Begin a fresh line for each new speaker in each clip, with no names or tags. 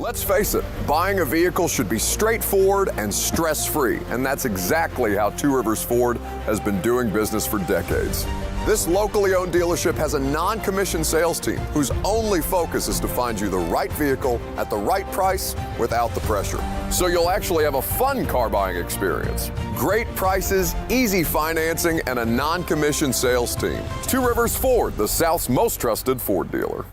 Let's face it, buying a vehicle should be straightforward and stress-free, and that's exactly how Two Rivers Ford has been doing business for decades. This locally owned dealership has a non-commissioned sales team whose only focus is to find you the right vehicle at the right price without the pressure. So you'll actually have a fun car buying experience. Great prices, easy financing, and a non-commissioned sales team. Two Rivers Ford, the South's most trusted Ford dealer.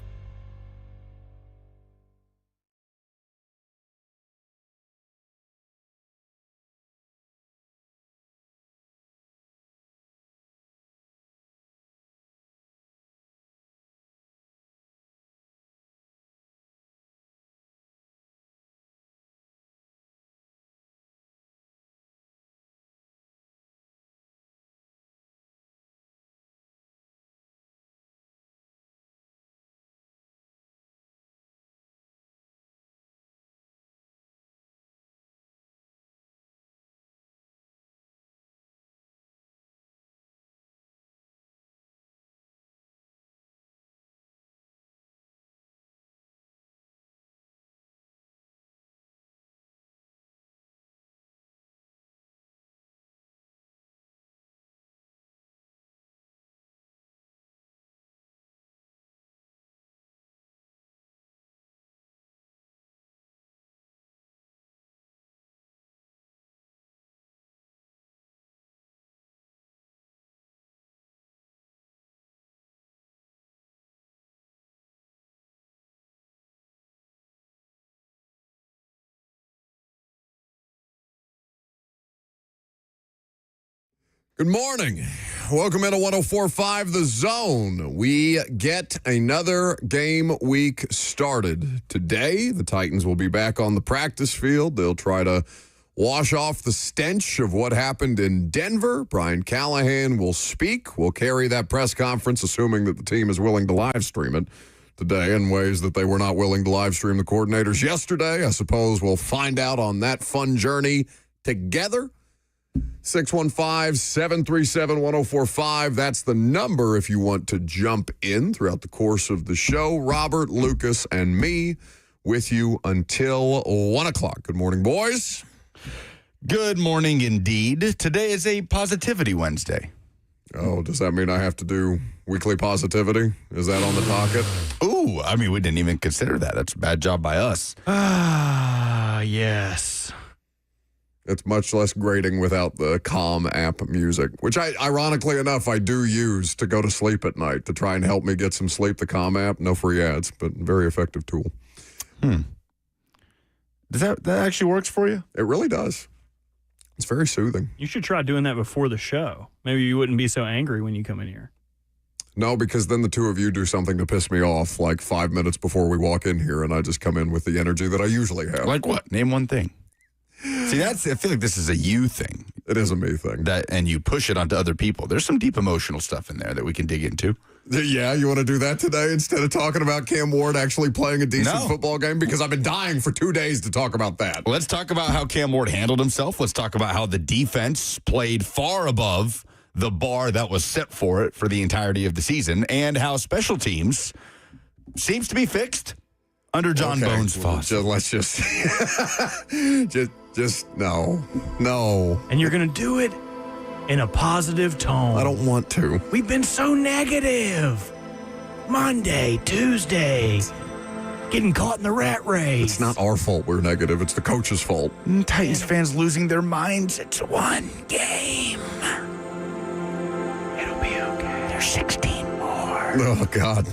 Good morning. Welcome into 104.5 The Zone. We get another game week started. Today, the Titans will be back on the practice field. They'll try to wash off the stench of what happened in Denver. Brian Callahan will speak. We'll carry that press conference, assuming that the team is willing to live stream it today in ways that they were not willing to live stream the coordinators yesterday. I suppose we'll find out on that fun journey together. 615-737-1045. That's the number if you want to jump in throughout the course of the show. Robert, Lucas, and me with you until 1 o'clock. Good morning, boys.
Good morning, indeed. Today is a Positivity Wednesday.
Oh, does that mean I have to do weekly positivity? Is that on the docket?
Ooh, I mean, we didn't even consider that. That's a bad job by us.
Yes.
It's much less grating without the Calm app music, which ironically enough, I do use to go to sleep at night to try and help me get some sleep. The Calm app, no free ads, but very effective tool.
Does that actually works for you?
It really does. It's very soothing.
You should try doing that before the show. Maybe you wouldn't be so angry when you come in here.
No, because then the two of you do something to piss me off like 5 minutes before we walk in here, and I just come in with the energy that I usually have.
Like what? Name one thing. See, I feel like this is a you thing.
It is a me thing.
And you push it onto other people. There's some deep emotional stuff in there that we can dig into.
Yeah, you want to do that today instead of talking about Cam Ward actually playing a decent football game? Because I've been dying for 2 days to talk about that.
Let's talk about how Cam Ward handled himself. Let's talk about how the defense played far above the bar that was set for it for the entirety of the season, and how special teams seems to be fixed under John Bones Foss.
Let's just no.
And you're going to do it in a positive tone.
I don't want to.
We've been so negative. Monday, Tuesday, getting caught in the rat race.
It's not our fault we're negative. It's the coach's fault.
Titans fans losing their minds. It's one game. It'll be okay. There's 16 more.
Oh, God.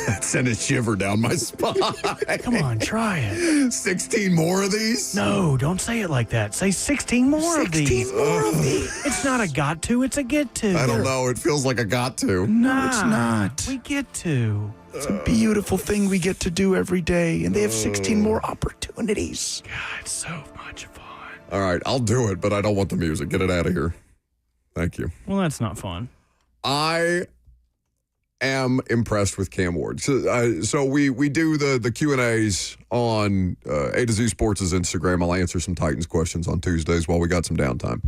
That sent a shiver down my spine.
Come on, try it.
16 more of these?
No, don't say it like that. Say 16 more of these.
16 more of these.
It's not a got to, it's a get to.
I don't know. It feels like I got to.
No, it's not.
We get to.
It's a beautiful thing we get to do every day, and they have 16 more opportunities.
God, it's so much fun.
All right, I'll do it, but I don't want the music. Get it out of here. Thank you.
Well, that's not fun.
I am impressed with Cam Ward. So we do the Q&As on A to Z Sports' Instagram. I'll answer some Titans questions on Tuesdays while we got some downtime.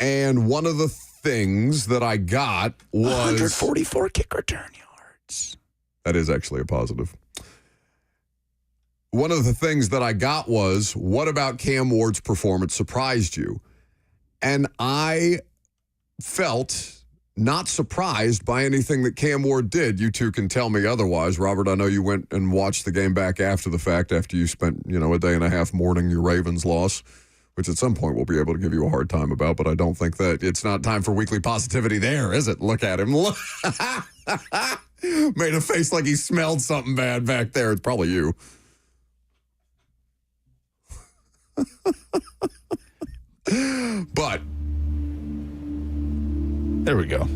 And one of the things that I got was
144 kick return yards.
That is actually a positive. one of the things that I got was, what about Cam Ward's performance surprised you? And I felt not surprised by anything that Cam Ward did. You two can tell me otherwise. Robert, I know you went and watched the game back after the fact, after you spent, a day and a half mourning your Ravens loss, which at some point we'll be able to give you a hard time about, but I don't think that it's not time for weekly positivity there, is it? Look at him. Look. Made a face like he smelled something bad back there. It's probably you. But
there we go.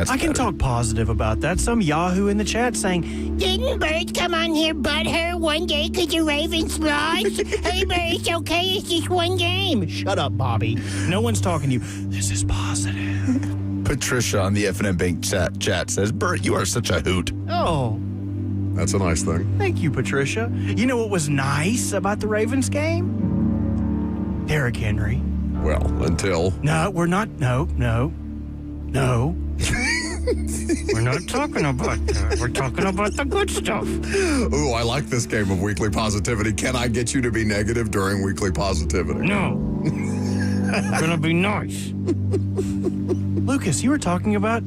I can talk positive about that. Some Yahoo in the chat saying,
didn't Bert come on here but her one day because the Ravens lost? Hey, Bert, it's okay. It's just one game.
shut up, Bobby. No one's talking to you. This is positive.
Patricia on the FNM Bank chat says, Bert, you are such a hoot.
Oh,
that's a nice thing.
thank you, Patricia. You know what was nice about the Ravens game? Derrick Henry.
Well, until.
No, we're not. No. We're not talking about that. We're talking about the good stuff.
Ooh, I like this game of weekly positivity. Can I get you to be negative during weekly positivity?
No. It's going to be nice. Lucas, you were talking about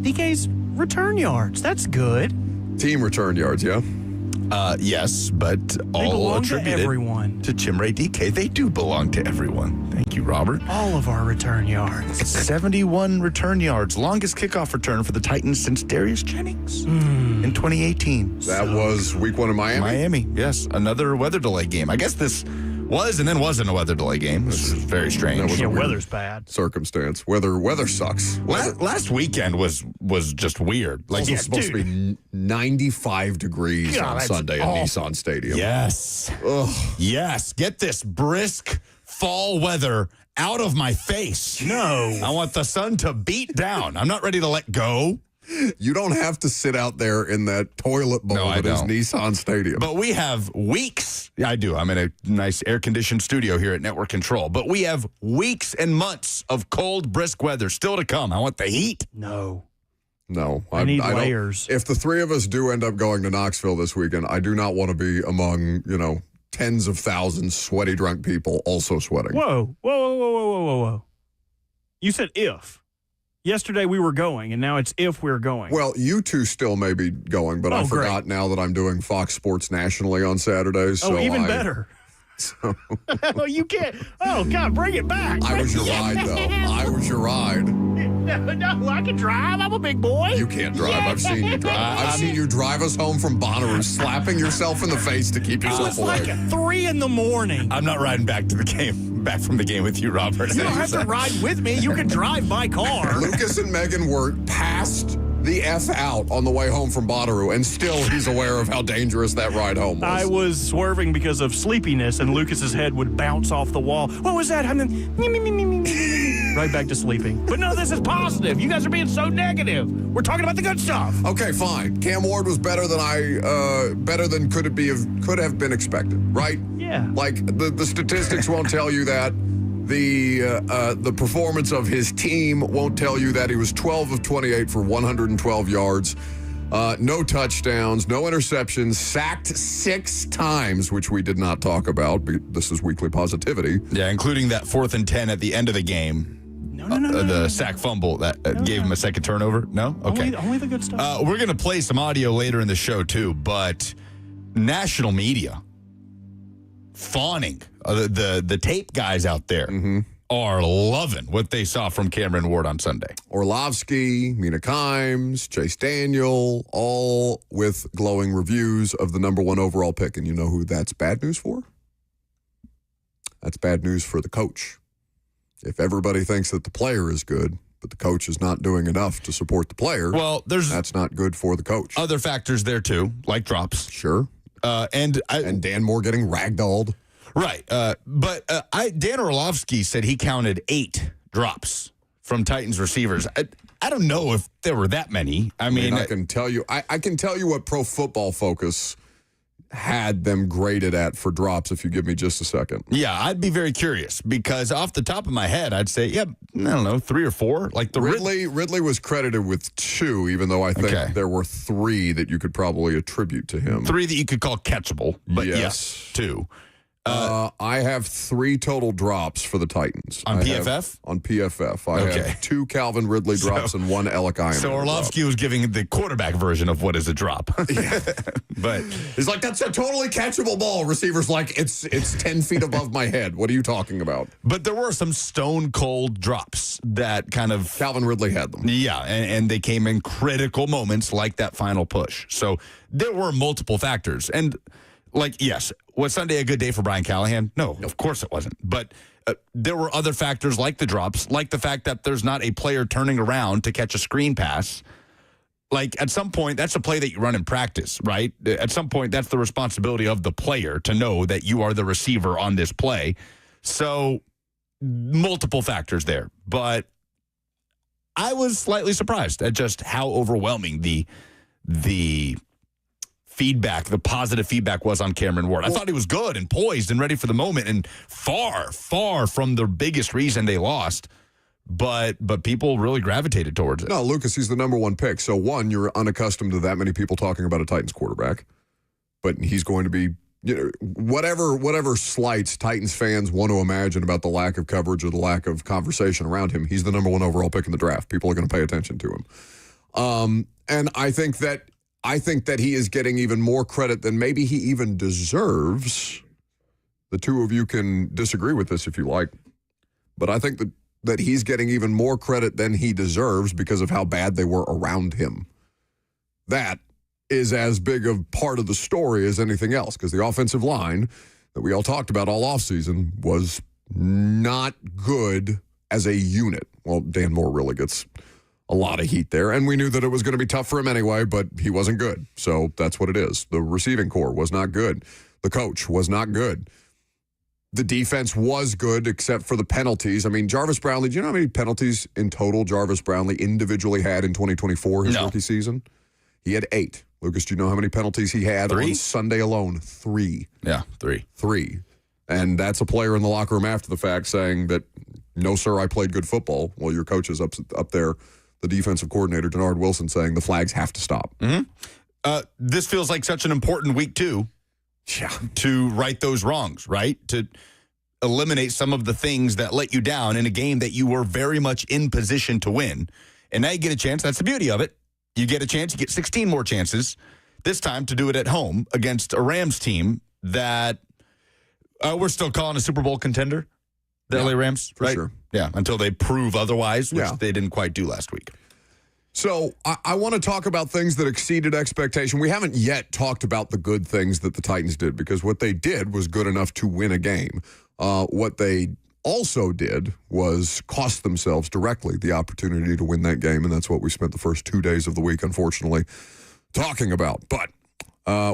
DK's return yards. That's good.
Team return yards, yeah?
Yes, but
They
all
belong to
attributed
everyone.
to Chimray DK. They do belong to everyone. Thank you, Robert.
All of our return yards.
71 return yards. Longest kickoff return for the Titans since Darius Jennings in 2018.
That was week 1 in Miami?
Miami, yes. Another weather delay game. I guess this was and then wasn't a weather delay game. This is very strange.
That was
Yeah,
a weird
weather's bad.
circumstance. Weather sucks.
Last weekend was just weird. Like,
It's supposed to be 95 degrees
God,
on
that's
Sunday at
awful.
Nissan Stadium.
yes.
Ugh.
Yes. Get this brisk fall weather out of my face.
No.
I want the sun to beat down. I'm not ready to let go.
You don't have to sit out there in that toilet bowl
No, I
that is
don't.
Nissan Stadium.
But we have weeks. Yeah, I do. I'm in a nice air-conditioned studio here at Network Control. But we have weeks and months of cold, brisk weather still to come. I want the heat.
No.
No.
I need
don't-
layers.
If the three of us do end up going to Knoxville this weekend, I do not want to be among, tens of thousands sweaty, drunk people also sweating.
Whoa. You said if. Yesterday we were going, and now it's if we're going.
Well, you two still may be going, but I
Oh, great.
forgot now that I'm doing Fox Sports nationally on Saturdays.
oh,
So
even better. Oh, you can't. Oh, God, bring it back.
I was your ride, though. I was your ride.
No, I can drive. I'm a big boy.
You can't drive. I've seen you drive. I've seen you drive us home from Bonnaroo, slapping yourself in the face to keep
It
yourself
was like
awake.
3 in the morning.
I'm not riding back from the game with you, Robert.
You don't have to ride with me. You can drive my car.
Lucas and Megan were past the F out on the way home from Bonnaroo, and still he's aware of how dangerous that ride home was.
I was swerving because of sleepiness, and Lucas's head would bounce off the wall. What was that? Right back to sleeping. But no, this is positive. You guys are being so negative. We're talking about the good stuff.
Okay, fine. Cam Ward was better than could have been expected, right?
Yeah.
Like the statistics won't tell you that. The performance of his team won't tell you that. He was 12 of 28 for 112 yards. No touchdowns, no interceptions, sacked 6 times, which we did not talk about. This is weekly positivity.
Yeah, including that 4th and 10 at the end of the game.
No.
The sack fumble that gave him a second turnover. No? Okay.
Only the good stuff.
We're going to play some audio later in the show, too, but national media fawning. The tape guys out there are loving what they saw from Cameron Ward on Sunday.
Orlovsky, Mina Kimes, Chase Daniel, all with glowing reviews of the number 1 overall pick. And you know who that's bad news for? That's bad news for the coach. If everybody thinks that the player is good, but the coach is not doing enough to support the player,
Well, there's
that's not good for the coach.
other factors there, too, like drops.
Sure.
And
Dan Moore getting ragdolled.
Right. But Dan Orlovsky said he counted 8 drops from Titans receivers. I don't know if there were that many. I mean,
I can tell you, I can tell you what Pro Football Focus had them graded at for drops, if you give me just a second.
Yeah, I'd be very curious because off the top of my head, I'd say, I don't know, 3 or 4. Like the
Ridley was credited with 2, even though I think there were 3 that you could probably attribute to him.
3 that you could call catchable, but
yes
2.
I have 3 total drops for the Titans.
On PFF?
On PFF. I have 2 Calvin Ridley drops and 1 Alec Iman.
So Orlovsky was giving the quarterback version of what is a drop.
Yeah.
But
he's like, that's a totally catchable ball. Receiver's like, it's 10 feet above my head. What are you talking about?
But there were some stone cold drops that kind of...
Calvin Ridley had them.
Yeah, and they came in critical moments like that final push. So there were multiple factors. And... yes, was Sunday a good day for Brian Callahan? No, of course it wasn't. But there were other factors like the drops, like the fact that there's not a player turning around to catch a screen pass. Like, at some point, that's a play that you run in practice, right? At some point, that's the responsibility of the player to know that you are the receiver on this play. So, multiple factors there. But I was slightly surprised at just how overwhelming the feedback, the positive feedback was on Cameron Ward. I thought he was good and poised and ready for the moment and far, far from the biggest reason they lost. But people really gravitated towards it.
No, Lucas, he's the number 1 pick. So, 1, you're unaccustomed to that many people talking about a Titans quarterback. But he's going to be, whatever slights Titans fans want to imagine about the lack of coverage or the lack of conversation around him, he's the number 1 overall pick in the draft. People are going to pay attention to him. And I think that he is getting even more credit than maybe he even deserves. The two of you can disagree with this if you like. But I think that he's getting even more credit than he deserves because of how bad they were around him. That is as big a part of the story as anything else, because the offensive line that we all talked about all offseason was not good as a unit. Well, Dan Moore really gets a lot of heat there, and we knew that it was going to be tough for him anyway, but he wasn't good. So that's what it is. The receiving core was not good. The coach was not good. The defense was good except for the penalties. I mean, Jarvis Brownlee, do you know how many penalties in total Jarvis Brownlee individually had in 2024, his rookie season? He had 8. Lucas, do you know how many penalties he had
3?
On Sunday alone? 3.
Yeah, 3.
3. And that's a player in the locker room after the fact saying that, no, sir, I played good football. Well, your coach is up there, the defensive coordinator, Denard Wilson, saying the flags have to stop.
Mm-hmm. This feels like such an important week, too.
Yeah.
To right those wrongs, right? To eliminate some of the things that let you down in a game that you were very much in position to win. And now you get a chance. That's the beauty of it. You get a chance. You get 16 more chances, this time to do it at home against a Rams team that we're still calling a Super Bowl contender, the LA Rams, right?
Sure.
Yeah, until they prove otherwise, which they didn't quite do last week.
So I want to talk about things that exceeded expectation. We haven't yet talked about the good things that the Titans did, because what they did was good enough to win a game. What they also did was cost themselves directly the opportunity to win that game, and that's what we spent the first 2 days of the week, unfortunately, talking about. But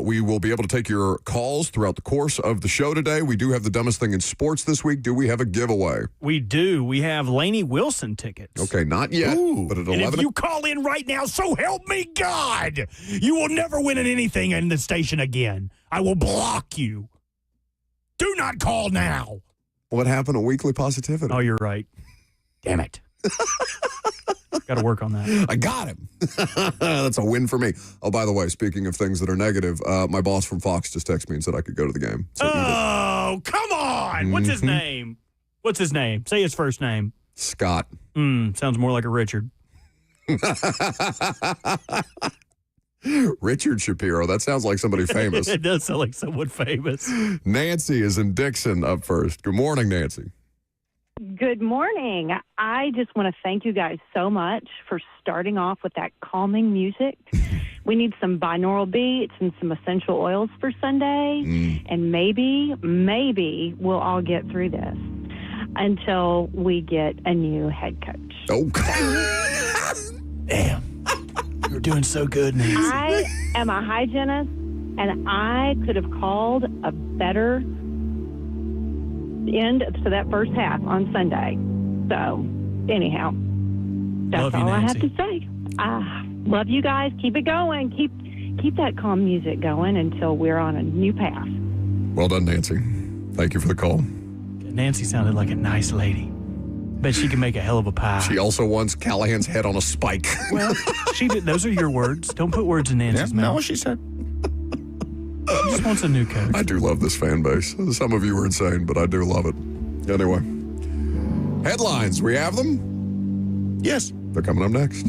we will be able to take your calls throughout the course of the show today. We do have the dumbest thing in sports this week. Do we have a giveaway?
We do. We have Lainey Wilson tickets.
Okay, not yet, but at 11.
And if you call in right now, so help me God, you will never win at anything in the station again. I will block you. Do not call now.
What happened to weekly positivity?
Oh, you're right. Damn it. Got to work on that.
I got him. That's a win for me. Oh, by the way, speaking of things that are negative, my boss from Fox just texted me and said I could go to the game. So
oh, come on. What's his name? What's his name? Say his first name.
Scott.
Sounds more like a Richard.
Richard Shapiro. That sounds like somebody famous.
It does sound like someone famous.
Nancy is in Dixon up first. Good morning, Nancy.
Good morning. I just want to thank you guys so much for starting off with that calming music. We need some binaural beats and some essential oils for Sunday, and maybe we'll all get through this until we get a new head coach.
Oh,
damn. You're doing so good, Nancy.
I am a hygienist, and I could have called a better end to that first half on Sunday. So, anyhow, that's
love you,
all I have
Nancy.
to say. Love you guys. Keep it going. keep that calm music going until we're on a new path.
Well done, Nancy. Thank you for the call.
Nancy sounded like a nice lady. Bet she can make a hell of a pie.
She also wants Callahan's head on a spike.
Well, she did. Those are your words. Don't put words in Nancy's
Not
mouth.
what she said.
She just wants a new coach.
I do love this fan base. Some of you are insane, but I do love it. Anyway, headlines. We have them?
Yes.
They're coming up next.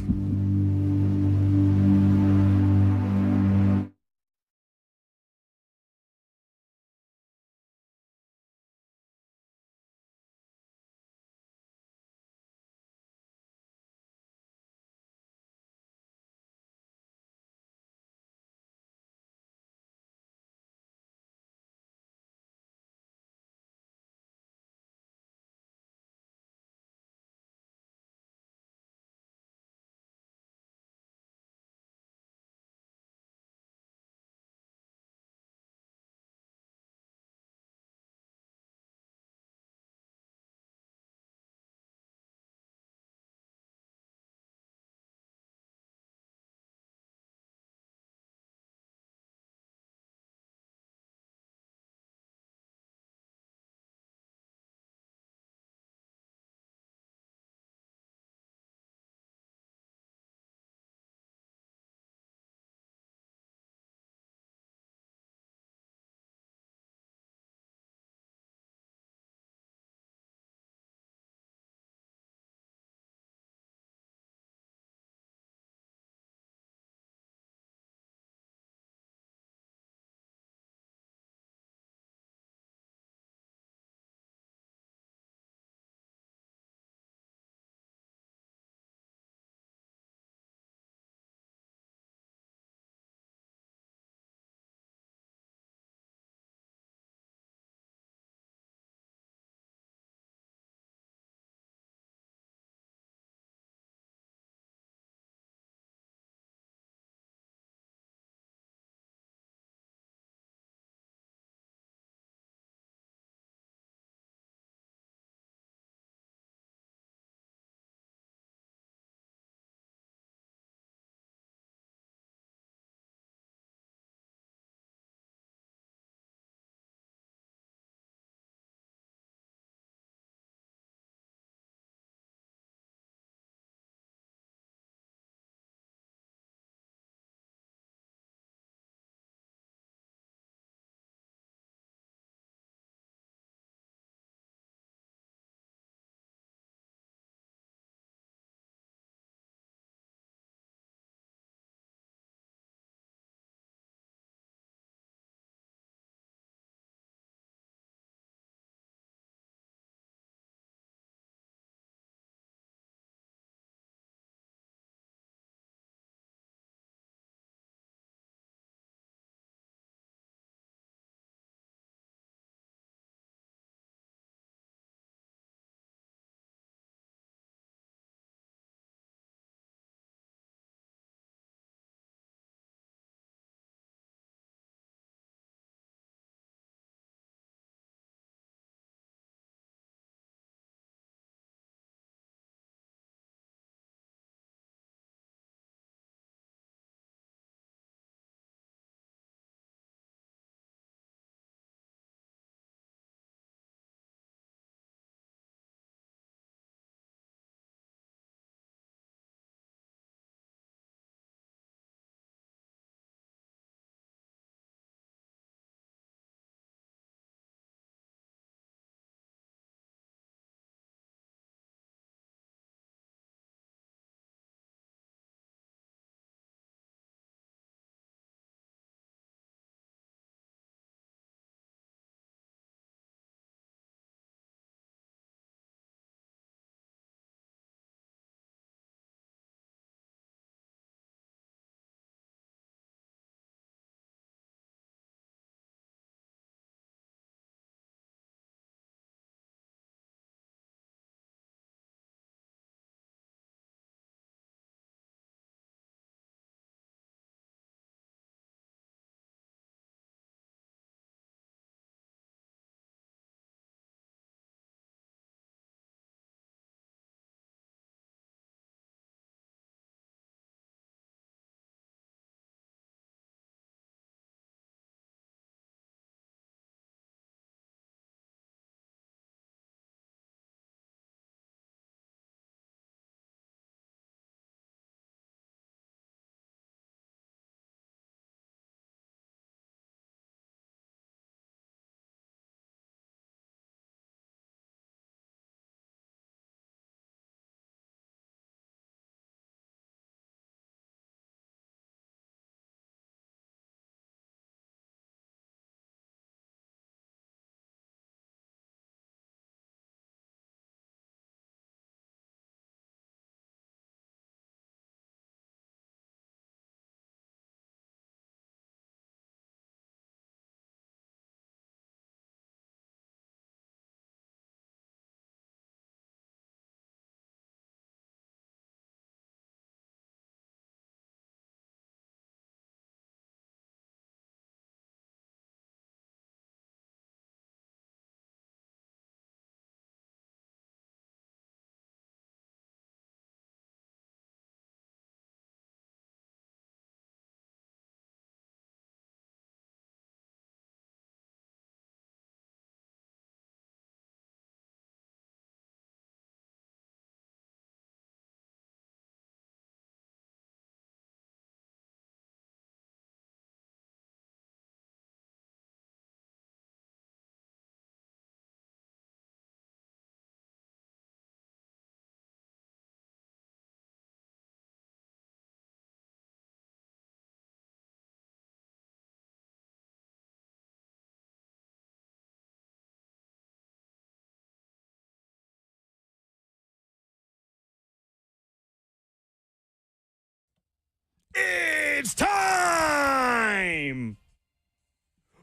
It's time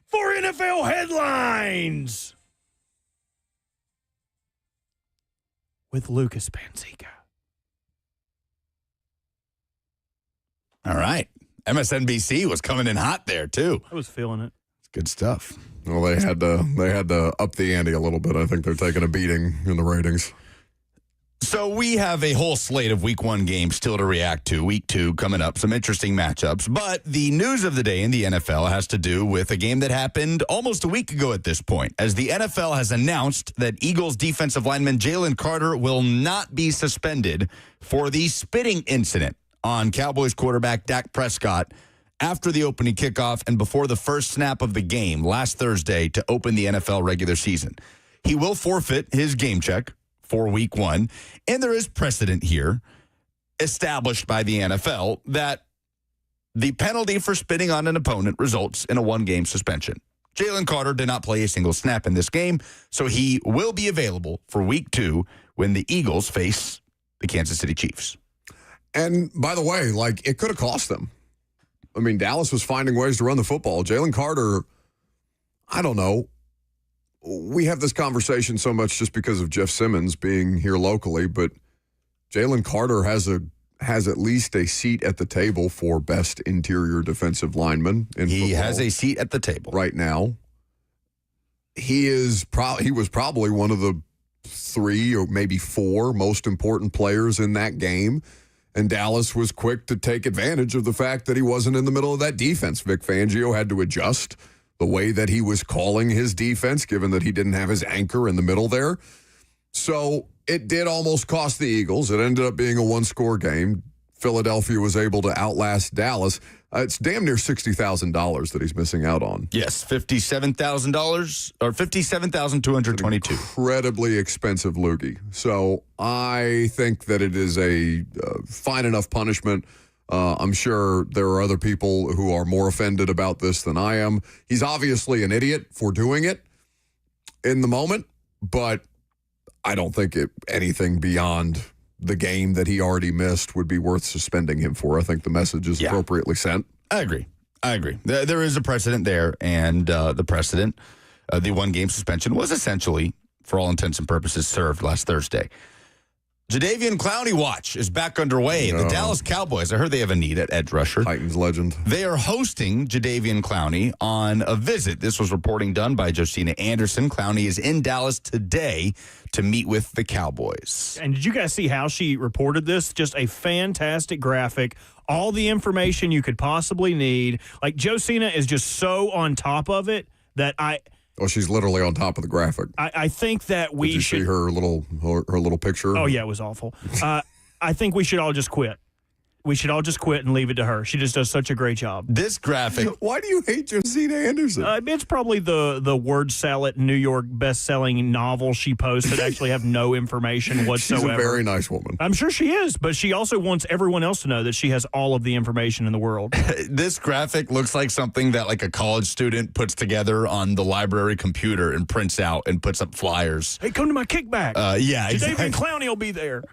for NFL headlines with Lucas Panzica.
All right. MSNBC was coming in hot there, too.
I was feeling it.
It's good stuff.
Well, they had to up the ante a little bit. I think they're taking a beating in the ratings.
So we have a whole slate of week 1 games still to react to. Week 2 coming up, some interesting matchups. But the news of the day in the NFL has to do with a game that happened almost a week ago at this point, as the NFL has announced that Eagles defensive lineman Jalen Carter will not be suspended for the spitting incident on Cowboys quarterback Dak Prescott after the opening kickoff and before the first snap of the game last Thursday to open the NFL regular season. He will forfeit his game check for week 1, and there is precedent here established by the NFL that the penalty for spitting on an opponent results in a 1-game suspension. Jalen Carter did not play a single snap in this game, so he will be available for week 2 when the Eagles face the Kansas City Chiefs.
And by the way, like, it could have cost them. I mean, Dallas was finding ways to run the football. Jalen Carter, I don't know. We have this conversation so much just because of Jeff Simmons being here locally, but Jalen Carter has at least a seat at the table for best interior defensive lineman in football.
He has a seat at the table
right now. He was probably one of the 3 or maybe 4 most important players in that game. And Dallas was quick to take advantage of the fact that he wasn't in the middle of that defense. Vic Fangio had to adjust the way that he was calling his defense, given that he didn't have his anchor in the middle there. So it did almost cost the Eagles. It ended up being a 1-score game. Philadelphia was able to outlast Dallas. It's damn near $60,000 that he's missing out on.
Yes, $57,000 or $57,222.
Incredibly expensive loogie. So I think that it is a fine enough punishment. I'm sure there are other people who are more offended about this than I am. He's obviously an idiot for doing it in the moment, but I don't think anything beyond the game that he already missed would be worth suspending him for. I think the message is appropriately sent.
I agree. There is a precedent there, and the precedent, the 1-game suspension, was essentially, for all intents and purposes, served last Thursday. Jadeveon Clowney watch is back underway. The Dallas Cowboys, I heard they have a need at edge rusher.
Titans legend.
They are hosting Jadeveon Clowney on a visit. This was reporting done by Josina Anderson. Clowney is in Dallas today to meet with the Cowboys.
And did you guys see how she reported this? Just a fantastic graphic. All the information you could possibly need. Like, Josina is just so on top of it that
Oh, she's literally on top of the graphic.
I think that we
Did you
should
see her little picture?
Oh, yeah, it was awful. I think we should all just quit. We should all just quit and leave it to her. She just does such a great job.
This graphic.
Why do you hate Josina Anderson?
It's probably the word salad New York best-selling novel she posts that actually have no information whatsoever.
She's a very nice woman.
I'm sure she is, but she also wants everyone else to know that she has all of the information in the world.
This graphic looks like something that like a college student puts together on the library computer and prints out and puts up flyers.
Hey, come to my kickback.
Yeah, exactly.
David Clowney will be there.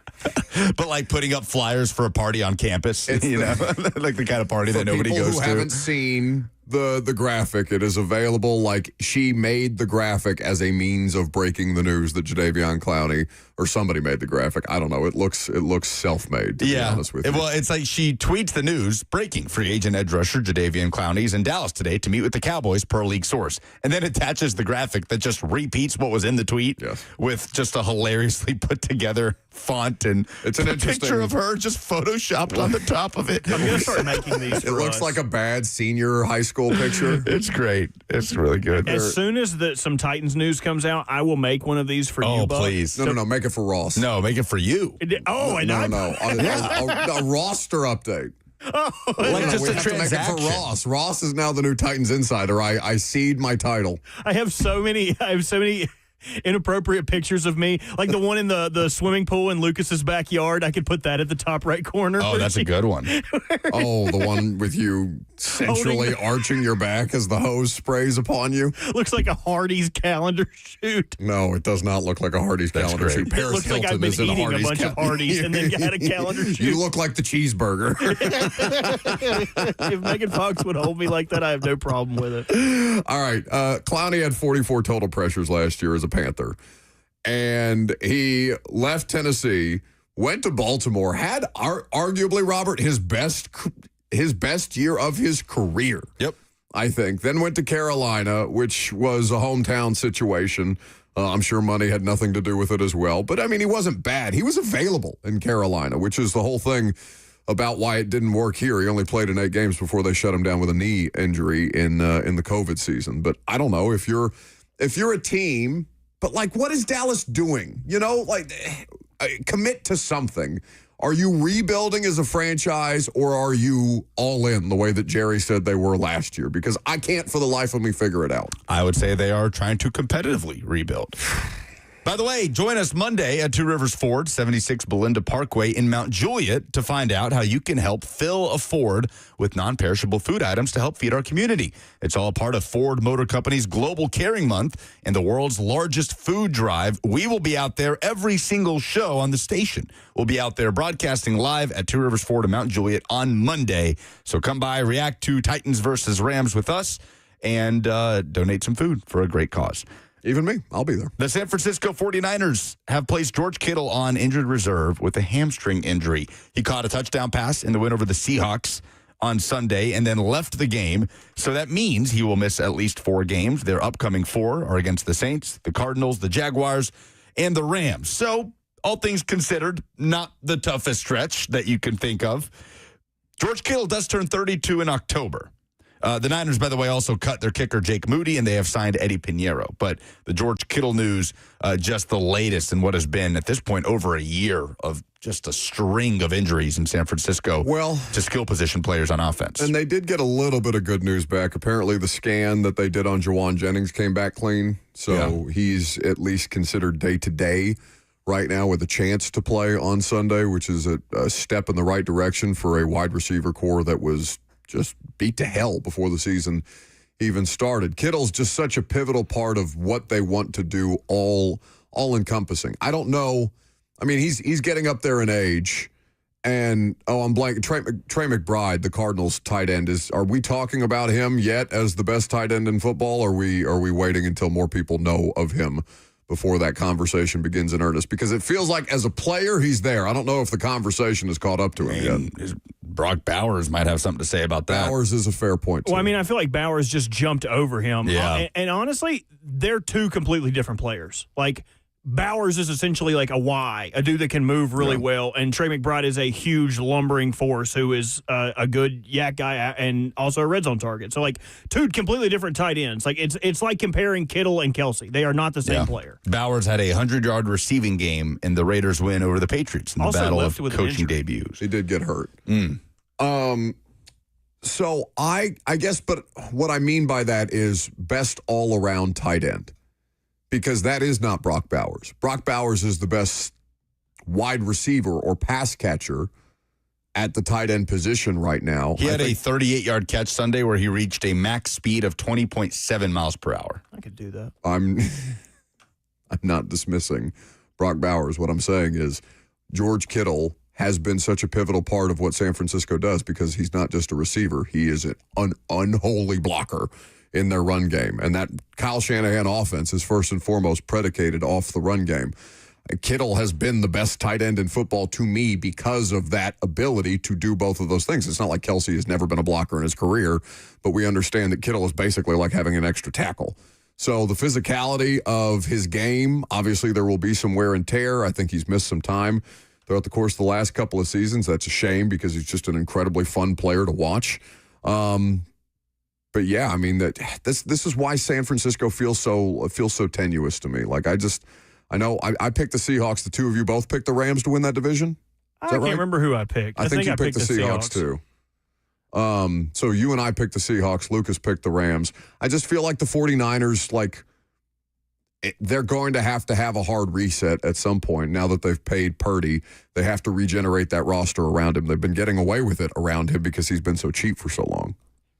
But like putting up flyers for a party on campus, like the kind of party that nobody goes to.
For people who haven't seen the graphic, it is available. Like, she made the graphic as a means of breaking the news that Jadeveon Clowney, or somebody made the graphic. I don't know. It looks self-made, to be honest with you.
Well, it's like she tweets the news, breaking free agent edge rusher Jadeveon Clowney is in Dallas today to meet with the Cowboys per league source. And then attaches the graphic that just repeats what was in the tweet with just a hilariously put together font and
it's an interesting
picture of her just photoshopped on the top of it.
I'm going to start making these.
It looks like a bad senior high school picture.
It's great. It's really good.
As soon as some Titans news comes out, I will make one of these for you,
Oh,
Buck.
please.
No, make it for Ross.
No, make it for you.
No. A roster update.
Like just
we
a
have to make it
transaction.
for Ross. Ross is now the new Titans insider. I cede my title.
I have so many inappropriate pictures of me, like the one in the swimming pool in Lucas's backyard. I could put that at the top right corner.
Oh, that's a good one.
Oh, the one with you centrally arching your back as the hose sprays upon you?
Looks like a Hardee's calendar shoot.
No, it does not look like a Hardee's
That's
calendar
great.
shoot.
It
Paris
looks like
Hilton
I've been
is in
eating a
Hardee's
bunch of Hardee's and then had a calendar shoot.
You look like the cheeseburger.
If Megan Fox would hold me like that, I have no problem with it.
All right. Clowney had 44 total pressures last year as a Panther. And he left Tennessee, went to Baltimore, had arguably, Robert, his best year of his career.
Yep.
I think. Then went to Carolina, which was a hometown situation. I'm sure money had nothing to do with it as well. But, I mean, he wasn't bad. He was available in Carolina, which is the whole thing about why it didn't work here. He only played in 8 games before they shut him down with a knee injury in the COVID season. But I don't know if you're a team, but like, what is Dallas doing? You know, like, commit to something. Are you rebuilding as a franchise, or are you all in the way that Jerry said they were last year? Because I can't for the life of me figure it out.
I would say they are trying to competitively rebuild. By the way, join us Monday at Two Rivers Ford, 76 Belinda Parkway in Mount Juliet, to find out how you can help fill a Ford with non-perishable food items to help feed our community. It's all part of Ford Motor Company's Global Caring Month and the world's largest food drive. We will be out there every single show on the station. We'll be out there broadcasting live at Two Rivers Ford in Mount Juliet on Monday. So come by, react to Titans versus Rams with us, and donate some food for a great cause.
Even me, I'll be there.
The San Francisco 49ers have placed George Kittle on injured reserve with a hamstring injury. He caught a touchdown pass in the win over the Seahawks on Sunday and then left the game. So that means he will miss at least 4 games. Their upcoming 4 are against the Saints, the Cardinals, the Jaguars, and the Rams. So all things considered, not the toughest stretch that you can think of. George Kittle does turn 32 in October. The Niners, by the way, also cut their kicker, Jake Moody, and they have signed Eddie Pinheiro. But the George Kittle news, just the latest in what has been, at this point, over a year of just a string of injuries in San Francisco to skill position players on offense.
And they did get a little bit of good news back. Apparently, the scan that they did on Jawan Jennings came back clean. So he's at least considered day-to-day right now with a chance to play on Sunday, which is a step in the right direction for a wide receiver core that was just beat to hell before the season even started. Kittle's just such a pivotal part of what they want to do, all encompassing. I don't know. I mean, he's getting up there in age, and I'm blank. Trey McBride, the Cardinals tight end, are we talking about him yet as the best tight end in football? Or are we waiting until more people know of him before that conversation begins in earnest? Because it feels like as a player, he's there. I don't know if the conversation has caught up to him yet.
Brock Bowers might have something to say about that.
Bowers is a fair point, too.
Well, I mean, I feel like Bowers just jumped over him.
Yeah.
And honestly, they're 2 completely different players. Like, Bowers is essentially like a Y, a dude that can move really well, and Trey McBride is a huge lumbering force who is a good yak guy and also a red zone target. So, like, 2 completely different tight ends. Like, it's like comparing Kittle and Kelsey. They are not the same player.
Bowers had a 100-yard receiving game in the Raiders' win over the Patriots in the
Also
battle of
with
coaching debuts.
He did get hurt. So I guess, but what I mean by that is best all-around tight end. Because that is not Brock Bowers. Brock Bowers is the best wide receiver or pass catcher at the tight end position right now.
He had a 38-yard catch Sunday where he reached a max speed of 20.7 miles per hour.
I could do that.
I'm not dismissing Brock Bowers. What I'm saying is George Kittle has been such a pivotal part of what San Francisco does because he's not just a receiver. He is an unholy blocker in their run game. And that Kyle Shanahan offense is first and foremost predicated off the run game. Kittle has been the best tight end in football to me because of that ability to do both of those things. It's not like Kelsey has never been a blocker in his career, but we understand that Kittle is basically like having an extra tackle. So the physicality of his game, obviously there will be some wear and tear. I think he's missed some time throughout the course of the last couple of seasons. That's a shame because he's just an incredibly fun player to watch. But yeah, I mean that this is why San Francisco feels so tenuous to me. Like I know I picked the Seahawks. The 2 of you both picked the Rams to win that division.
I can't remember who I picked.
I think you picked the Seahawks too. So you and I picked the Seahawks. Lucas picked the Rams. I just feel like the 49ers, like they're going to have a hard reset at some point. Now that they've paid Purdy, they have to regenerate that roster around him. They've been getting away with it around him because he's been so cheap for so long.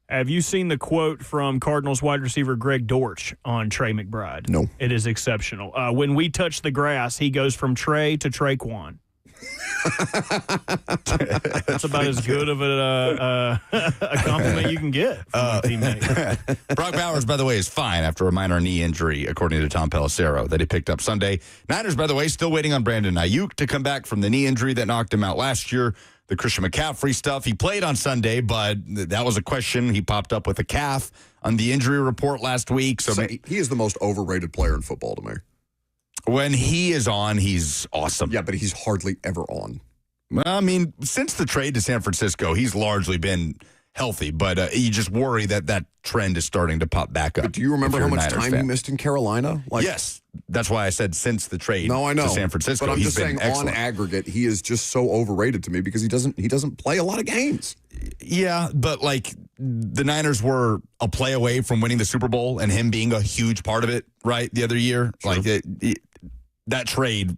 Have you seen the quote from Cardinals wide receiver Greg Dortch on Trey McBride?
No.
It is exceptional. When we touch the grass, he goes from Trey to Traquan. That's about as good of a compliment you can get from a teammate.
Brock Bowers, by the way, is fine after a minor knee injury, according to Tom Pelissero, that he picked up Sunday. Niners, by the way, still waiting on Brandon Ayuk to come back from the knee injury that knocked him out last year. The Christian McCaffrey stuff, he played on Sunday, but that was a question. He popped up with a calf on the injury report last week. So
he is the most overrated player in football to me.
When he is on, he's awesome.
Yeah, but he's hardly ever on.
Well, I mean, since the trade to San Francisco, he's largely been healthy, but you just worry that trend is starting to pop back up.
But do you remember how much
Niners
time he missed in Carolina?
Yes. That's why I said since the trade
to
San Francisco.
But I'm
he's
just
been
saying,
excellent.
on aggregate, he is just so overrated to me because he doesn't play a lot of games.
Yeah, but like the Niners were a play away from winning the Super Bowl and him being a huge part of it, right, the other year.
Sure.
Like that trade,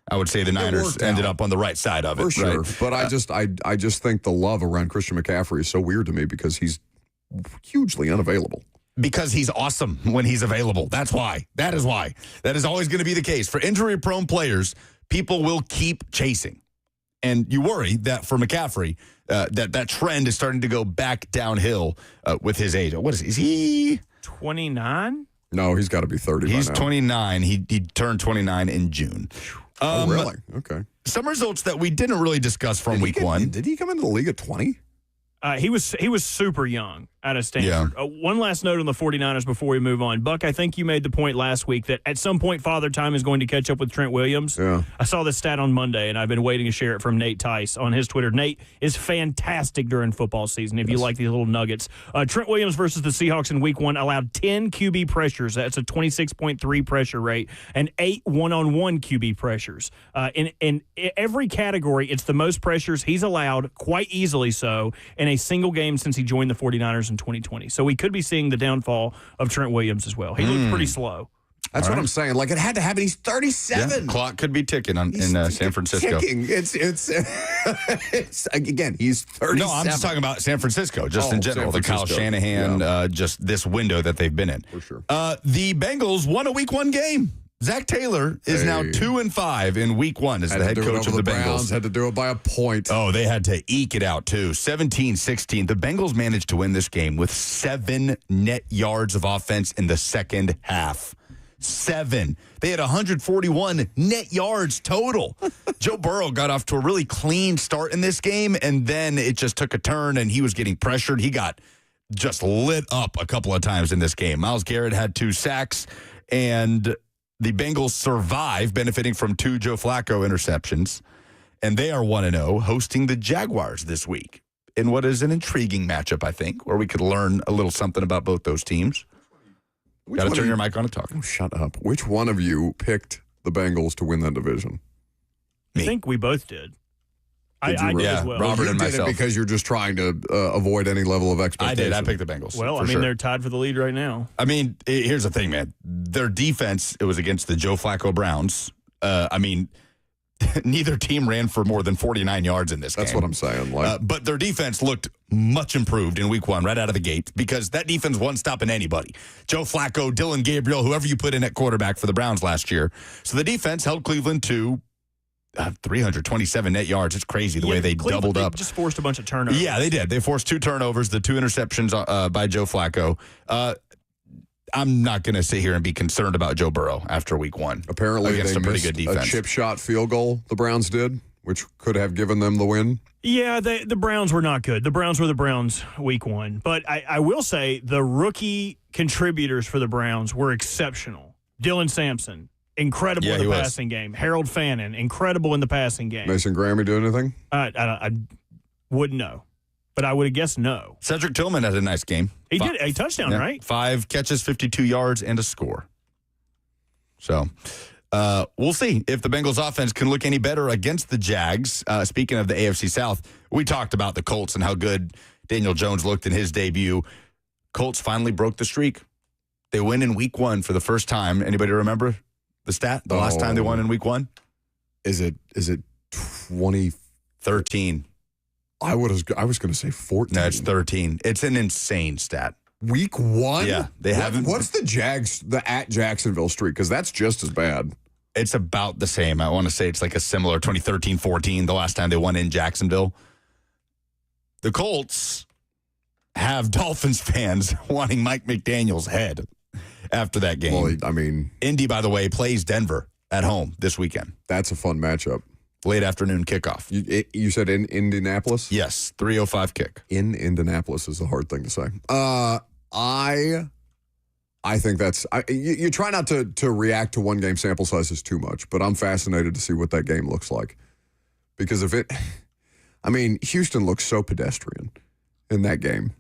I would say the Niners ended up on the right side of it.
For sure.
Right?
But I just think the love around Christian McCaffrey is so weird to me because he's hugely unavailable.
Because he's awesome when he's available. That's why. That is why. That is always going to be the case. For injury-prone players, people will keep chasing. And you worry that for McCaffrey, that trend is starting to go back downhill with his age. What is he?
29?
No, he's got to be 30
He's
by now.
29. He turned 29 in June.
Oh, really? Okay.
Some results that we didn't really discuss from week one.
Did he come into the league at 20?
He was super young out of Stanford.
Yeah.
One last note on the 49ers before we move on. Buck, I think you made the point last week that at some point Father Time is going to catch up with Trent Williams.
Yeah.
I saw this stat on Monday, and I've been waiting to share it from Nate Tice on his Twitter. Nate is fantastic during football season, if you like these little nuggets. Trent Williams versus the Seahawks in week one allowed 10 QB pressures. That's a 26.3 pressure rate, and 8 one-on-one QB pressures. In every category, it's the most pressures he's allowed, quite easily so, in a single game since he joined the 49ers in 2020. So we could be seeing the downfall of Trent Williams as well. He looked pretty slow.
That's what I'm saying. Like, it had to happen. He's 37.
Yeah, clock could be ticking in San Francisco.
Ticking. It's again, he's 37.
No, I'm just talking about San Francisco, just in general.
San
The Kyle
Francisco.
Shanahan, just this window that they've been in.
For sure.
The Bengals won a week one game. Zach Taylor is now 2-5 in week one as the head coach of the Bengals.
Had to do it by a point.
Oh, they had to eke it out, too. 17-16. The Bengals managed to win this game with 7 net yards of offense in the second half. 7. They had 141 net yards total. Joe Burrow got off to a really clean start in this game, and then it just took a turn, and he was getting pressured. He got just lit up a couple of times in this game. Myles Garrett had 2 sacks, and the Bengals survive, benefiting from 2 Joe Flacco interceptions, and they are 1-0, hosting the Jaguars this week in what is an intriguing matchup, I think, where we could learn a little something about both those teams. Got to turn your mic on and talk.
Oh, shut up. Which one of you picked the Bengals to win that division?
I think we both did. I did
Yeah,
as well.
Robert
You
and
did
myself.
it because you're just trying to avoid any level of
I
expectation.
did. I picked the Bengals.
Well,
for
I mean,
sure.
they're tied for the lead right now.
I mean, here's the thing, man. Their defense, it was against the Joe Flacco Browns. I mean, neither team ran for more than 49 yards in this game.
That's what I'm saying. Like,
But their defense looked much improved in week one, right out of the gate, because that defense wasn't stopping anybody. Joe Flacco, Dylan Gabriel, whoever you put in at quarterback for the Browns last year. So the defense held Cleveland to 327 net yards. It's crazy the way they
Cleveland,
doubled up.
They just forced a bunch of turnovers.
Yeah, they did. They forced 2 turnovers, the 2 interceptions by Joe Flacco. I'm not going to sit here and be concerned about Joe Burrow after week one.
apparently,
against
they
a pretty
missed
good defense.
a chip shot field goal, the Browns did, which could have given them the win.
Yeah, the Browns were not good. The Browns were the Browns week one. But I will say the rookie contributors for the Browns were exceptional. Dylan Sampson, incredible
Yeah,
in
he
the
was.
passing game. Harold Fannin, incredible in the passing game.
Mason Grammy do anything?
I wouldn't know, but I would have guessed no.
Cedric Tillman had a nice game.
He did a touchdown,
Yeah,
right?
5 catches, 52 yards, and a score. So we'll see if the Bengals offense can look any better against the Jags. Speaking of the AFC South, we talked about the Colts and how good Daniel Jones looked in his debut. Colts finally broke the streak. They win in week 1 for the first time. Anybody remember the stat? The last time they won in week 1?
Is it
2013?
I was going to say 14.
No, it's 13. It's an insane stat.
Week 1?
Yeah, they haven't.
What's the at Jacksonville streak? Because that's just as bad.
It's about the same. I want to say it's like a similar 2013-14, the last time they won in Jacksonville. The Colts have Dolphins fans wanting Mike McDaniel's head after that game.
Well, I mean,
Indy, by the way, plays Denver at home this weekend.
that's a fun matchup.
Late afternoon kickoff.
You said in Indianapolis?
Yes, 3:05 kick.
In Indianapolis is a hard thing to say. I think you try not to react to one game sample sizes too much, but I'm fascinated to see what that game looks like. Because Houston looks so pedestrian in that game.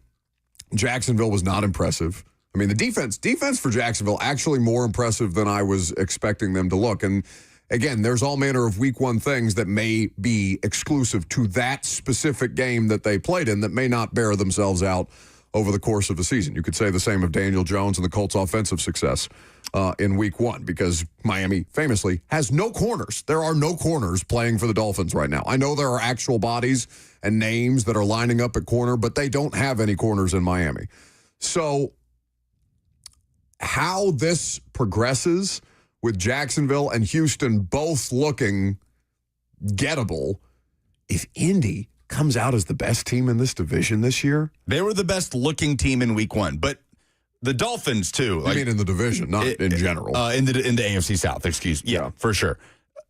Jacksonville was not impressive. I mean, the defense for Jacksonville actually more impressive than I was expecting them to look. And again, there's all manner of week 1 things that may be exclusive to that specific game that they played in that may not bear themselves out over the course of the season. You could say the same of Daniel Jones and the Colts' offensive success in week 1 because Miami famously has no corners. There are no corners playing for the Dolphins right now. I know there are actual bodies and names that are lining up at corner, but they don't have any corners in Miami. So how this progresses with Jacksonville and Houston both looking gettable, if Indy comes out as the best team in this division this year.
They were the best looking team in week 1, but the Dolphins too.
I mean in the division, not in general.
In the AFC South, excuse me. Yeah, for sure.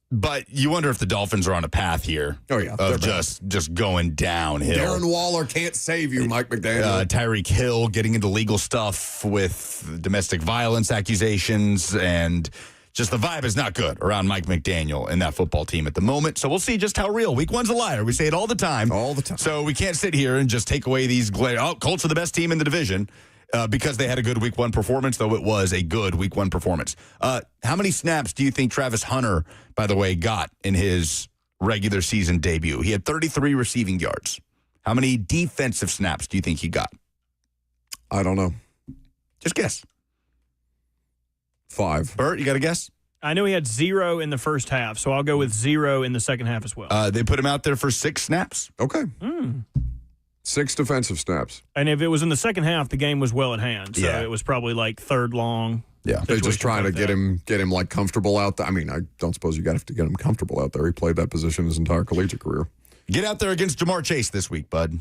But you wonder if the Dolphins are on a path here.
Oh, yeah.
Of just going downhill.
Darren Waller can't save you, Mike McDaniel.
Tyreek Hill getting into legal stuff with domestic violence accusations, and just the vibe is not good around Mike McDaniel and that football team at the moment. So we'll see just how real. Week 1's a liar. We say it all the time.
All the time.
So we can't sit here and just take away these Colts are the best team in the division. Because they had a good week 1 performance, though it was a good week 1 performance. How many snaps do you think Travis Hunter, by the way, got in his regular season debut? He had 33 receiving yards. How many defensive snaps do you think he got?
I don't know.
Just guess.
5.
Bert, you got a guess?
I know he had 0 in the first half, so I'll go with 0 in the second half as well.
They put him out there for 6 snaps.
Okay. 6 defensive snaps.
And if it was in the second half, the game was well at hand. So
Yeah.
it was probably like third long.
Yeah.
They're just trying to
like
get him like comfortable out there. I mean, I don't suppose you got to get him comfortable out there. He played that position his entire collegiate career.
Get out there against Jamar Chase this week, bud.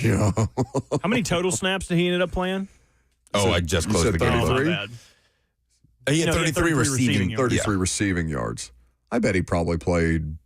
Yeah.
How many total snaps did he end up playing?
I just
you
closed
said
the game.
33?
Oh, my bad.
He had
No, he had
33
33
receiving.
receiving
33 receiving yards. I bet he probably played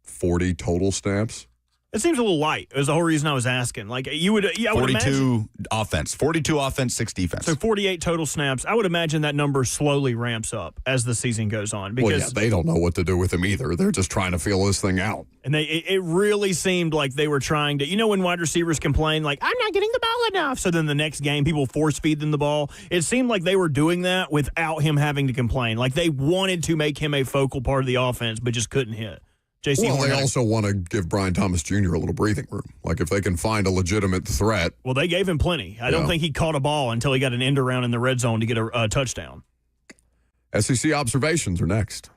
40 total snaps.
It seems a little light. It was the whole reason I was asking. Like you would, I would imagine.
42 offense, 6 defense.
So 48 total snaps. I would imagine that number slowly ramps up as the season goes on because
Well, yeah, they don't know what to do with him either. They're just trying to feel this thing out.
and it really seemed like they were trying to. You know when wide receivers complain like I'm not getting the ball enough, so then the next game people force feed them the ball. It seemed like they were doing that without him having to complain. Like they wanted to make him a focal part of the offense, but just couldn't hit. JC
Well,
Horn
they also want to give Brian Thomas Jr. a little breathing room. Like if they can find a legitimate threat.
Well, they gave him plenty. I don't think he caught a ball until he got an end around in the red zone to get a touchdown.
SEC observations are next.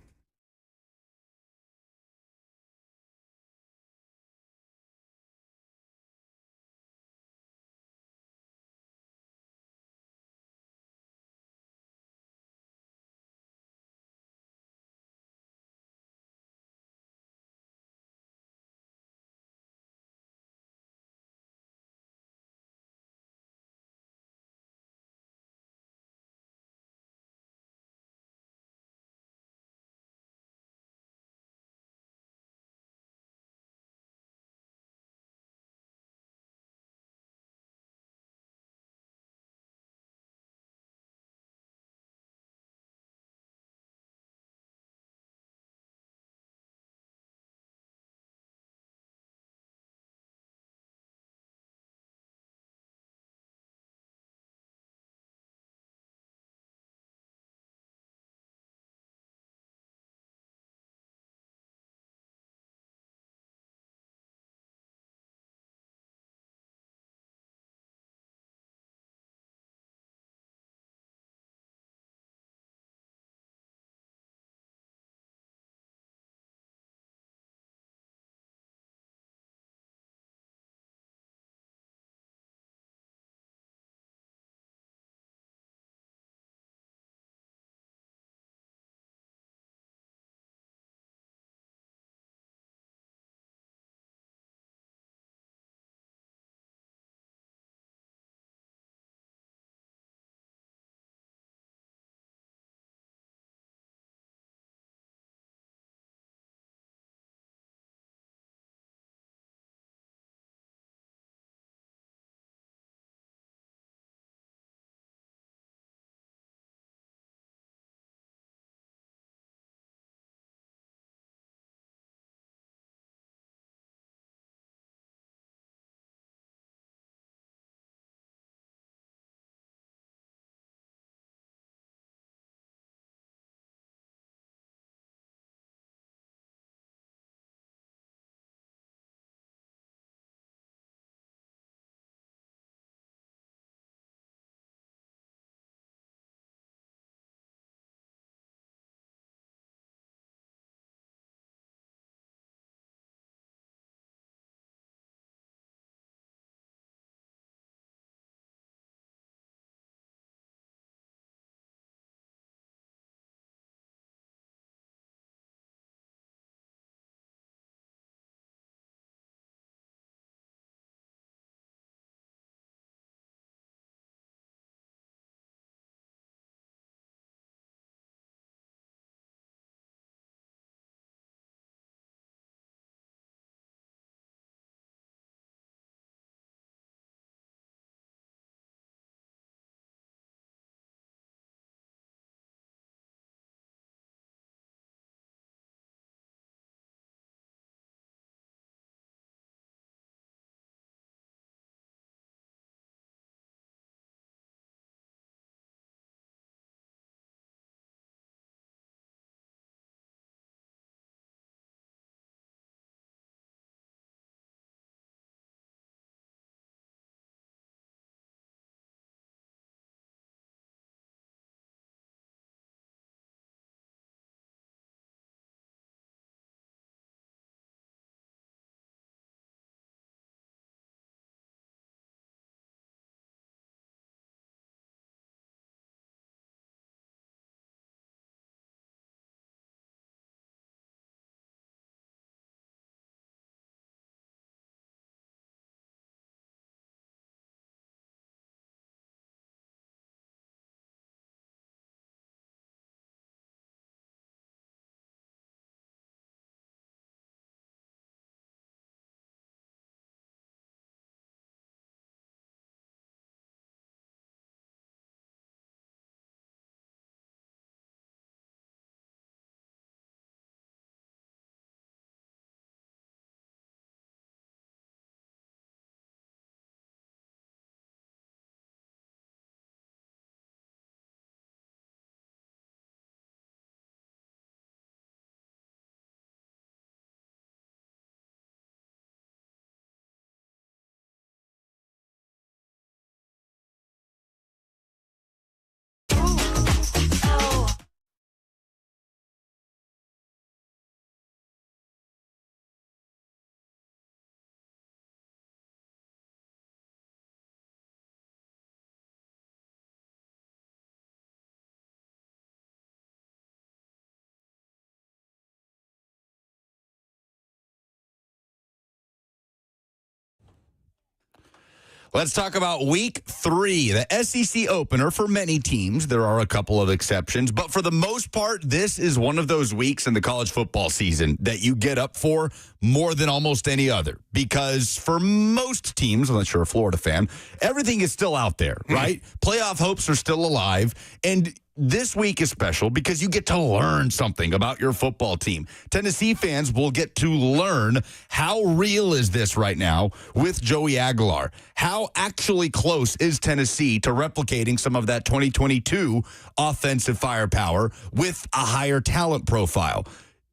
Let's talk about week 3, the SEC opener for many teams. There are a couple of exceptions, but for the most part, this is one of those weeks in the college football season that you get up for more than almost any other. Because for most teams, unless you're a Florida fan, everything is still out there, right? Playoff hopes are still alive. And this week is special because you get to learn something about your football team. Tennessee fans will get to learn how real is this right now with Joey Aguilar. How actually close is Tennessee to replicating some of that 2022 offensive firepower with a higher talent profile?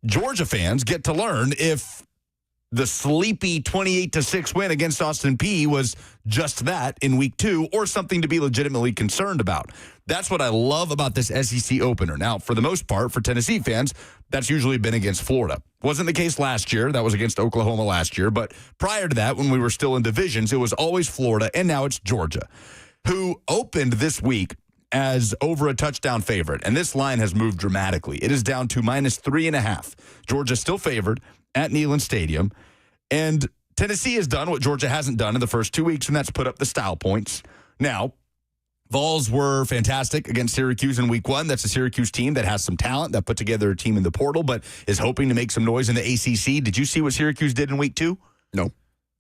Georgia fans get to learn if the sleepy 28-6 win against Austin Peay was just that in week 2 or something to be legitimately concerned about. That's what I love about this SEC opener. Now, for the most part, for Tennessee fans, that's usually been against Florida. Wasn't the case last year. That was against Oklahoma last year. But prior to that, when we were still in divisions, it was always Florida, and now it's Georgia, who opened this week as over a touchdown favorite. And this line has moved dramatically. It is down to -3.5. Georgia still favored at Neyland Stadium. And Tennessee has done what Georgia hasn't done in the first 2 weeks, and that's put up the style points. Now, Vols were fantastic against Syracuse in week 1. That's a Syracuse team that has some talent, that put together a team in the portal, but is hoping to make some noise in the ACC. Did you see what Syracuse did in week 2?
No.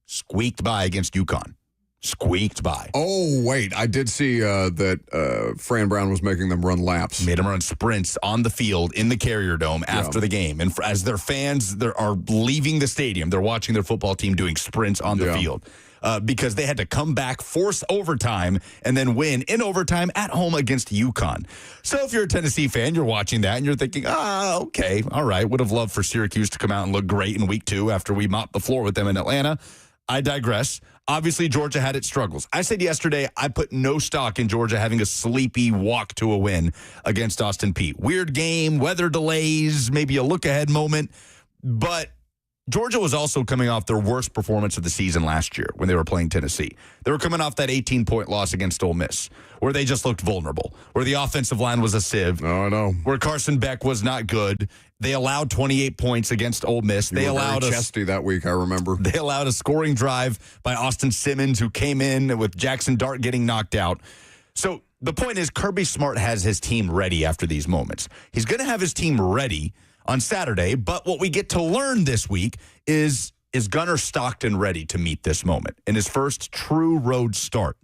Squeaked by against UConn. Squeaked by.
Oh, wait. I did see that Fran Brown was making them run laps.
Made them run sprints on the field in the Carrier Dome after the game. And as their fans are leaving the stadium, they're watching their football team doing sprints on the field. Because they had to come back, force overtime, and then win in overtime at home against UConn. So if you're a Tennessee fan, you're watching that, and you're thinking, okay, all right, would have loved for Syracuse to come out and look great in week 2 after we mopped the floor with them in Atlanta. I digress. Obviously, Georgia had its struggles. I said yesterday I put no stock in Georgia having a sleepy walk to a win against Austin Peay. Weird game, weather delays, maybe a look-ahead moment, but Georgia was also coming off their worst performance of the season last year when they were playing Tennessee. They were coming off that 18-point loss against Ole Miss, where they just looked vulnerable, where the offensive line was a sieve.
Oh, I know.
Where Carson Beck was not good. They allowed 28 points against Ole Miss. They allowed
very chesty that week, I remember.
They allowed a scoring drive by Austin Simmons, who came in with Jackson Dart getting knocked out. So the point is, Kirby Smart has his team ready after these moments. He's going to have his team ready on Saturday, but what we get to learn this week is Gunnar Stockton ready to meet this moment in his first true road start?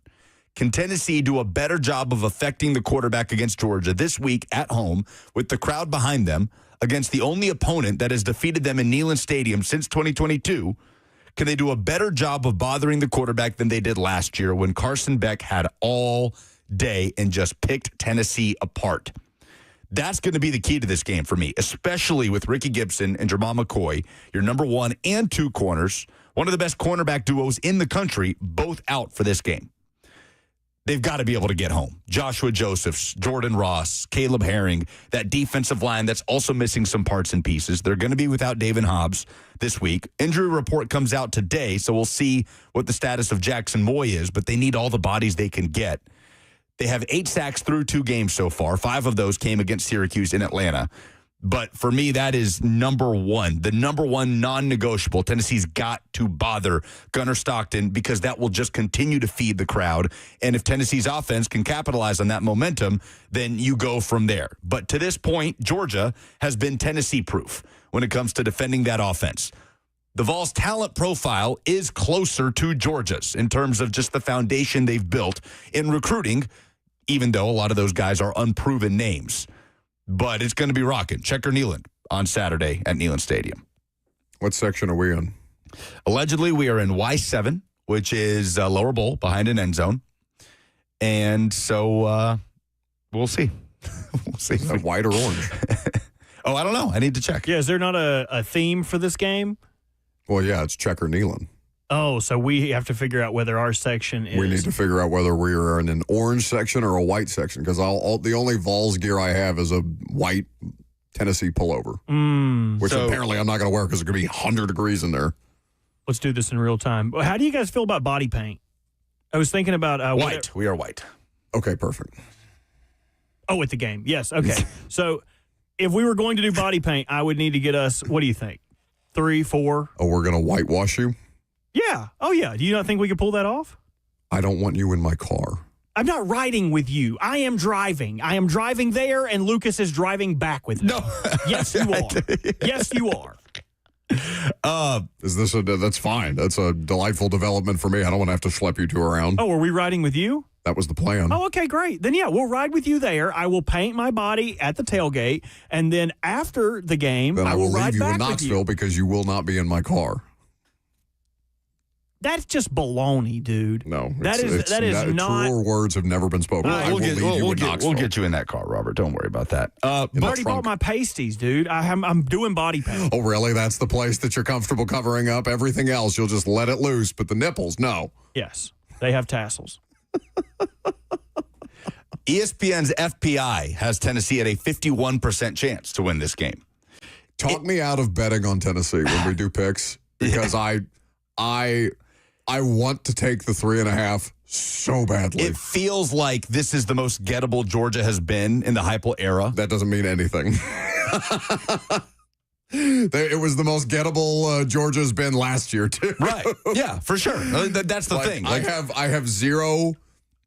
Can Tennessee do a better job of affecting the quarterback against Georgia this week at home with the crowd behind them against the only opponent that has defeated them in Neyland Stadium since 2022? Can they do a better job of bothering the quarterback than they did last year when Carson Beck had all day and just picked Tennessee apart? That's going to be the key to this game for me, especially with Ricky Gibson and Jamal McCoy, your number 1 and 2 corners, one of the best cornerback duos in the country, both out for this game. They've got to be able to get home. Joshua Josephs, Jordan Ross, Caleb Herring, that defensive line that's also missing some parts and pieces. They're going to be without David Hobbs this week. Injury report comes out today, so we'll see what the status of Jackson Moy is, but they need all the bodies they can get. They have 8 sacks through 2 games so far. 5 of those came against Syracuse in Atlanta. But for me, that is number 1, the number 1 non-negotiable. Tennessee's got to bother Gunnar Stockton because that will just continue to feed the crowd. And if Tennessee's offense can capitalize on that momentum, then you go from there. But to this point, Georgia has been Tennessee-proof when it comes to defending that offense. The Vols' talent profile is closer to Georgia's in terms of just the foundation they've built in recruiting, even though a lot of those guys are unproven names. But it's going to be rocking. Checker Neyland on Saturday at Neyland Stadium.
What section are we in?
Allegedly, we are in Y7, which is lower bowl behind an end zone. And so we'll see. We'll see.
Is that white or orange?
Oh, I don't know. I need to check.
Yeah, is there not a theme for this game?
Well, yeah, it's Checker Neyland.
Oh, so we have to figure out whether our section is...
We need to figure out whether we are in an orange section or a white section, because the only Vols gear I have is a white Tennessee pullover, which apparently I'm not going to wear because it's going to be 100 degrees in there.
Let's do this in real time. How do you guys feel about body paint? I was thinking about...
white. We are white.
Okay, perfect.
Oh, at the game. Yes, okay. So if we were going to do body paint, I would need to get us, what do you think, 3, 4?
Oh, we're going to whitewash you?
Yeah. Oh, yeah. Do you not think we could pull that off?
I don't want you in my car.
I'm not riding with you. I am driving. I am driving there, and Lucas is driving back with me.
No.
Yes, you are. Yes, you are.
That's fine. That's a delightful development for me. I don't want to have to schlep you two around.
Oh, are we riding with you?
That was the plan.
Oh, okay, great. Then, yeah, we'll ride with you there. I will paint my body at the tailgate, and then after the game,
Then I will
ride
leave you
back
in
with
Knoxville because you will not be in my car.
That's just baloney, dude.
No.
That is not.
Truer words have never been spoken. I will leave you in Knoxville.
We'll get you in that car, Robert. Don't worry about that.
I've already bought my pasties, dude. I'm doing body paint.
Oh, really? That's the place that you're comfortable covering up? Everything else, you'll just let it loose, but the nipples, no.
Yes, they have tassels.
ESPN's FPI has Tennessee at a 51% chance to win this game.
Talk me out of betting on Tennessee when we do picks because I want to take the 3.5 so badly.
It feels like this is the most gettable Georgia has been in the Heupel era.
That doesn't mean anything. It was the most gettable Georgia's been last year, too.
Right. Yeah, for sure. That's the thing.
I have zero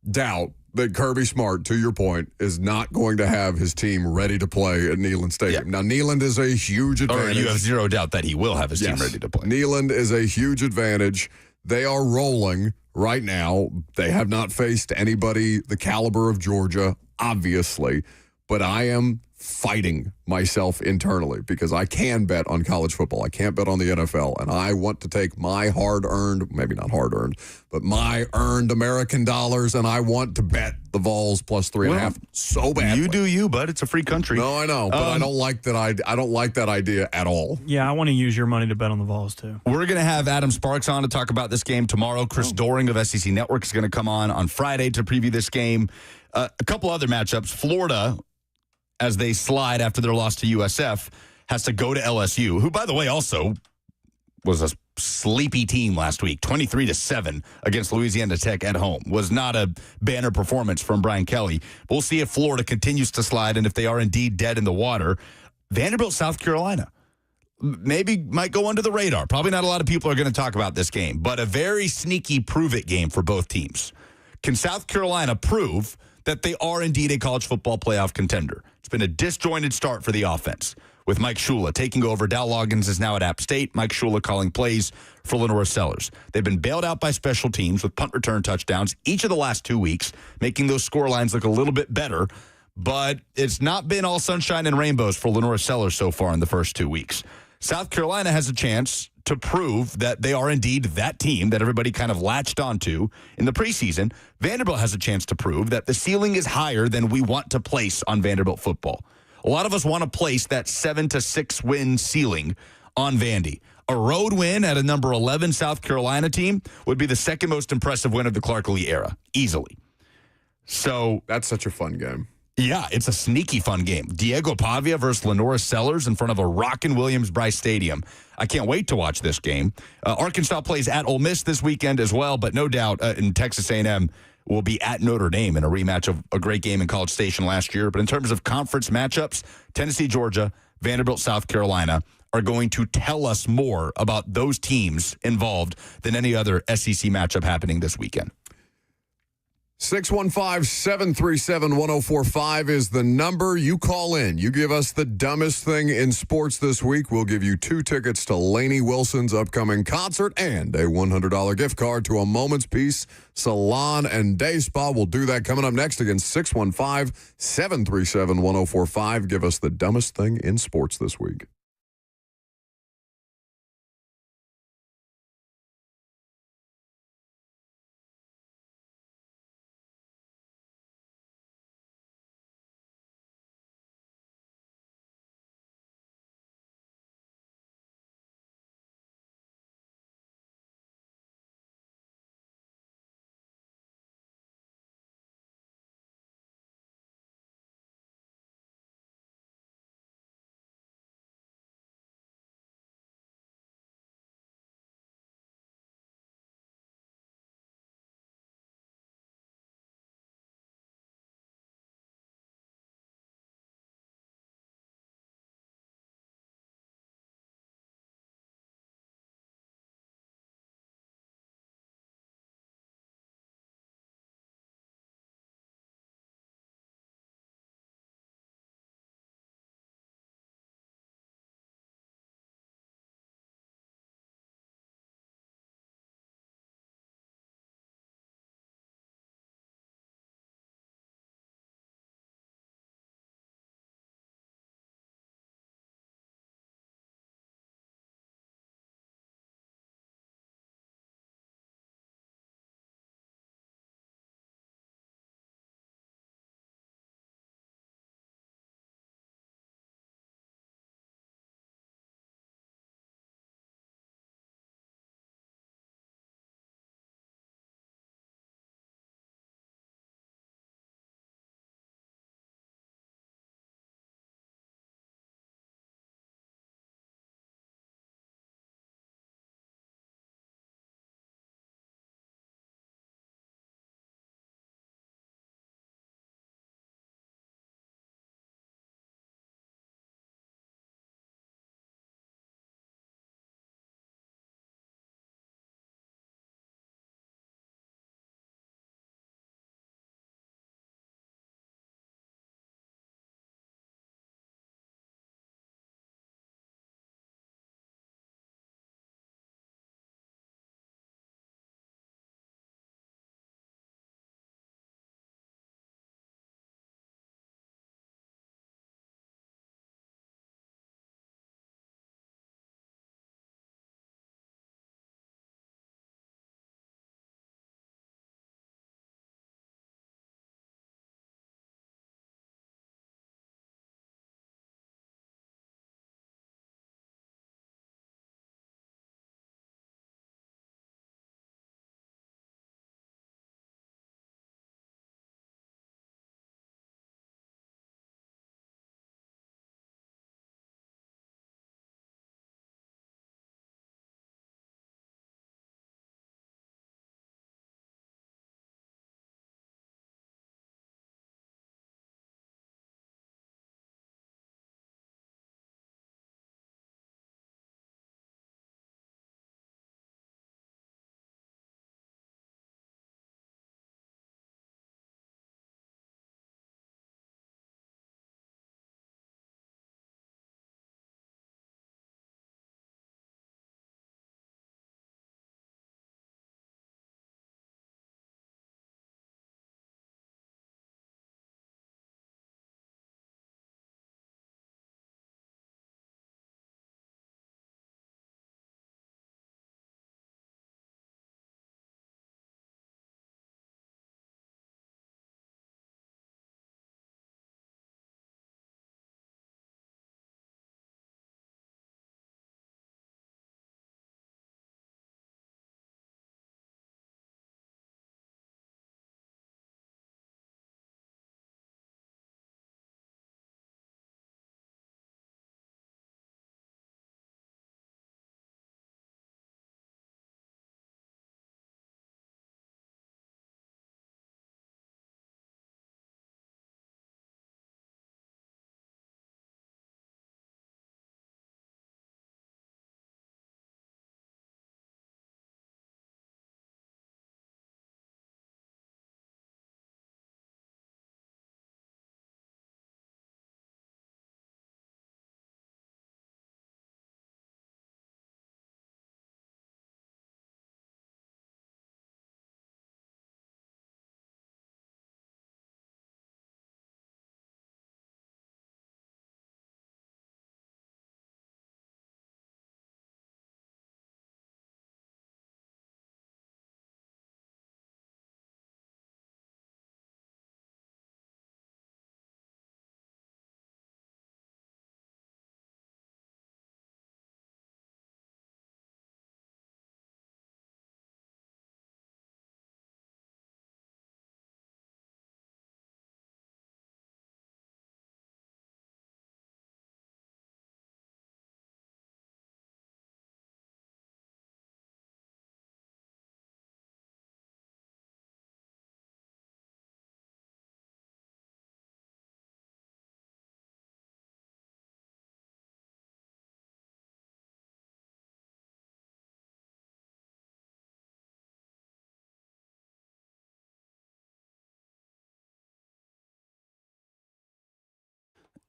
doubt that Kirby Smart, to your point, is not going to have his team ready to play at Neyland Stadium. Yeah. Now, Neyland is a huge advantage.
Or you have zero doubt that he will have his team ready to play.
Neyland is a huge advantage. They are rolling right now. They have not faced anybody the caliber of Georgia, obviously, but I am fighting myself internally because I can bet on college football. I can't bet on the NFL, and I want to take my hard-earned, maybe not hard-earned, but my earned American dollars, and I want to bet the Vols plus 3.5 so badly.
You do you, bud. It's a free country.
No, I know, but I don't like that. I don't like that idea at all.
Yeah, I want to use your money to bet on the Vols too.
We're going to have Adam Sparks on to talk about this game tomorrow. Chris Doring of SEC Network is going to come on Friday to preview this game. A couple other matchups. Florida, as they slide after their loss to USF, has to go to LSU, who, by the way, also was a sleepy team last week, 23-7 against Louisiana Tech at home. Was not a banner performance from Brian Kelly. But we'll see if Florida continues to slide and if they are indeed dead in the water. Vanderbilt, South Carolina, maybe might go under the radar. Probably not a lot of people are going to talk about this game, but a very sneaky prove-it game for both teams. Can South Carolina prove that they are indeed a college football playoff contender? It's been a disjointed start for the offense, with Mike Shula taking over. Dow Loggins is now at App State. Mike Shula calling plays for Lenore Sellers. They've been bailed out by special teams with punt return touchdowns each of the last 2 weeks, making those score lines look a little bit better. But it's not been all sunshine and rainbows for Lenore Sellers so far in the first 2 weeks. South Carolina has a chance to prove that they are indeed that team that everybody kind of latched onto in the preseason. Vanderbilt has a chance to prove that the ceiling is higher than we want to place on Vanderbilt football. A lot of us want to place that 7-6 win ceiling on Vandy. A road win at a number 11 South Carolina team would be the second most impressive win of the Clark Lee era, easily. So
that's such a fun game.
Yeah, it's a sneaky fun game. Diego Pavia versus Lenora Sellers in front of a rockin' Williams-Brice Stadium. I can't wait to watch this game. Arkansas plays at Ole Miss this weekend as well, but no doubt in Texas A&M will be at Notre Dame in a rematch of a great game in College Station last year. But in terms of conference matchups, Tennessee, Georgia, Vanderbilt, South Carolina are going to tell us more about those teams involved than any other SEC matchup happening this weekend.
615-737-1045 is the number. You call in. You give us the dumbest thing in sports this week. We'll give you 2 tickets to Lainey Wilson's upcoming concert and a $100 gift card to a Moment's Peace Salon and Day Spa. We'll do that coming up next again. 615-737-1045. Give us the dumbest thing in sports this week.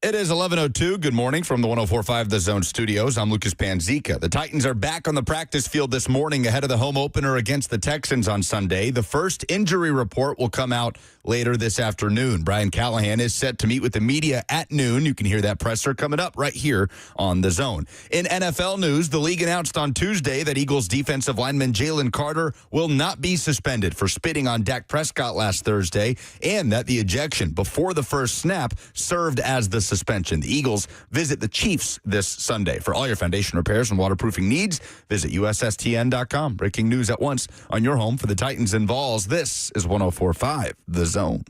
It is 11:02. Good morning from the 104.5 The Zone studios. I'm Lucas Panzica. The Titans are back on the practice field this morning ahead of the home opener against the Texans on Sunday. The first injury report will come out later this afternoon. Brian Callahan is set to meet with the media at noon. You can hear that presser coming up right here on The Zone. In NFL news, the league announced on Tuesday that Eagles defensive lineman Jalen Carter will not be suspended for spitting on Dak Prescott last Thursday, and that the ejection before the first snap served as the suspension. The Eagles visit the Chiefs this Sunday. For all your foundation repairs and waterproofing needs, visit USSTN.com. Breaking news at once on your home for the Titans and Vols. This is 104.5 The Zone.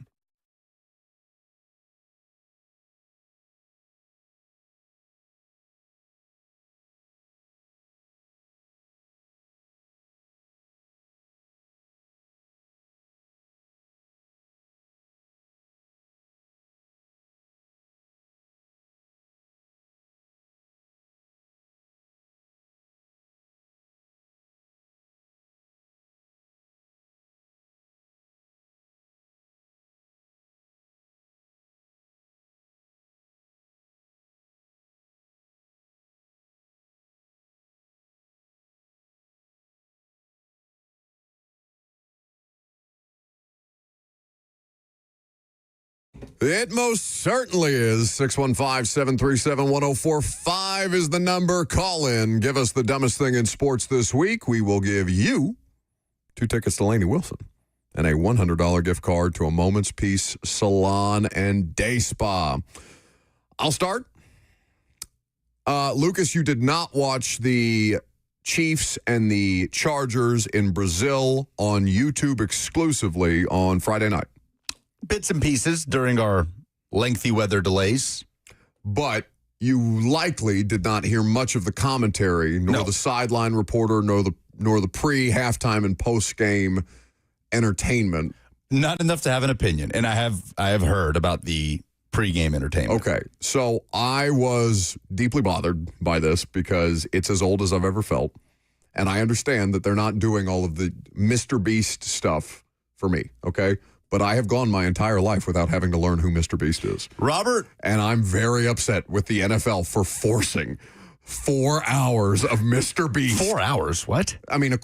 It most certainly is. 615-737-1045 is the number. Call in. Give us the dumbest thing in sports this week. We will give you 2 tickets to Lainey Wilson and a $100 gift card to a Moment's Peace Salon and Day Spa. I'll start. Lucas, you did not watch the Chiefs and the Chargers in Brazil on YouTube exclusively on Friday night.
Bits and pieces during our lengthy weather delays.
But you likely did not hear much of the commentary, nor the sideline reporter, nor the pre-halftime and post-game entertainment.
Not enough to have an opinion, and I have heard about the pregame entertainment.
Okay, so I was deeply bothered by this because it's as old as I've ever felt, and I understand that they're not doing all of the Mr. Beast stuff for me, okay? But I have gone my entire life without having to learn who Mr. Beast is.
Robert?
And I'm very upset with the NFL for forcing 4 hours of Mr. Beast.
4 hours? What?
I mean,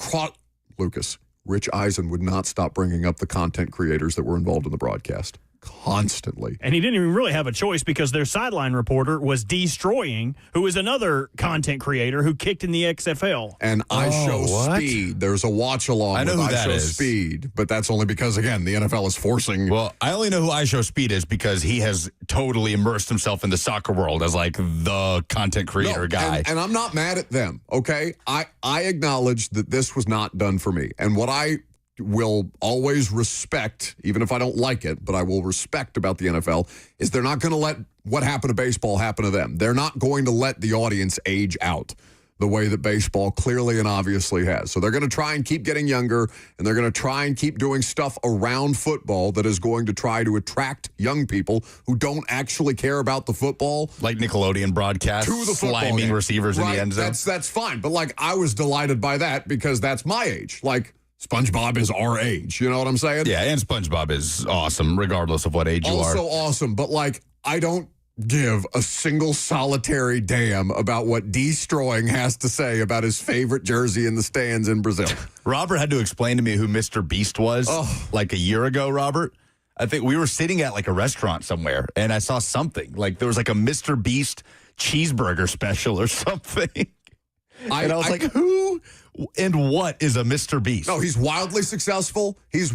Lucas, Rich Eisen would not stop bringing up the content creators that were involved in the broadcast. Constantly.
And he didn't even really have a choice because their sideline reporter was Destroying, who is another content creator who kicked in the XFL.
And I Show Speed. There's a watch along with I Show Speed, but that's only because, again, the NFL is forcing.
Well, I only know who I Show Speed is because he has totally immersed himself in the soccer world as like the content creator guy.
And I'm not mad at them, okay? I acknowledge that this was not done for me. And what I will always respect, even if I don't like it, but I will respect about the NFL, is they're not going to let what happened to baseball happen to them. They're not going to let the audience age out the way that baseball clearly and obviously has. So they're going to try and keep getting younger, and they're going to try and keep doing stuff around football that is going to try to attract young people who don't actually care about the football.
Like Nickelodeon broadcasts,
to the
sliming receivers in the end zone.
That's fine. But, like, I was delighted by that because that's my age. Like, SpongeBob is our age. You know what I'm saying?
Yeah, and SpongeBob is awesome, regardless of what age you are.
Also awesome, but, like, I don't give a single solitary damn about what Destroying has to say about his favorite jersey in the stands in Brazil.
Robert had to explain to me who Mr. Beast was like a year ago, Robert. I think we were sitting at like a restaurant somewhere, and I saw something. Like there was like a Mr. Beast cheeseburger special or something. And I was like, who and what is a Mr. Beast?
No, he's wildly successful. He's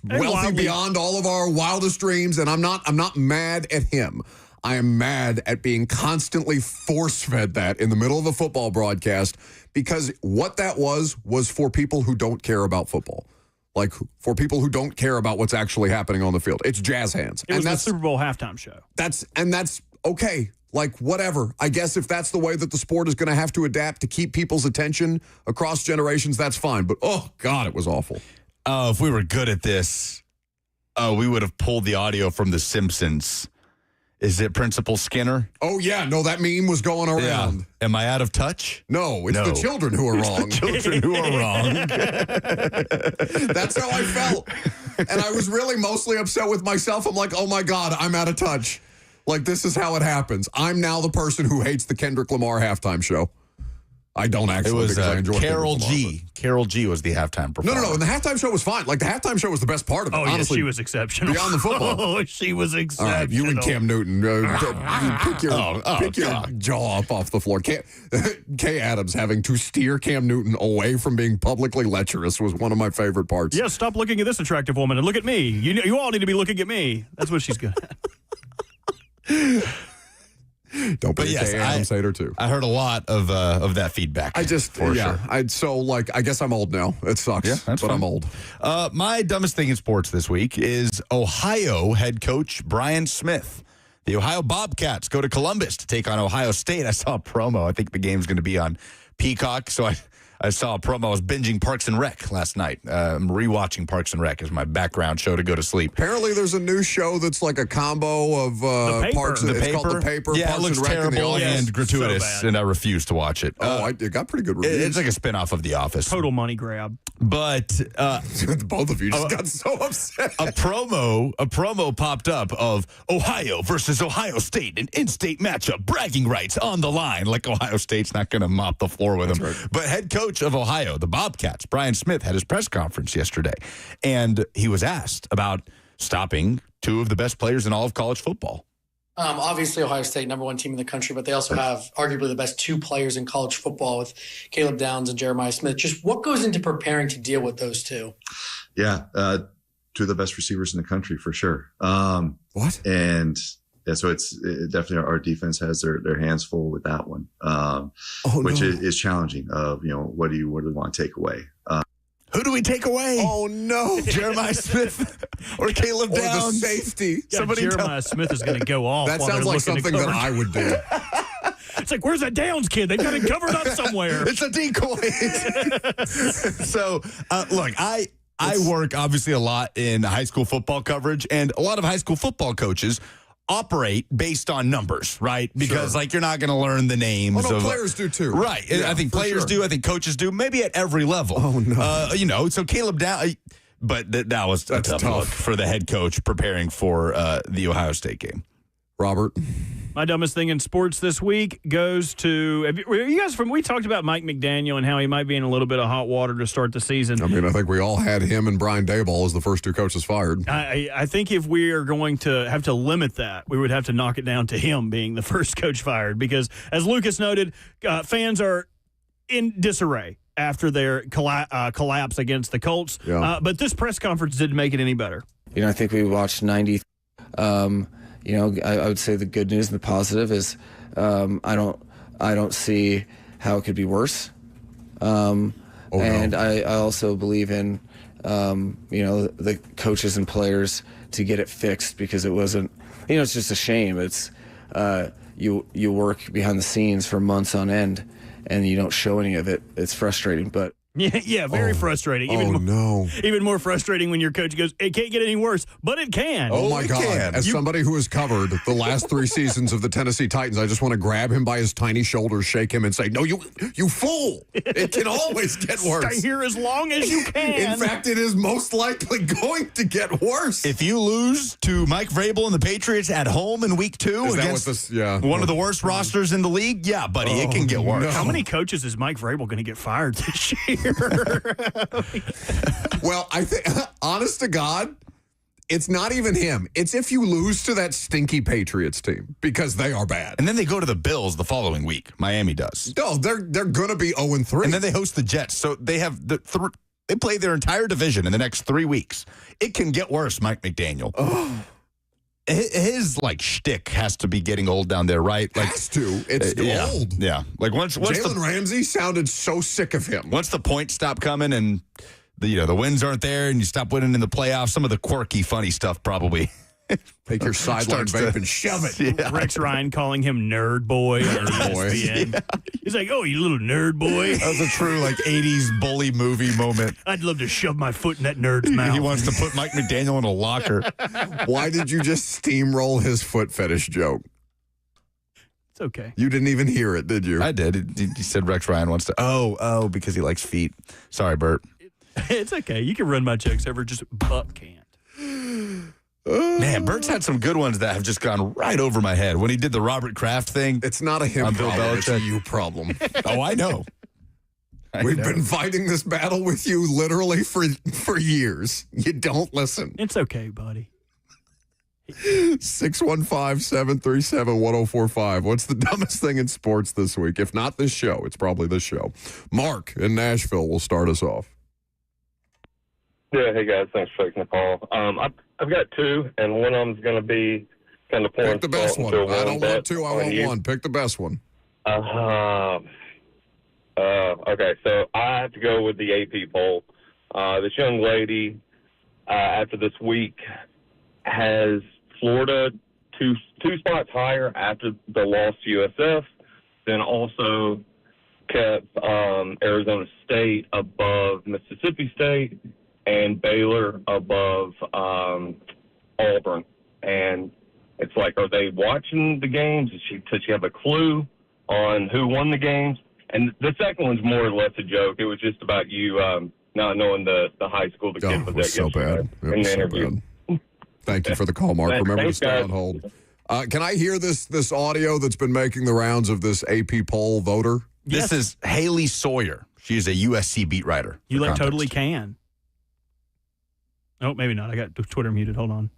wealthy beyond all of our wildest dreams, and I'm not mad at him. I am mad at being constantly force-fed that in the middle of a football broadcast because what that was for people who don't care about football. Like, for people who don't care about what's actually happening on the field. It's jazz hands.
It was the Super Bowl halftime show.
That's okay. Like, whatever. I guess if that's the way that the sport is going to have to adapt to keep people's attention across generations, that's fine. But, oh, God, it was awful.
If we were good at this, we would have pulled the audio from The Simpsons. Is it Principal Skinner?
Oh, yeah. No, that meme was going around.
Yeah. Am I out of touch?
No, it's the children who are wrong.
The children who are wrong.
That's how I felt. And I was really mostly upset with myself. I'm like, oh, my God, I'm out of touch. Like, this is how it happens. I'm now the person who hates the Kendrick Lamar halftime show. I don't actually.
It was
because I enjoy
Carol
Kendrick Lamar,
G. Carol G was the halftime performer.
No. And the halftime show was fine. Like, the halftime show was the best part of it.
Oh,
honestly,
yes, she was exceptional.
Beyond the football.
Oh, she was
All
exceptional.
right, you and Cam Newton, pick your jaw up off the floor. Kay Adams having to steer Cam Newton away from being publicly lecherous was one of my favorite parts.
Yeah, stop looking at this attractive woman and look at me. You all need to be looking at me. That's what she's good at.
Don't be a Kay Adams hater too.
I heard a lot of that feedback.
I just,
for sure.
I guess I'm old now. It sucks,
Yeah, that's
but
fine.
I'm old.
My dumbest thing in sports this week is Ohio head coach Brian Smith. The Ohio Bobcats go to Columbus to take on Ohio State. I saw a promo. I think the game's going to be on Peacock, so I saw a promo. I was binging Parks and Rec last night. I'm rewatching Parks and Rec as my background show to go to sleep.
Apparently, there's a new show that's like a combo of Parks.
The
It's
Paper.
called The Paper.
Yeah,
Parks
it looks
and Rec and The
terrible
Office.
and gratuitous,
so bad.
and I refuse to watch it.
It got pretty good reviews.
It's like a spinoff of The Office.
Total money grab.
But
Both of you just got so upset.
a promo popped up of Ohio versus Ohio State, an in-state matchup, bragging rights on the line. Like Ohio State's not going to mop the floor with them.
Right.
But head coach of Ohio, the Bobcats, Brian Smith, had his press conference yesterday, and he was asked about stopping two of the best players in all of college football.
Obviously, Ohio State, number one team in the country, but they also have arguably the best two players in college football with Caleb Downs and Jeremiah Smith. Just what goes into preparing to deal with those two?
Yeah, two of the best receivers in the country for sure.
What?
And yeah, so it's definitely our defense has their hands full with that one, which is challenging. What do you want to take away?
Who do we take away?
Oh, no.
Jeremiah Smith or Caleb
Or the
Downs?
safety.
Yeah,
Somebody
Jeremiah Smith is going to go off.
That
while
sounds
they're
like
looking
something
at
that I would do.
It's like, where's that Downs kid? They've got him covered up somewhere.
It's a decoy. So, look, I work obviously a lot in high school football coverage, and a lot of high school football coaches operate based on numbers, right? Because you're not going to learn the names of
players do too.
Right.
Yeah,
I think players do. I think coaches do. Maybe at every level.
Oh, no.
So Caleb Down. But that was a tough look for the head coach preparing for the Ohio State game.
Robert.
My dumbest thing in sports this week goes to we talked about Mike McDaniel and how he might be in a little bit of hot water to start the season.
I mean, I think we all had him and Brian Daboll as the first two coaches fired.
I think if we are going to have to limit that, we would have to knock it down to him being the first coach fired because, as Lucas noted, fans are in disarray after their collapse against the Colts.
Yeah.
But this press conference didn't make it any better.
I think we watched 90. I would say the good news and the positive is I don't see how it could be worse. And I also believe in the coaches and players to get it fixed because it wasn't. It's just a shame. It's you work behind the scenes for months on end and you don't show any of it. It's frustrating, but.
Yeah, very frustrating. Even more frustrating when your coach goes, it can't get any worse, but it can.
Oh, my
it
God.
can.
As somebody who has covered the last 3 seasons of the Tennessee Titans, I just want to grab him by his tiny shoulders, shake him, and say, no, you fool. It can always get worse.
Stay here as long as you can.
In fact, it is most likely going to get worse.
If you lose to Mike Vrabel and the Patriots at home in week 2
Is that
against
what this, yeah.
one of the worst rosters in the league, yeah, buddy, it can get worse.
no.
How many coaches is Mike Vrabel going to get fired this year?
Well, I think, honest to God, it's not even him. It's if you lose to that stinky Patriots team because they are bad.
And then they go to the Bills the following week. Miami does.
No, they're going to be 0-3.
And then they host the Jets. So they have they play their entire division in the next 3 weeks. It can get worse, Mike McDaniel. His shtick has to be getting old down there, right?
Has to. It's old.
Yeah. Once
Jalen Ramsey sounded so sick of him.
Once the points stop coming and the wins aren't there and you stop winning in the playoffs, some of the quirky, funny stuff probably.
Take your sideline vape and shove it.
Yeah.
Rex Ryan calling him nerd boy.
Nerd boy.
Yeah. He's like, oh, you little nerd boy.
That was a true 80s bully movie moment.
I'd love to shove my foot in that nerd's mouth.
He wants to put Mike McDaniel in a locker.
Why did you just steamroll his foot fetish joke?
It's okay.
You didn't even hear it, did you?
I did. He said Rex Ryan wants to. Oh, because he likes feet. Sorry, Bert.
It's okay. You can run my jokes over, just Buck can't.
Man, Bert's had some good ones that have just gone right over my head. When he did the Robert Kraft thing.
It's not a him
Bill
problem. It's a
Belichick.
you problem.
Oh, I know.
We've been fighting this battle with you literally for years. You don't listen.
It's okay, buddy.
615-737-1045. What's the dumbest thing in sports this week? If not this show, it's probably this show. Mark in Nashville will start us off.
Yeah, hey guys, thanks for taking the call. I've got two, and one of them's going to be kind of pouring
Pick the best one.
salt into
I don't want two, I want
you.
one. Pick the best one.
Okay, so I have to go with the AP poll. This young lady, after this week, has Florida two spots higher after the loss to USF, then also kept Arizona State above Mississippi State and Baylor above Auburn. And it's like, are they watching the games? Does she have a clue on who won the games? And the second one's more or less a joke. It was just about you not knowing the high school the kid
It
was
was
at
so bad.
yesterday
It
in
was
the
so
interview.
bad. Thank you for the call, Mark. Remember to
Thanks,
stay
guys.
on hold. Can I hear this audio that's been making the rounds of this AP poll voter?
This is Haley Sawyer. She is a USC beat writer.
You
for
like
context.
totally can. Oh, maybe not. I got Twitter muted. Hold on.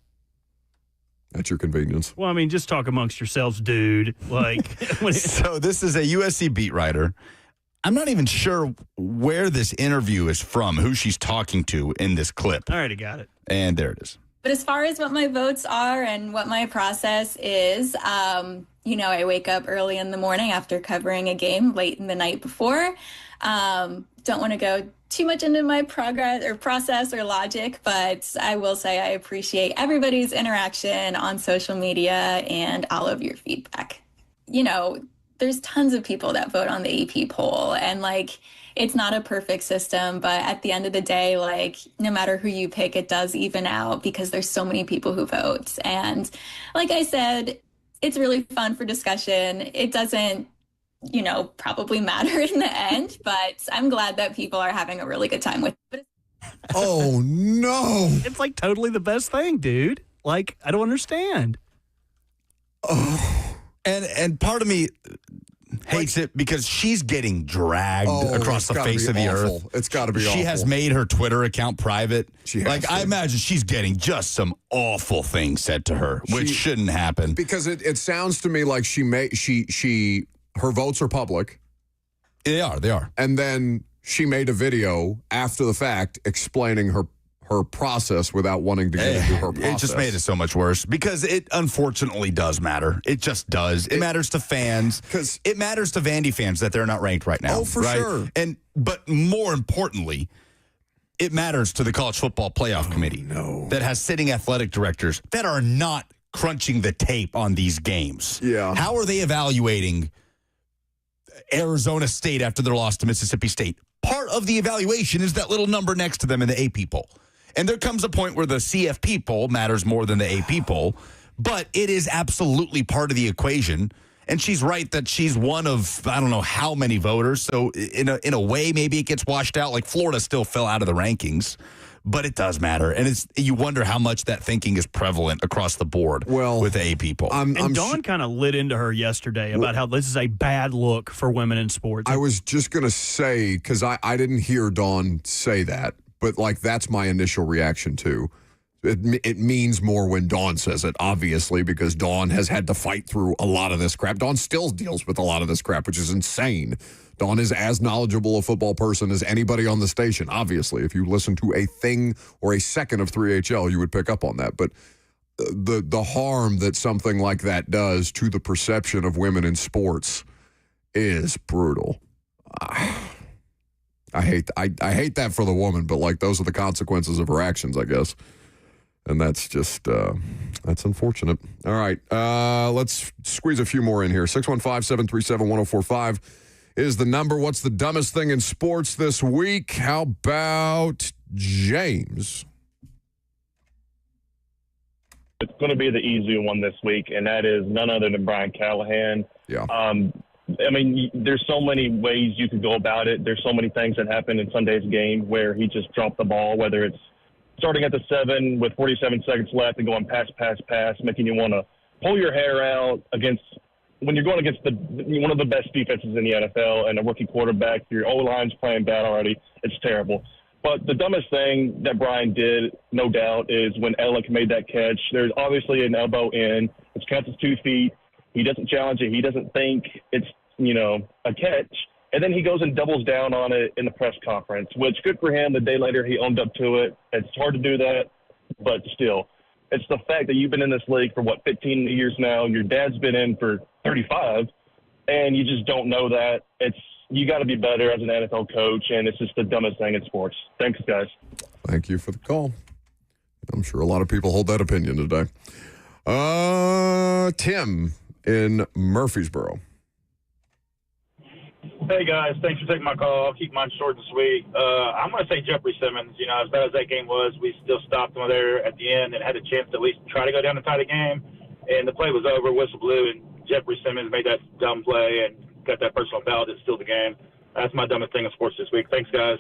At your convenience.
Well, I mean, just talk amongst yourselves, dude. Like,
So this is a USC beat writer. I'm not even sure where this interview is from, who she's talking to in this clip.
I already got it.
And there it is.
But as far as what my votes are and what my process is, I wake up early in the morning after covering a game late in the night before. Don't want to go too much into my progress or process or logic, but I will say I appreciate everybody's interaction on social media and all of your feedback. There's tons of people that vote on the AP poll, and it's not a perfect system, but at the end of the day, no matter who you pick, it does even out because there's so many people who vote. And like I said, it's really fun for discussion. It doesn't, probably matter in the end, but I'm glad that people are having a really good time with it.
Oh, no.
It's totally the best thing, dude. I don't understand.
Oh.
And part of me hates it because she's getting dragged across the face of the earth.
It's got to be awful.
She has made her Twitter account private.
She has
I
to.
imagine she's getting just some awful things said to her, which shouldn't happen.
Because it sounds to me like her votes are public.
They are.
And then she made a video after the fact explaining her process without wanting to get into her process.
It just made it so much worse because it unfortunately does matter. It just does. It matters to fans. Because it matters to Vandy fans that they're not ranked right now.
Oh, for sure.
But more importantly, it matters to the College Football Playoff Committee that has sitting athletic directors that are not crunching the tape on these games.
Yeah.
How are they evaluating Arizona State after their loss to Mississippi State? Part of the evaluation is that little number next to them in the AP poll. And there comes a point where the CFP poll matters more than the AP poll, but it is absolutely part of the equation. And she's right that she's one of, I don't know how many voters. So in a way, maybe it gets washed out. Florida still fell out of the rankings, but it does matter. And you wonder how much that thinking is prevalent across the board with the AP poll.
Dawn kind of lit into her yesterday about how this is a bad look for women in sports.
I was just going to say, because I didn't hear Dawn say that, but that's my initial reaction too. It means more when Dawn says it, obviously, because Dawn has had to fight through a lot of this crap. Dawn still deals with a lot of this crap, which is insane. Dawn is as knowledgeable a football person as anybody on the station, obviously. If you listen to a thing or a second of 3HL, you would pick up on that. But the harm that something like that does to the perception of women in sports is brutal. I hate that for the woman, but those are the consequences of her actions, I guess. And that's just, that's unfortunate. All right, let's squeeze a few more in here. 615-737-1045 is the number. What's the dumbest thing in sports this week? How about James?
It's going to be the easier one this week, and that is none other than Brian Callahan.
Yeah.
There's so many ways you could go about it. There's so many things that happened in Sunday's game where he just dropped the ball, whether it's starting at the 7 with 47 seconds left and going pass, making you want to pull your hair out when you're going against one of the best defenses in the NFL and a rookie quarterback. Your O-line's playing bad already. It's terrible. But the dumbest thing that Brian did, no doubt, is when Alec made that catch. There's obviously an elbow in. It's counts as 2 feet. He doesn't challenge it. He doesn't think it's, a catch. And then he goes and doubles down on it in the press conference, which good for him. The day later, he owned up to it. It's hard to do that, but still. It's the fact that you've been in this league for, 15 years now. Your dad's been in for 35, and you just don't know that. You got to be better as an NFL coach, and it's just the dumbest thing in sports. Thanks, guys.
Thank you for the call. I'm sure a lot of people hold that opinion today. Tim in Murfreesboro.
Hey, guys. Thanks for taking my call. I'll keep mine short and sweet. I'm going to say Jeffrey Simmons. As bad as that game was, we still stopped them there at the end and had a chance to at least try to go down and tie the game. And the play was over, whistle blew, and Jeffrey Simmons made that dumb play and got that personal foul that steal the game. That's my dumbest thing in sports this week. Thanks, guys.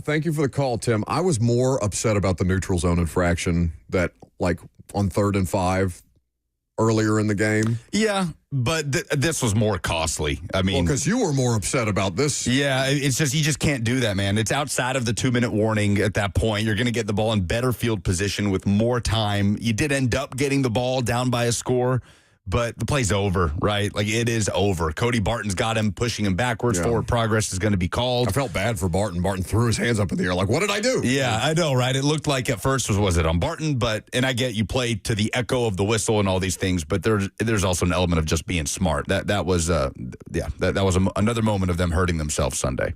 Thank you for the call, Tim. I was more upset about the neutral zone infraction that, on 3rd and 5 earlier in the game.
Yeah, but this was more costly. I mean,
because you were more upset about this.
Yeah, it's just you just can't do that, man. It's outside of the 2-minute warning at that point. You're going to get the ball in better field position with more time. You did end up getting the ball down by a score, but the play's over, right? It is over. Cody Barton's got him, pushing him backwards. Yeah. Forward progress is going to be called.
I felt bad for Barton. Barton threw his hands up in the air what did I do?
Yeah, I know, right? It looked like at first was it on Barton? And I get you play to the echo of the whistle and all these things, but there's also an element of just being smart. That was another moment of them hurting themselves Sunday.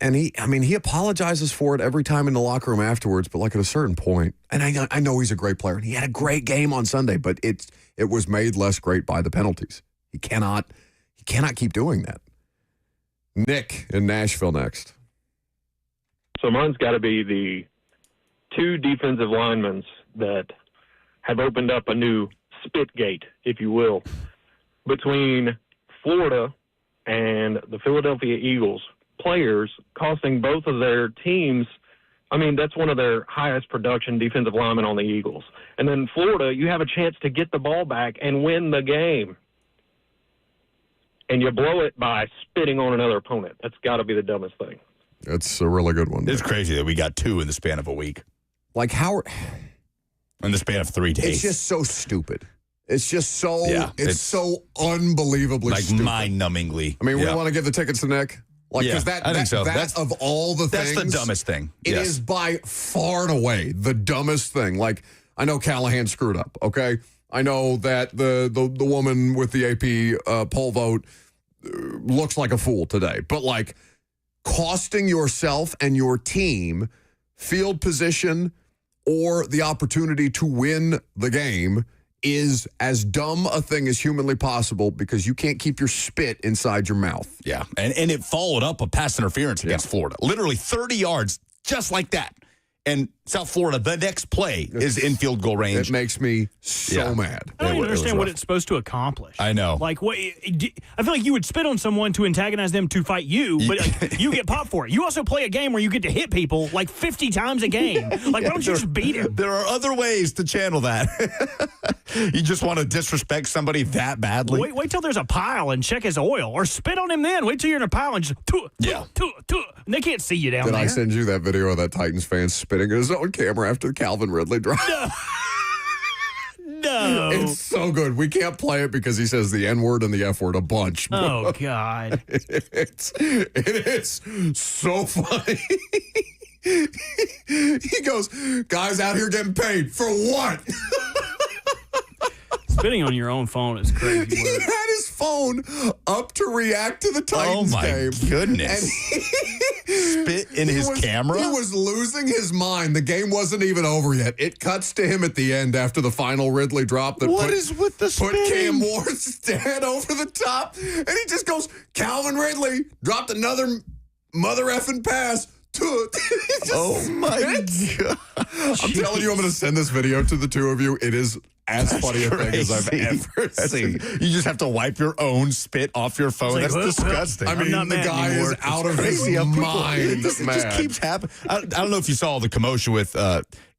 And he apologizes for it every time in the locker room afterwards, but at a certain point, and I know he's a great player, and he had a great game on Sunday, but it was made less great by the penalties. He cannot keep doing that. Nick in Nashville next.
So mine's got to be the 2 defensive linemen that have opened up a new spit gate, if you will, between Florida and the Philadelphia Eagles. Players costing both of their teams. I mean, that's one of their highest production defensive linemen on the Eagles. And then Florida, you have a chance to get the ball back and win the game. And you blow it by spitting on another opponent. That's got to be the dumbest thing.
That's a really good one.
It's crazy that we got 2 in the span of a week.
How?
In the span of 3 days.
It's just so stupid. It's just so, it's so unbelievably stupid.
Mind-numbingly.
I mean, we want to give the tickets to Nick? Because
I think so.
That's of all the things.
That's the dumbest thing.
It is by far and away the dumbest thing. I know Callahan screwed up, okay? I know that the woman with the AP poll vote looks like a fool today. But, costing yourself and your team field position or the opportunity to win the game is as dumb a thing as humanly possible because you can't keep your spit inside your mouth.
Yeah, and it followed up a pass interference against Florida. Literally 30 yards, just like that. And South Florida, the next play is in field goal range.
It makes me so mad.
I don't even understand what it's supposed to accomplish.
I know.
What? I feel like you would spit on someone to antagonize them to fight you, but you get popped for it. You also play a game where you get to hit people 50 times a game. Why don't you just beat him?
There are other ways to channel that. You just want to disrespect somebody that badly?
Wait till there's a pile and check his oil, or spit on him then. Wait till you're in a pile and just and they can't see you down there.
Did I send you that video of that Titans fan spitting at his own camera after Calvin Ridley drop?
No.
It's so good. We can't play it because he says the N-word and the F-word a bunch.
Oh, God.
It is so funny. He goes, guys out here getting paid for what?
Spitting on your own phone is crazy.
He had his phone up to react to the Titans game.
Oh, my goodness. Spit in his camera?
He was losing his mind. The game wasn't even over yet. It cuts to him at the end after the final Ridley drop that
What is with the spitting?
Put Cam Moore's dad over the top. And he just goes, Calvin Ridley dropped another mother effing pass.
Oh, my God.
I'm telling you, I'm going to send this video to the two of you. It is as funny a thing as I've ever seen.
You just have to wipe your own spit off your phone.
It's like,
That's disgusting.
I mean, the guy is out of his mind.
It just keeps happening. I don't know if you saw the commotion with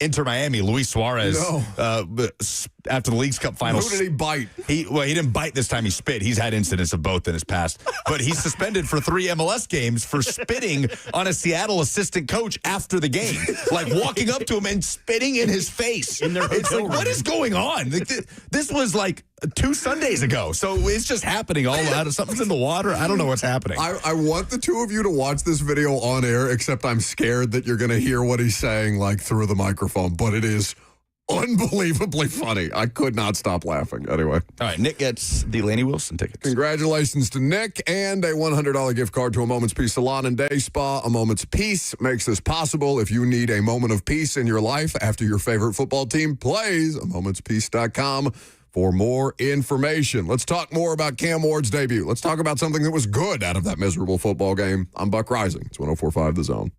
Inter Miami, Luis Suarez, after the Leagues Cup Finals.
Who did he bite?
He didn't bite this time. He spit. He's had incidents of both in his past. But he's suspended for 3 MLS games for spitting on a Seattle assistant coach after the game. Like walking up to him and spitting in his face. It's like, what is going on? Like, this was like 2 Sundays ago. So it's just happening all out of something's in the water. I don't know what's happening.
I want the two of you to watch this video on air, except I'm scared that you're going to hear what he's saying like through the microphone, but it is unbelievably funny. I could not stop laughing. Anyway.
All right, Nick gets the Laney Wilson tickets.
Congratulations to Nick and a $100 gift card to A Moment's Peace Salon and Day Spa. A Moment's Peace makes this possible. If you need a moment of peace in your life after your favorite football team plays, amomentspeace.com for more information. Let's talk more about Cam Ward's debut. Let's talk about something that was good out of that miserable football game. I'm Buck Rising. It's 104.5 The Zone.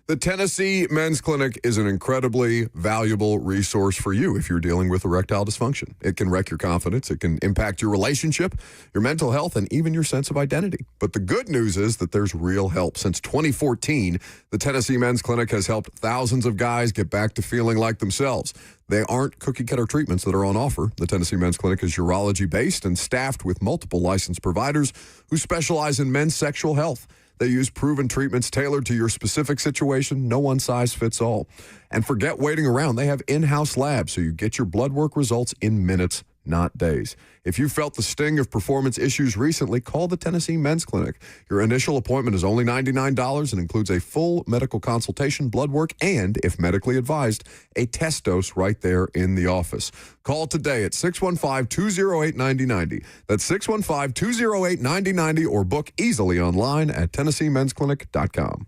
The Tennessee Men's Clinic is an incredibly valuable resource for you if you're dealing with erectile dysfunction. It can wreck your confidence. It can impact your relationship, your mental health, and even your sense of identity. But the good news is that there's real help. Since 2014, the Tennessee Men's Clinic has helped thousands of guys get back to feeling like themselves. They aren't cookie-cutter treatments that are on offer. The Tennessee Men's Clinic is urology-based and staffed with multiple licensed providers who specialize in men's sexual health. They use proven treatments tailored to your specific situation. No one size fits all. And forget waiting around. They have in-house labs, so you get your blood work results in minutes, not days. If you felt the sting of performance issues recently, call the Tennessee Men's Clinic. Your initial appointment is only $99 and includes a full medical consultation, blood work, and, if medically advised, a test dose right there in the office. Call today at 615-208-9090. That's 615-208-9090 or book easily online at TennesseeMen'sClinic.com.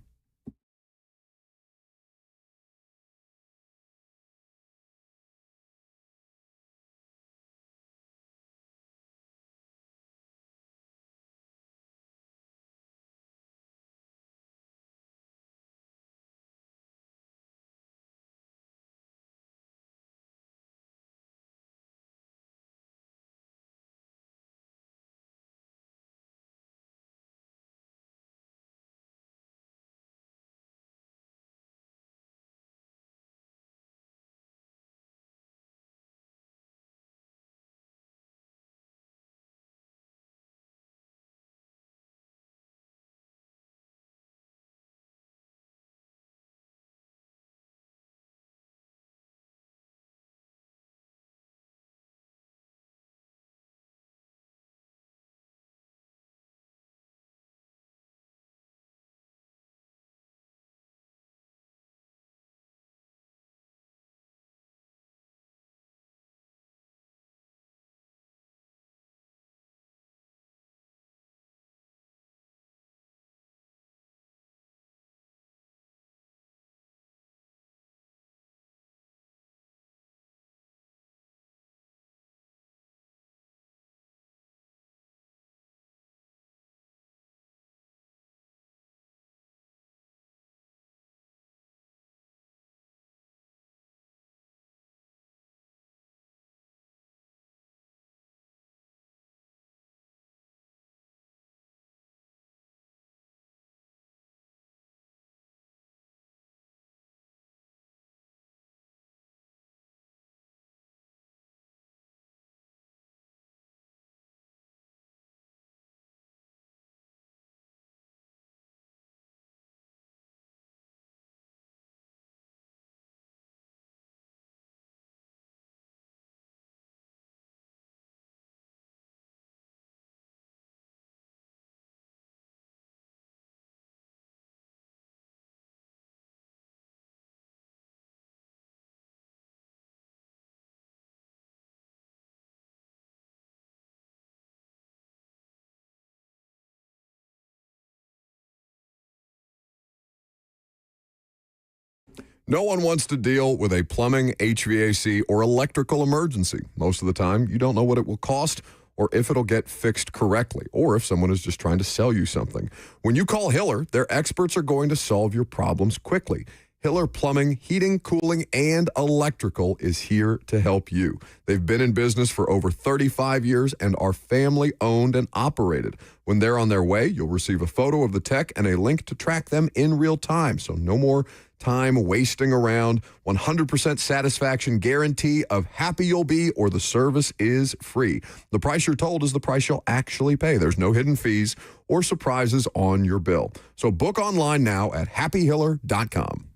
No one wants to deal with a plumbing, HVAC, or electrical emergency. Most of the time, you don't know what it will cost or if it'll get fixed correctly, or if someone is just trying to sell you something. When you call Hiller, their experts are going to solve your problems quickly. Hiller Plumbing, Heating, Cooling, and Electrical is here to help you. They've been in business for over 35 years and are family-owned and operated. When they're on their way, you'll receive a photo of the tech and a link to track them in real time, so no more time wasting around. 100% satisfaction guarantee of happy you'll be, or the service is free. The price you're told is the price you'll actually pay. There's no hidden fees or surprises on your bill. So book online now at happyhiller.com.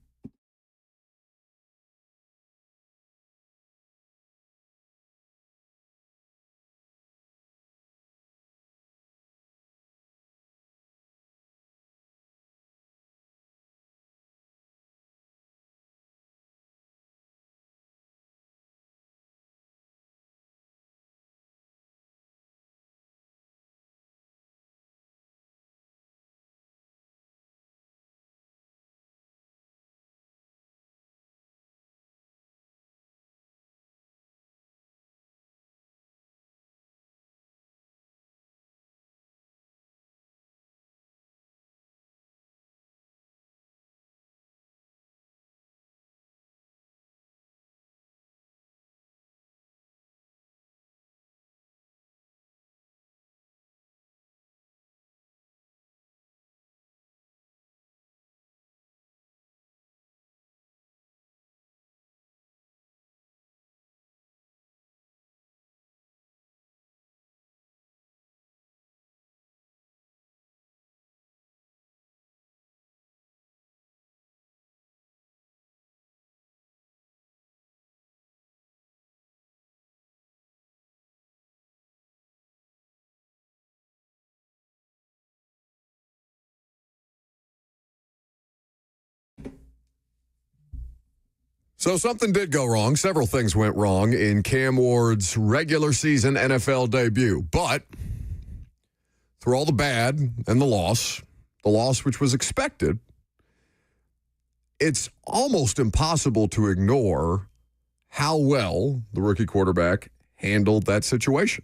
So something did go wrong. Several things went wrong in Cam Ward's regular season NFL debut. But through all the bad and the loss which was expected, it's almost impossible to ignore how well the rookie quarterback handled that situation.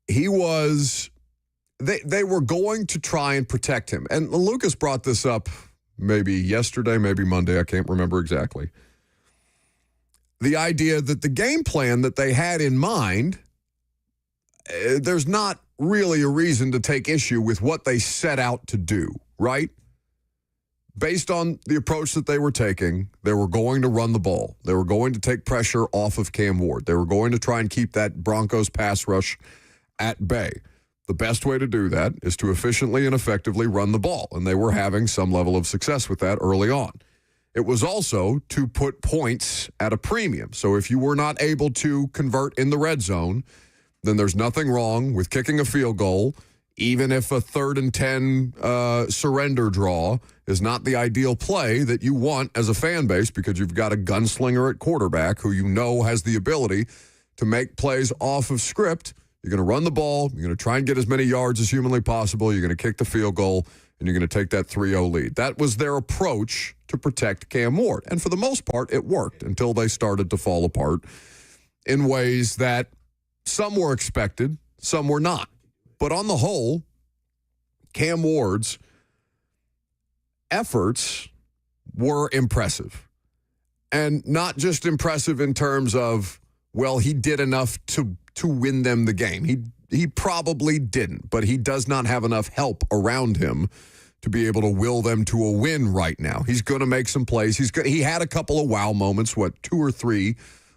They were going to try and protect him. And Lucas brought this up maybe yesterday, maybe Monday, I can't remember exactly. The idea that the game plan that they had in mind, there's not really a reason to take issue with what they set out to do, right? Based on the approach that they were taking, they were going to run the ball. They were going to take pressure off of Cam Ward. They were going to try and keep that Broncos pass rush at bay. The best way to do that is to efficiently and effectively run the ball, and they were having some level of success with that early on. It was also to put points at a premium. So if you were not able to convert in the red zone, then there's nothing wrong with kicking a field goal, even if a 3rd and 10 surrender draw is not the ideal play that you want as a fan base, because you've got a gunslinger at quarterback who you know has the ability to make plays off of script. You're going to run the ball. You're going to try and get as many yards as humanly possible. You're going to kick the field goal, and you're going to take that 3-0 lead. That was their approach to protect Cam Ward. And for the most part, it worked until they started to fall apart in ways that some were expected, some were not. But on the whole, Cam Ward's efforts were impressive. And not just impressive in terms of, well, he did enough to win them the game. He probably didn't, but he does not have enough help around him to be able to will them to a win right now. He's going to make some plays. He had a couple of wow moments, 2 or 3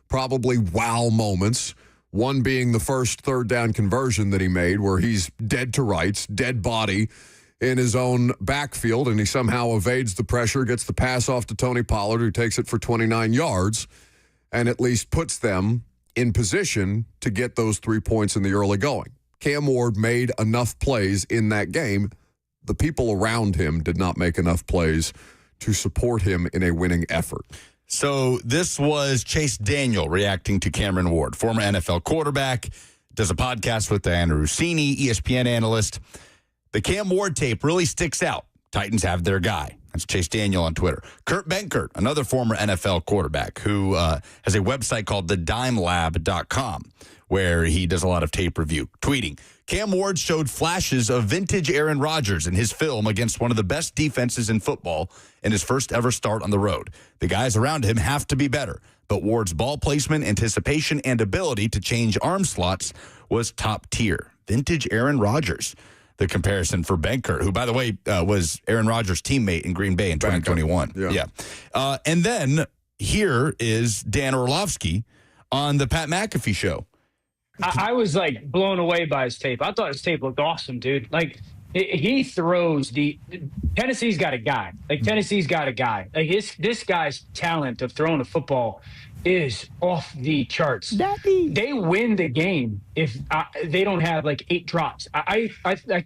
probably wow moments, one being the first 3rd down conversion that he made where he's dead to rights, dead body in his own backfield, and he somehow evades the pressure, gets the pass off to Tony Pollard, who takes it for 29 yards, and at least puts them in position to get those 3 points in the early going. Cam Ward made enough plays in that game. The people around him did not make enough plays to support him in a winning effort.
So this was Chase Daniel reacting to Cameron Ward, former NFL quarterback, does a podcast with Diana Rossini, ESPN analyst. The Cam Ward tape really sticks out. Titans have their guy. That's Chase Daniel on Twitter. Kurt Benkert, another former NFL quarterback who has a website called thedimelab.com, where he does a lot of tape review, tweeting, Cam Ward showed flashes of vintage Aaron Rodgers in his film against one of the best defenses in football in his first ever start on the road. The guys around him have to be better, but Ward's ball placement, anticipation, and ability to change arm slots was top tier. Vintage Aaron Rodgers. The comparison for Benkert, who, by the way, was Aaron Rodgers' teammate in Green Bay in 2021. Yeah. And then here is Dan Orlovsky on the Pat McAfee show.
I was like blown away by his tape. I thought his tape looked awesome, dude. Like he throws Tennessee's got a guy. Like Tennessee's got a guy. Like this guy's talent of throwing a football is off the charts. They win the game if they don't have like 8 drops. I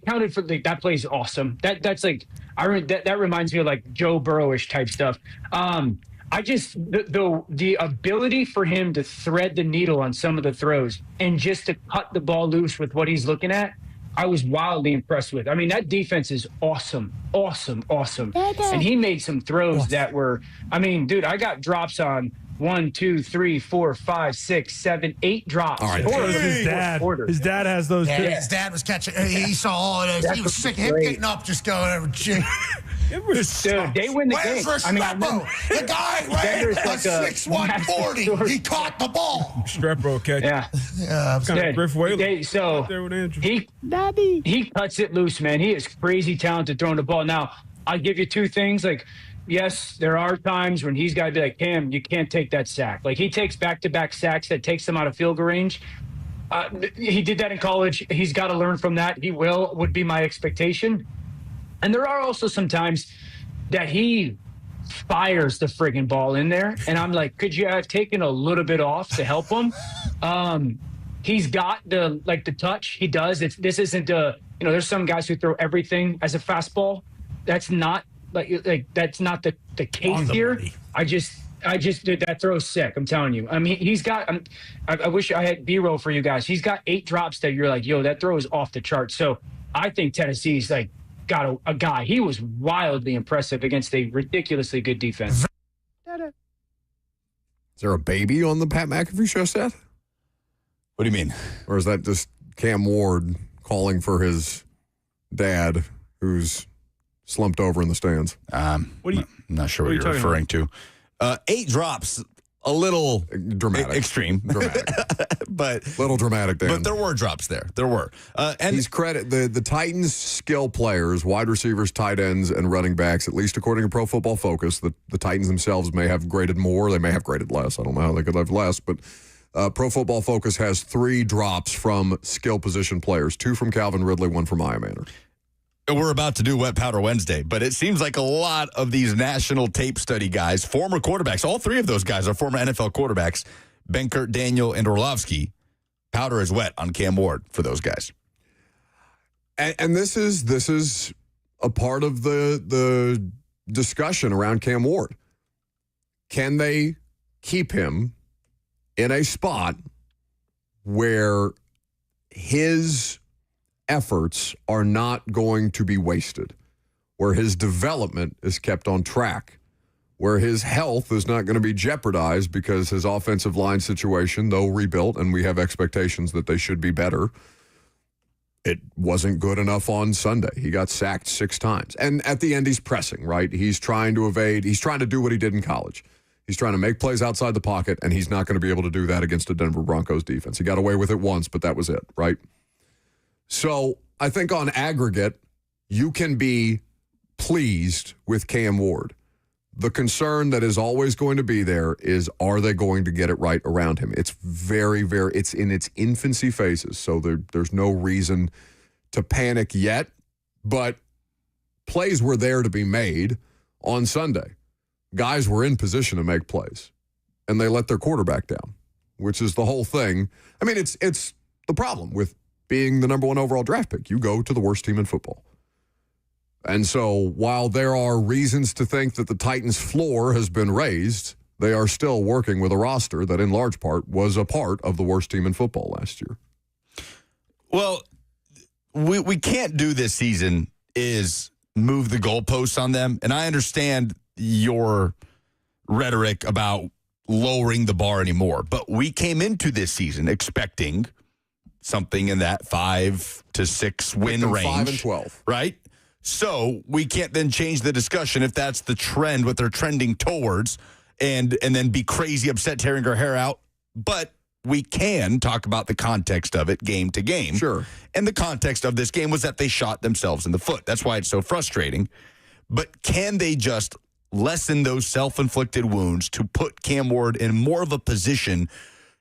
counted for that play is awesome. That's like that reminds me of like Joe Burrowish type stuff. I just the ability for him to thread the needle on some of the throws and just to cut the ball loose with what he's looking at, I was wildly impressed with. I mean, that defense is awesome. And he made some throws that were, I mean, dude, I got drops on 1, 2, 3, 4, 5, 6, 7, 8 drops. All right.
His dad has those too.
His dad was catching. He saw all of those. He was sick of him getting up, just going over.
Dude, they win the game.
I mean, the guy ran a 6'1" He caught the ball.
Strepro catch.
Yeah.
Kind of Griff Whaley.
So he cuts it loose, man. He is crazy talented throwing the ball. Now, I'll give you 2 things. Like, yes, there are times when he's got to be like, Cam, you can't take that sack. Like, he takes back-to-back sacks that takes him out of field goal range. He did that in college. He's got to learn from that. He would be my expectation. And there are also some times that he fires the friggin' ball in there. And I'm like, could you have taken a little bit off to help him? He's got the touch. He does. This isn't there's some guys who throw everything as a fastball. That's not that's not the case here. I just did that throw sick. I'm telling you. I mean, he's got. I wish I had B-roll for you guys. He's got 8 drops that you're like, yo, that throw is off the chart. So I think Tennessee's like got a guy. He was wildly impressive against a ridiculously good defense.
Is there a baby on the Pat McAfee show set?
What do you mean?
Or is that just Cam Ward calling for his dad, who's slumped over in the stands?
I'm not sure what you're referring to. 8 drops, a little
dramatic,
extreme, but
little dramatic. Dan.
But there were drops there. There were, and
he's the Titans' skill players, wide receivers, tight ends, and running backs. At least according to Pro Football Focus, the Titans themselves may have graded more. They may have graded less. I don't know how they could have less, but Pro Football Focus has 3 drops from skill position players: 2 from Calvin Ridley, 1 from Maya Manor.
We're about to do Wet Powder Wednesday, but it seems like a lot of these national tape study guys, former quarterbacks, all 3 of those guys are former NFL quarterbacks, Benkert, Daniel, and Orlovsky. Powder is wet on Cam Ward for those guys.
And this is a part of the discussion around Cam Ward. Can they keep him in a spot where his efforts are not going to be wasted, where his development is kept on track, where his health is not going to be jeopardized because his offensive line situation, though rebuilt, and we have expectations that they should be better, it wasn't good enough on Sunday. He got sacked 6 times. And at the end, he's pressing, right? He's trying to evade. He's trying to do what he did in college. He's trying to make plays outside the pocket, and he's not going to be able to do that against a Denver Broncos defense. He got away with it once, but that was it, right? So I think on aggregate, you can be pleased with Cam Ward. The concern that is always going to be there is, are they going to get it right around him? It's it's in its infancy phases, so there's no reason to panic yet, but plays were there to be made on Sunday. Guys were in position to make plays, and they let their quarterback down, which is the whole thing. I mean, it's the problem with being the number 1 overall draft pick. You go to the worst team in football. And so while there are reasons to think that the Titans' floor has been raised, they are still working with a roster that in large part was a part of the worst team in football last year.
Well, we can't do this season is move the goalposts on them. And I understand your rhetoric about lowering the bar anymore. But we came into this season expecting something in that 5 to 6 win range.
5 and 12.
Right? So we can't then change the discussion if that's the trend, what they're trending towards, and then be crazy upset tearing our hair out. But we can talk about the context of it game to game.
Sure.
And the context of this game was that they shot themselves in the foot. That's why it's so frustrating. But can they just lessen those self-inflicted wounds to put Cam Ward in more of a position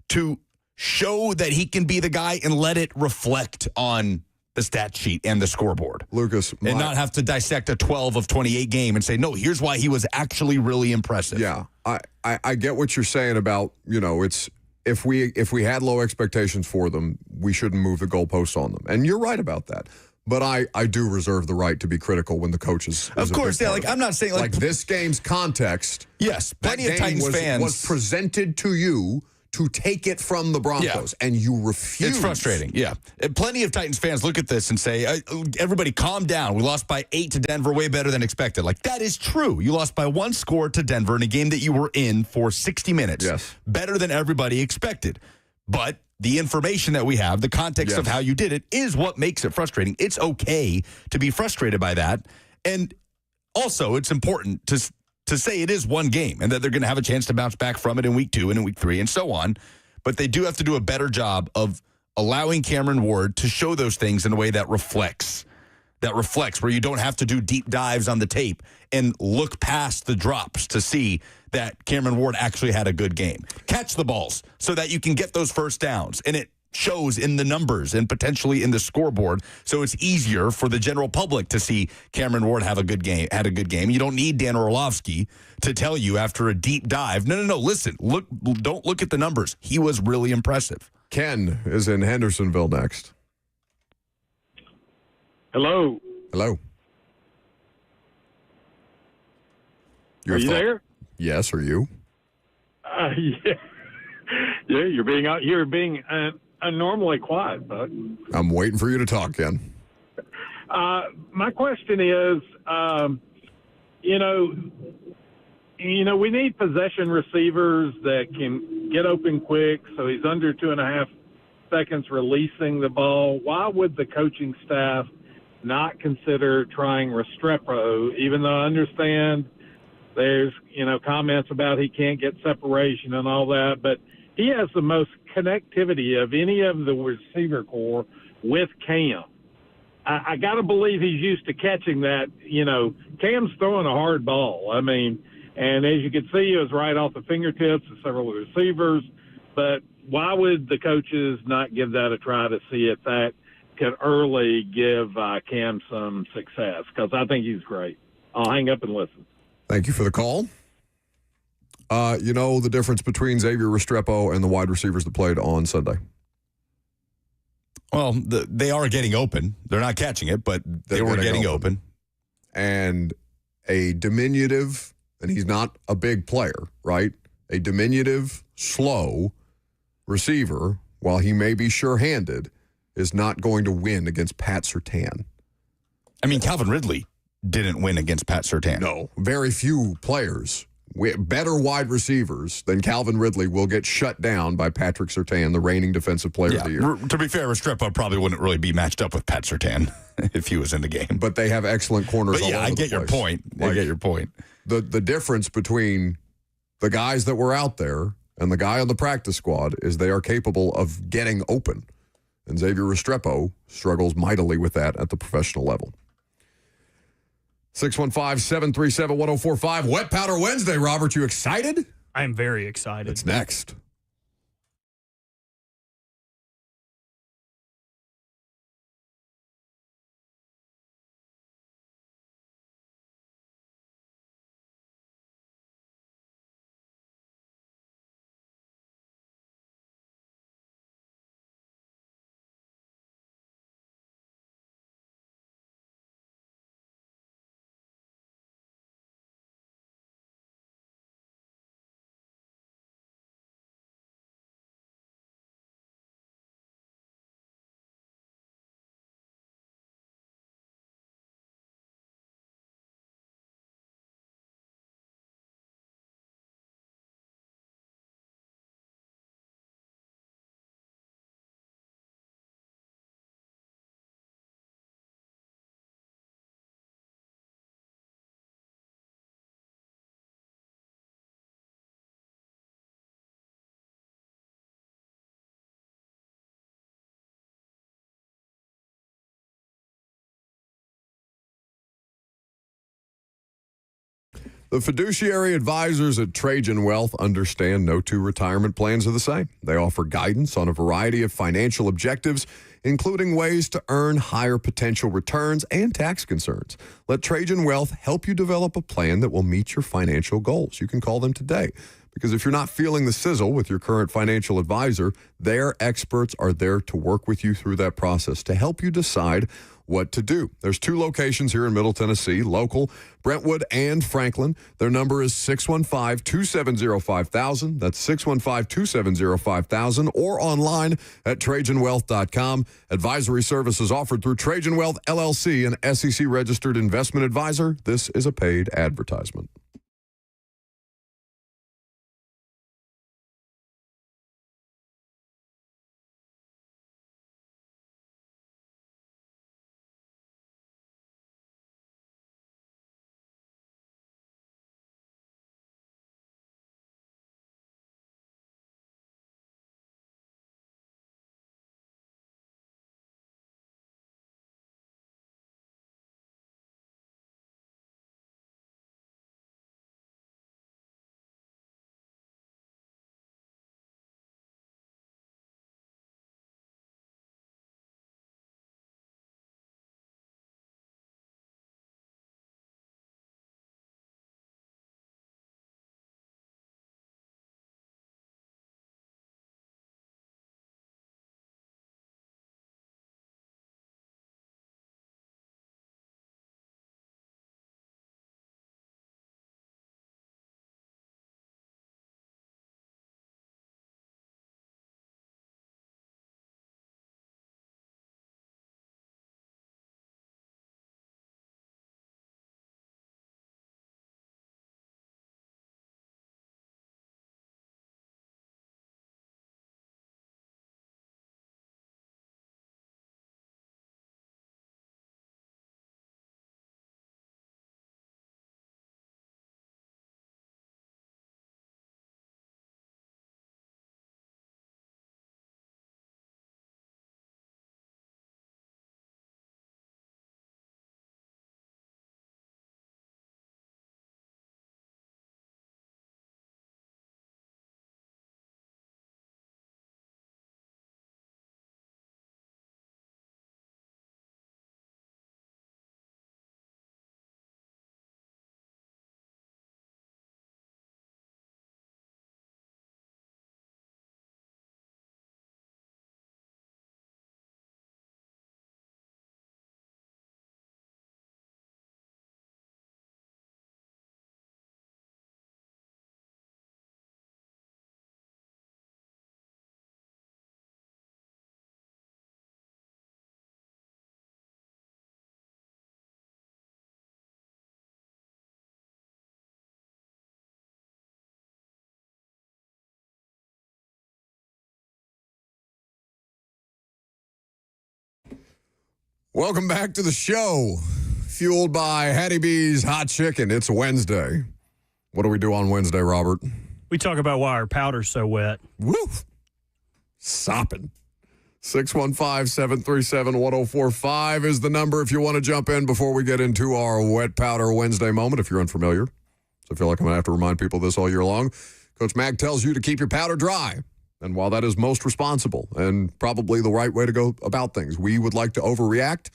to show that he can be the guy and let it reflect on the stat sheet and the scoreboard?
Lucas.
And not have to dissect a 12 of 28 game and say, no, here's why he was actually really impressive.
Yeah. I get what you're saying about, it's if we had low expectations for them, we shouldn't move the goalposts on them. And you're right about that. But I do reserve the right to be critical when the coach is
of course, yeah. Like, I'm not saying
like this game's context.
Yes, plenty of Titans fans
was presented to you to take it from the Broncos, and you refuse.
It's frustrating, yeah. And plenty of Titans fans look at this and say, everybody calm down. We lost by 8 to Denver, way better than expected. Like, that is true. You lost by 1 score to Denver in a game that you were in for 60 minutes.
Yes.
Better than everybody expected. But the information that we have, the context of how you did it, is what makes it frustrating. It's okay to be frustrated by that. And also, it's important to say it is one game and that they're going to have a chance to bounce back from it in week 2 and in week 3 and so on. But they do have to do a better job of allowing Cameron Ward to show those things in a way that reflects, where you don't have to do deep dives on the tape and look past the drops to see that Cameron Ward actually had a good game. Catch the balls so that you can get those first downs, and it shows in the numbers and potentially in the scoreboard, so it's easier for the general public to see Cameron Ward had a good game. You don't need Dan Orlovsky to tell you after a deep dive, no, listen, don't look at the numbers. He was really impressive.
Ken is in Hendersonville next.
Hello.
Hello.
Are you there?
Yes, are you?
Yeah. Yeah, you're being unnormally quiet, bud.
I'm waiting for you to talk, Ken.
My question is, we need possession receivers that can get open quick. So he's under 2.5 seconds releasing the ball. Why would the coaching staff not consider trying Restrepo, even though I understand there's, comments about he can't get separation and all that, but he has the most connectivity of any of the receiver corps with Cam. I got to believe he's used to catching that. Cam's throwing a hard ball. I mean, and as you can see, it was right off the fingertips of several receivers. But why would the coaches not give that a try to see if that could early give Cam some success? Because I think he's great. I'll hang up and listen.
Thank you for the call. The difference between Xavier Restrepo and the wide receivers that played on Sunday?
Well, they are getting open. They're not catching it, but they were getting open.
And a diminutive, and he's not a big player, right? A diminutive, slow receiver, while he may be sure-handed, is not going to win against Pat Surtain.
I mean, Calvin Ridley didn't win against Pat Surtain.
No, very few players, better wide receivers than Calvin Ridley, will get shut down by Patrick Surtain, the reigning defensive player of the year.
To be fair, Restrepo probably wouldn't really be matched up with Pat Surtain if he was in the game.
But they have excellent corners all over the place.
I get your point.
The difference between the guys that were out there and the guy on the practice squad is they are capable of getting open. And Xavier Restrepo struggles mightily with that at the professional level. 615-737-1045. Wet Powder Wednesday, Robert. You excited?
I am very excited.
It's next. The fiduciary advisors at Trajan Wealth understand no two retirement plans are the same. They offer guidance on a variety of financial objectives, including ways to earn higher potential returns and tax concerns. Let Trajan Wealth help you develop a plan that will meet your financial goals. You can call them today, because if you're not feeling the sizzle with your current financial advisor, their experts are there to work with you through that process to help you decide what to do. There's 2 locations here in Middle Tennessee, local, Brentwood and Franklin. Their number is 615-270-5000. That's 615-270-5000, or online at TrajanWealth.com. Advisory services offered through Trajan Wealth, LLC, an SEC-registered investment advisor. This is a paid advertisement. Welcome back to the show, fueled by Hattie B's Hot Chicken. It's Wednesday. What do we do on Wednesday, Robert?
We talk about why our powder's so wet.
Woo! Sopping. 615-737-1045 is the number if you want to jump in before we get into our Wet Powder Wednesday moment, if you're unfamiliar. So I feel like I'm going to have to remind people this all year long. Coach Mag tells you to keep your powder dry. And while that is most responsible and probably the right way to go about things, we would like to overreact.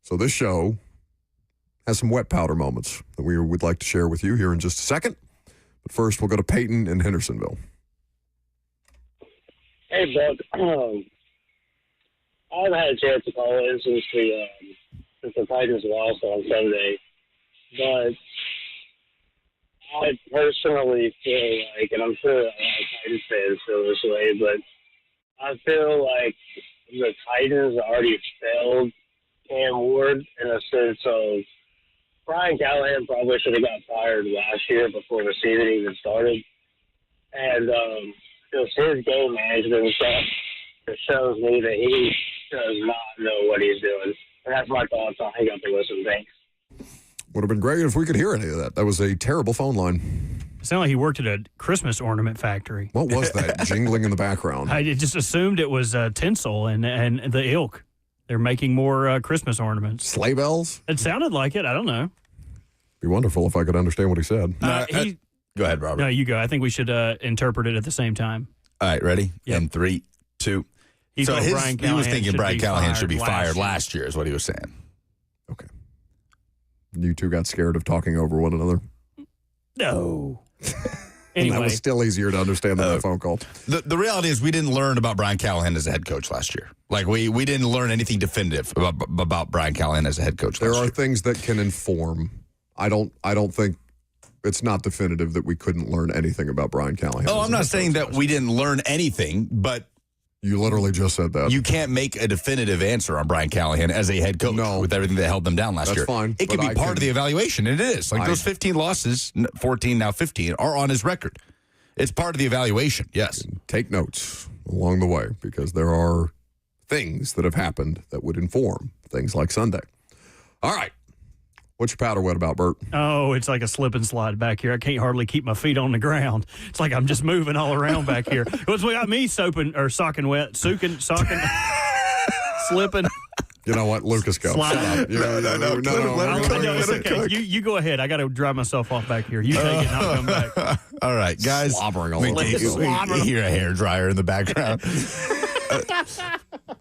So this show has some wet powder moments that we would like to share with you here in just a second. But first, we'll go to Peyton in Hendersonville.
Hey, Buck. I haven't had a chance to call in since the Titans lost on Sunday. But I personally feel like, and I'm sure a lot of Titans fans feel this way, but I feel like the Titans already failed Cam Ward in a sense of Brian Callahan probably should have got fired last year before the season even started. And just his game management stuff shows me that he does not know what he's doing. And that's my thoughts. I'll hang up and listen. Thanks.
Would have been great if we could hear any of that. That was a terrible phone line.
It sounded like he worked at a Christmas ornament factory.
What was that jingling in the background?
I just assumed it was tinsel and the ilk. They're making more Christmas ornaments.
Sleigh bells?
It sounded like it. I don't know.
Be wonderful if I could understand what he said.
Go ahead, Robert.
No, you go. I think we should interpret it at the same time.
All right, ready?
Yep.
In 3, 2.
He
So
thought Brian
he was
Callahan
thinking
should
Brian
be
Callahan should be
fired
fired
last
last year, is what he was saying.
You two got scared of talking over one another.
No.
Anyway. That was still easier to understand than that phone call.
The reality is we didn't learn about Brian Callahan as a head coach last year. Like, we didn't learn anything definitive about Brian Callahan as a head coach
There
last
are
year.
things that can inform. I don't think it's not definitive that we couldn't learn anything about Brian Callahan.
Oh, I'm not saying that we didn't learn anything, but
you literally just said that.
You can't make a definitive answer on Brian Callahan as a head coach with everything that held them down last year.
That's fine.
It could be part of the evaluation, and it is. Like those 15 losses, 14, now 15, are on his record. It's part of the evaluation, yes.
Take notes along the way because there are things that have happened that would inform things like Sunday. All right. What's your powder wet about, Bert?
Oh, it's like a slip and slide back here. I can't hardly keep my feet on the ground. It's like I'm just moving all around back here. What's got me socking wet, socking, slipping.
You know what, Lucas, go.
Slide.
No.
It's okay. You go ahead. I got to dry myself off back here. You take it and I'll come back.
All right, guys.
Slobbering all
we
over.
hear a hair dryer in the background.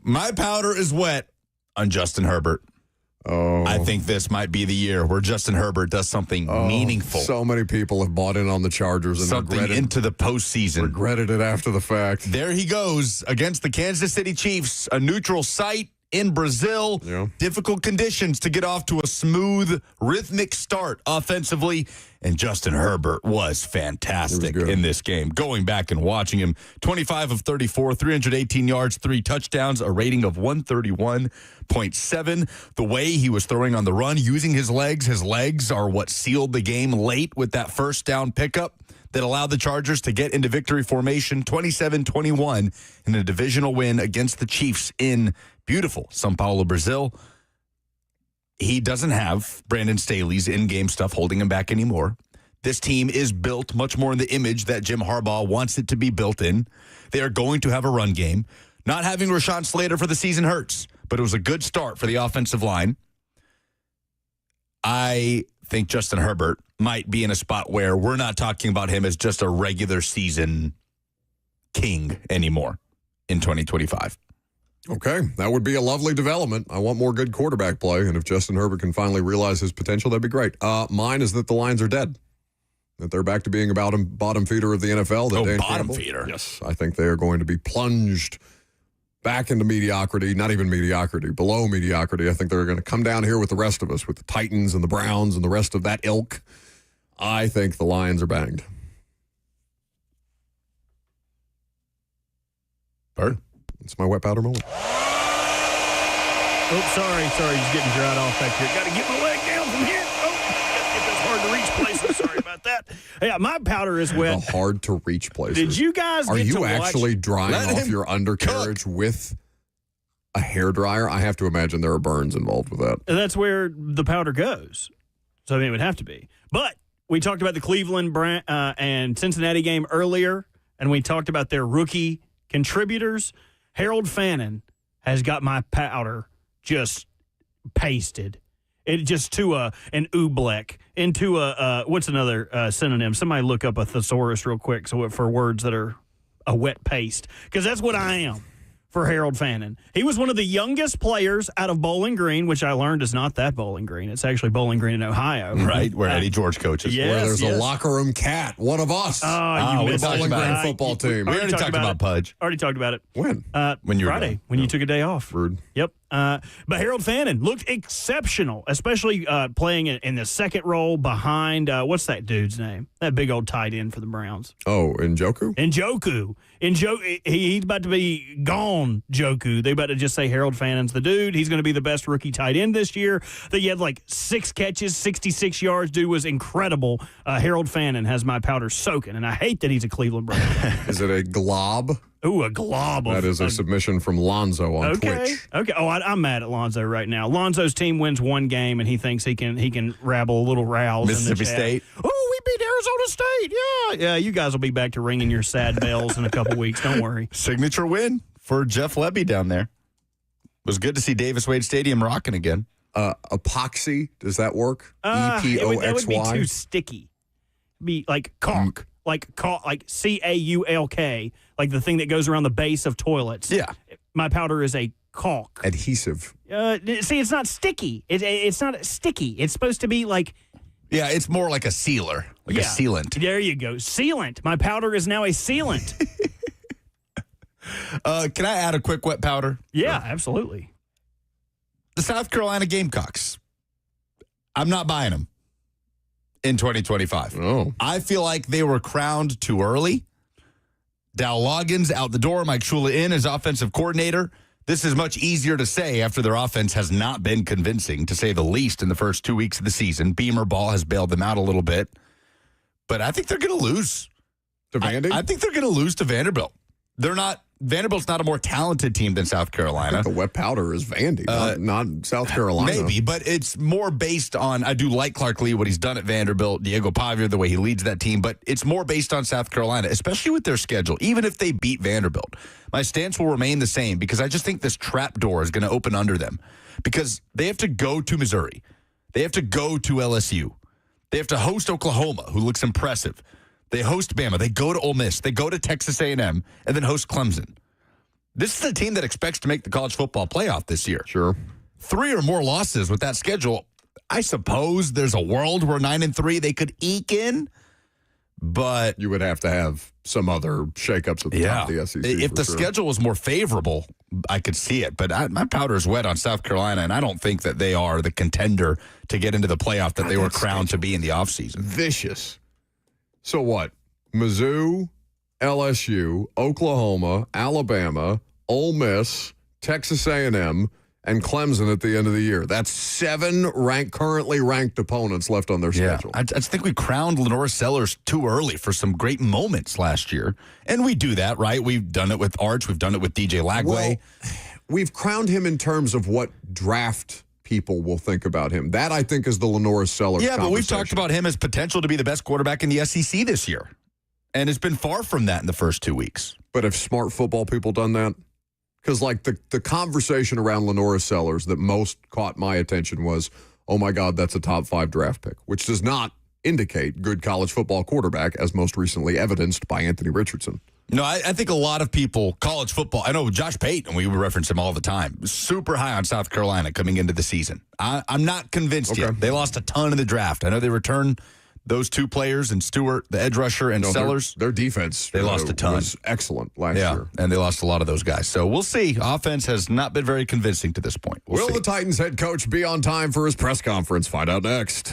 My powder is wet on Justin Herbert.
Oh.
I think this might be the year where Justin Herbert does something meaningful.
So many people have bought in on the Chargers and
something into the postseason.
Regretted it after the fact.
There he goes against the Kansas City Chiefs, a neutral site in Brazil.
Yeah.
Difficult conditions to get off to a smooth, rhythmic start offensively. And Justin Herbert was fantastic in this game. Going back and watching him, 25 of 34, 318 yards, 3 touchdowns, a rating of 131.7. The way he was throwing on the run, using his legs are what sealed the game late with that first down pickup that allowed the Chargers to get into victory formation 27-21 in a divisional win against the Chiefs in beautiful São Paulo, Brazil. He doesn't have Brandon Staley's in-game stuff holding him back anymore. This team is built much more in the image that Jim Harbaugh wants it to be built in. They are going to have a run game. Not having Rashawn Slater for the season hurts, but it was a good start for the offensive line. I think Justin Herbert might be in a spot where we're not talking about him as just a regular season king anymore in 2025.
Okay, that would be a lovely development. I want more good quarterback play, and if Justin Herbert can finally realize his potential, that'd be great. Mine is that the Lions are dead, that they're back to being about a bottom feeder of the NFL.
Bottom feeder.
Yes, I think they are going to be plunged back into mediocrity, not even mediocrity, below mediocrity. I think they're going to come down here with the rest of us, with the Titans and the Browns and the rest of that ilk. I think the Lions are banged.
Bert?
It's my wet powder moment.
Oh, sorry. Just getting dried off back here. Got to get my leg down from here. Oh, get those hard to reach places. Sorry about that. Yeah, my powder is wet.
The hard to reach places.
Did you guys
Are
get
you
to watch?
actually drying off your undercarriage with a hairdryer? I have to imagine there are burns involved with that.
That's where the powder goes. So I mean, it would have to be. But we talked about the Cleveland and Cincinnati game earlier, and we talked about their rookie contributors. Harold Fannin has got my powder just pasted. It just to an oobleck, into a what's another synonym? Somebody look up a thesaurus real quick for words that are a wet paste, because that's what I am for Harold Fannin. He was one of the youngest players out of Bowling Green, which I learned is not that Bowling Green. It's actually Bowling Green in Ohio.
Right, where Eddie George coaches.
Yes,
where there's a locker room cat, one of us.
You missed
Bowling Green football team.
We already talked about Pudge.
Already talked about it.
When?
When you were
Friday,
gone.
when you took a day off.
Rude.
Yep. But Harold Fannin looked exceptional, especially playing in the second role behind, what's that dude's name? That big old tight end for the Browns.
Oh, Njoku?
Njoku. He's about to be gone, Joku. They about to just say Harold Fannin's the dude. He's going to be the best rookie tight end this year. He had like 6 catches, 66 yards. Dude was incredible. Harold Fannin has my powder soaking, and I hate that he's a Cleveland Brown.
Is it a glob?
Ooh, a glob.
That is a submission from Lonzo on Twitch.
Okay. Oh, I'm mad at Lonzo right now. Lonzo's team wins one game, and he thinks he can rabble a little rouse.
Mississippi State.
Oh, we beat Arizona State. Yeah. You guys will be back to ringing your sad bells in a couple weeks. Don't worry.
Signature win for Jeff Lebby down there. It was good to see Davis Wade Stadium rocking again.
Epoxy, does that work?
That would be
EPOXY?
too sticky. Be like caulk, like CAULK, like the thing that goes around the base of toilets.
Yeah.
My powder is a caulk.
Adhesive.
See, it's not sticky. It's not sticky. It's supposed to be like.
Yeah, it's more like a sealer, like a sealant.
There you go. Sealant. My powder is now a sealant.
Can I add a quick wet powder?
Yeah, absolutely.
The South Carolina Gamecocks. I'm not buying them in 2025.
Oh.
I feel like they were crowned too early. Dow Loggins out the door, Mike Shula in as offensive coordinator. This is much easier to say after their offense has not been convincing, to say the least, in the first 2 weeks of the season. Beamer Ball has bailed them out a little bit. But I think they're going to lose.
To Vandy?
I think they're going to lose to Vanderbilt. Vanderbilt's not a more talented team than South Carolina.
I think the wet powder is Vandy, not South Carolina.
Maybe, but it's more based on, I do like Clark Lee, what he's done at Vanderbilt, Diego Pavia, the way he leads that team, but it's more based on South Carolina, especially with their schedule, even if they beat Vanderbilt. My stance will remain the same because I just think this trap door is going to open under them because they have to go to Missouri. They have to go to LSU. They have to host Oklahoma, who looks impressive. They host Bama. They go to Ole Miss. They go to Texas A&M and then host Clemson. This is a team that expects to make the college football playoff this year.
Sure.
3 or more losses with that schedule. I suppose there's a world where 9-3 they could eke in, but
you would have to have some other shakeups at the top of the SEC.
If the schedule was more favorable, I could see it. But my powder is wet on South Carolina, and I don't think that they are the contender to get into the playoff that they were crowned to be in the offseason.
Vicious. So what? Mizzou, LSU, Oklahoma, Alabama, Ole Miss, Texas A&M, and Clemson at the end of the year. That's 7 currently ranked opponents left on their schedule.
I just think we crowned Lenora Sellers too early for some great moments last year. And we do that, right? We've done it with Arch. We've done it with DJ Lagway.
Well, we've crowned him in terms of what draft people will think about him. That, I think, is the Lenora Sellers
Yeah, but we've talked about him as potential to be the best quarterback in the SEC this year. And it's been far from that in the first 2 weeks.
But have smart football people done that? Because, like, the conversation around Lenora Sellers that most caught my attention was, oh, my God, that's a top 5 draft pick, which does not indicate good college football quarterback, as most recently evidenced by Anthony Richardson.
No, I think a lot of people, college football, I know Josh Payton, we would reference him all the time, super high on South Carolina coming into the season. I'm not convinced yet. They lost a ton in the draft. I know they returned those 2 players, and Stewart, the edge rusher, and Sellers.
Their defense
they lost a ton.
Was excellent last year.
And they lost a lot of those guys. So we'll see. Offense has not been very convincing to this point. We'll see.
The Titans head coach be on time for his press conference? Find out next.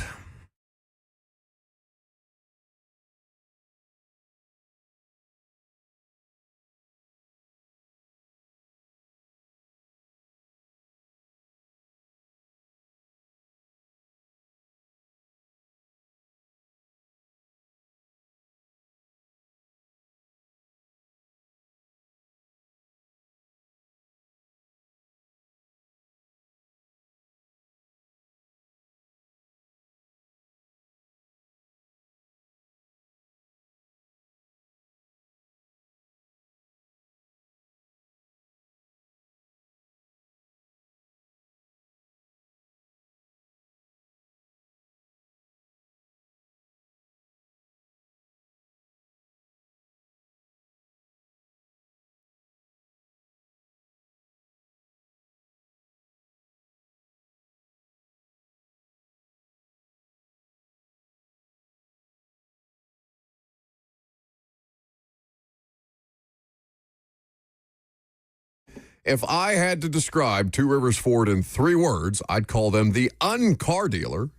If I had to describe Two Rivers Ford in 3 words, I'd call them the car dealer.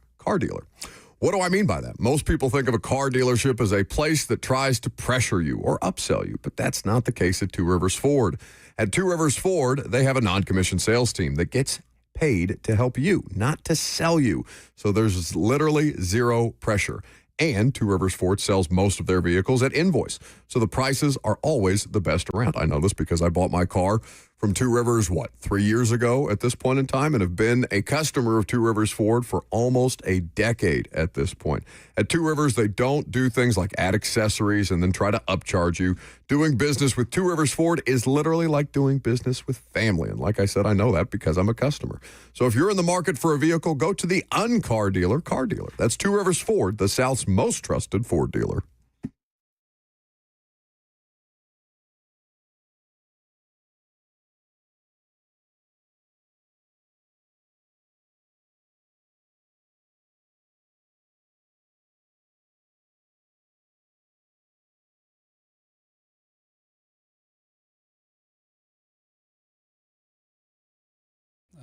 What do I mean by that? Most people think of a car dealership as a place that tries to pressure you or upsell you, but that's not the case at Two Rivers Ford. At Two Rivers Ford, they have a non-commissioned sales team that gets paid to help you, not to sell you. So there's literally zero pressure. And Two Rivers Ford sells most of their vehicles at invoice. So the prices are always the best around. I know this because I bought my car from Two Rivers, 3 years ago at this point in time, and have been a customer of Two Rivers Ford for almost a decade at this point. At Two Rivers, they don't do things like add accessories and then try to upcharge you. Doing business with Two Rivers Ford is literally like doing business with family. And like I said, I know that because I'm a customer. So if you're in the market for a vehicle, go to the Uncar Dealer car dealer. That's Two Rivers Ford, the South's most trusted Ford dealer.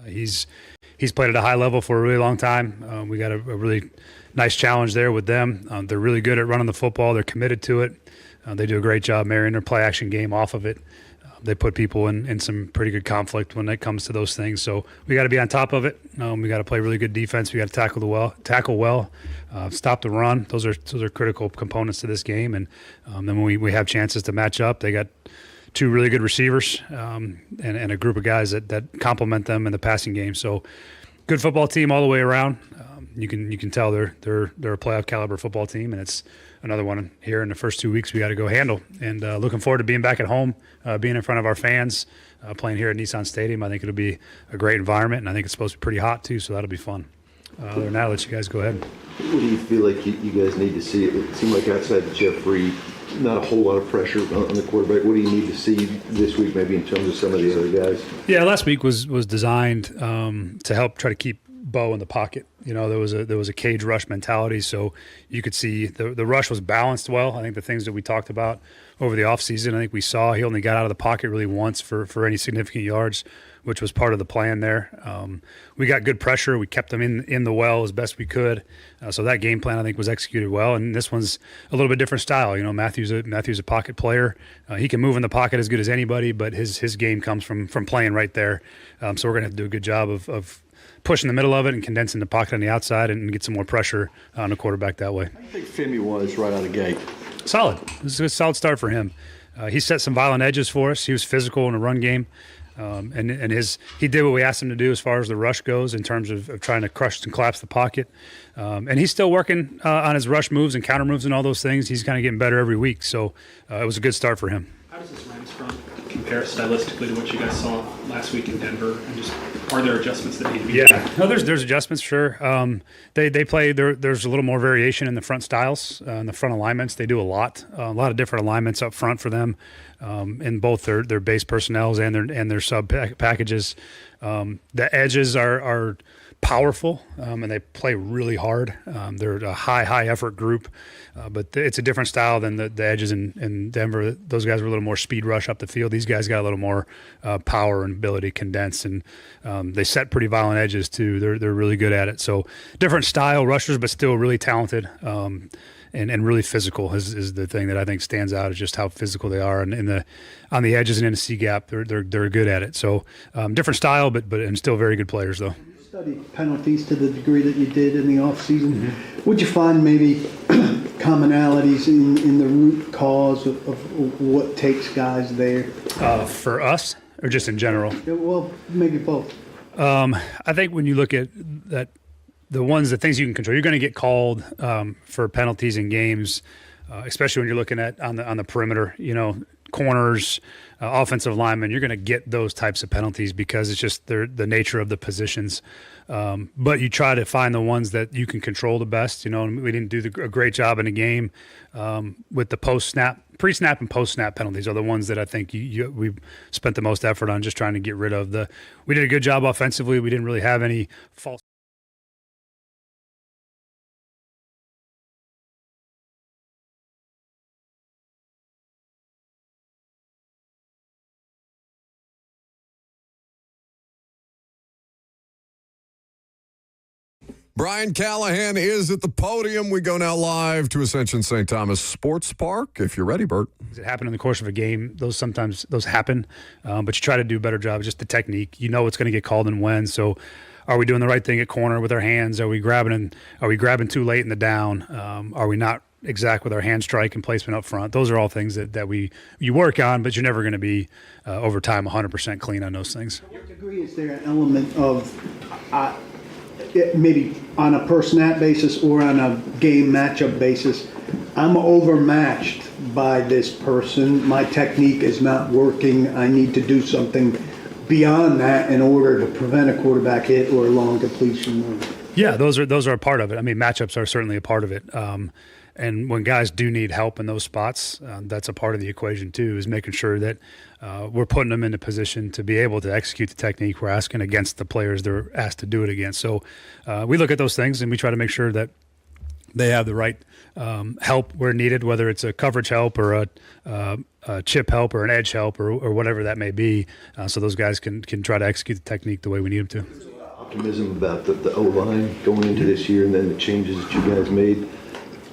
He's played at a high level for a really long time. We got a really nice challenge there with them. They're really good at running the football. They're committed to it. They do a great job marrying their play action game off of it. They put people in some pretty good conflict when it comes to those things. So we got to be on top of it. We got to play really good defense. We got to tackle well, stop the run. Those are critical components to this game. And then when we have chances to match up, they got two really good receivers and a group of guys that complement them in the passing game. So good football team all the way around. You can tell they're a playoff caliber football team, and it's another one here in the first 2 weeks we got to go handle. And looking forward to being back at home, being in front of our fans, playing here at Nissan Stadium. I think it'll be a great environment, and I think it's supposed to be pretty hot too, so that'll be fun. Other than that, I'll let you guys go ahead.
What do you feel like you guys need to see? It seemed like outside Jeffrey, not a whole lot of pressure on the quarterback. What do you need to see this week, maybe in terms of some of the other guys?
Yeah, last week was designed to help try to keep Bo in the pocket. There was a cage rush mentality, so you could see the rush was balanced well. I think the things that we talked about over the offseason, I think we saw he only got out of the pocket really once for any significant yards, which was part of the plan there. We got good pressure. We kept them in the well as best we could. So that game plan, I think, was executed well. And this one's a little bit different style. Matthew's a pocket player. He can move in the pocket as good as anybody, but his game comes from playing right there. So we're going to have to do a good job of pushing the middle of it and condensing the pocket on the outside and get some more pressure on the quarterback that way.
I think Femi was right out of the gate.
Solid. This is a solid start for him. He set some violent edges for us. He was physical in the run game. He did what we asked him to do as far as the rush goes in terms of trying to crush and collapse the pocket. And he's still working on his rush moves and counter moves and all those things. He's kind of getting better every week. So it was a good start for him.
How does this Rams front compare stylistically to what you guys saw last week in Denver? And just are there adjustments that need to be made?
Yeah, no, there's adjustments, sure. They play there's a little more variation in the front styles and the front alignments. They do a lot of different alignments up front for them in both their base personnels and their sub packages. The edges are powerful and they play really hard. They're a high effort group, but it's a different style than the edges in Denver. Those guys were a little more speed rush up the field. These guys got a little more power and ability to condense, and they set pretty violent edges too. They're really good at it. So different style rushers, but still really talented. And really physical is the thing that I think stands out, is just how physical they are. And on the edges and in the C gap, they're good at it. So different style, but still very good players though.
Study penalties to the degree that you did in the offseason. Mm-hmm. Would you find maybe commonalities in the root cause of what takes guys there?
For us, or just in general?
Well, maybe both.
I think when you look at that, the things you can control, you're going to get called for penalties in games, especially when you're looking at on the perimeter. Corners, offensive linemen, you're going to get those types of penalties because it's just the nature of the positions. But you try to find the ones that you can control the best. And we didn't do a great job in the game with the pre-snap and post-snap penalties are the ones that I think we spent the most effort on just trying to get rid of. We did a good job offensively. We didn't really have any false.
Brian Callahan is at the podium. We go now live to Ascension St. Thomas Sports Park. If you're ready, Bert.
It happened in the course of a game. Those happen, but you try to do a better job. Just the technique. What's going to get called and when. So, are we doing the right thing at corner with our hands? Are we grabbing too late in the down? Are we not exact with our hand strike and placement up front. Those are all things that you work on, but you're never going to be over time 100% clean on those things.
To what degree is there an element of maybe on a per snap basis or on a game matchup basis, I'm overmatched by this person, my technique is not working, I need to do something beyond that in order to prevent a quarterback hit or a long completion?
Yeah, those are a part of it. I mean, matchups are certainly a part of it. And when guys do need help in those spots, that's a part of the equation too, is making sure that we're putting them in a position to be able to execute the technique we're asking against the players they're asked to do it against. So we look at those things and we try to make sure that they have the right help where needed, whether it's a coverage help or a chip help or an edge help or whatever that may be, so those guys can try to execute the technique the way we need them to.
Optimism about the O-line going into this year and then the changes that you guys made.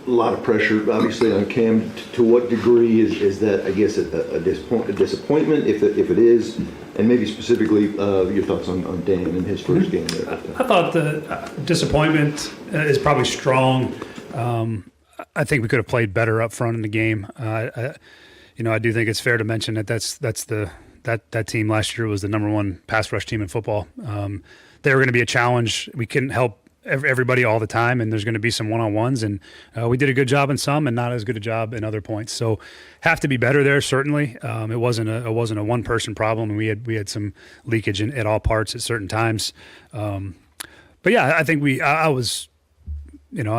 A lot of pressure, obviously, on Cam. To what degree is that, I guess, a disappointment, if it is, and maybe specifically your thoughts on Dan in his first game there?
I thought the disappointment is probably strong. I think we could have played better up front in the game. I do think it's fair to mention that team last year was the number one pass rush team in football. They were going to be a challenge. We couldn't help everybody all the time, and there's going to be some one-on-ones, and we did a good job in some and not as good a job in other points. So have to be better there, certainly. It wasn't a one-person problem, and we had some leakage at all parts at certain times. But yeah, I think I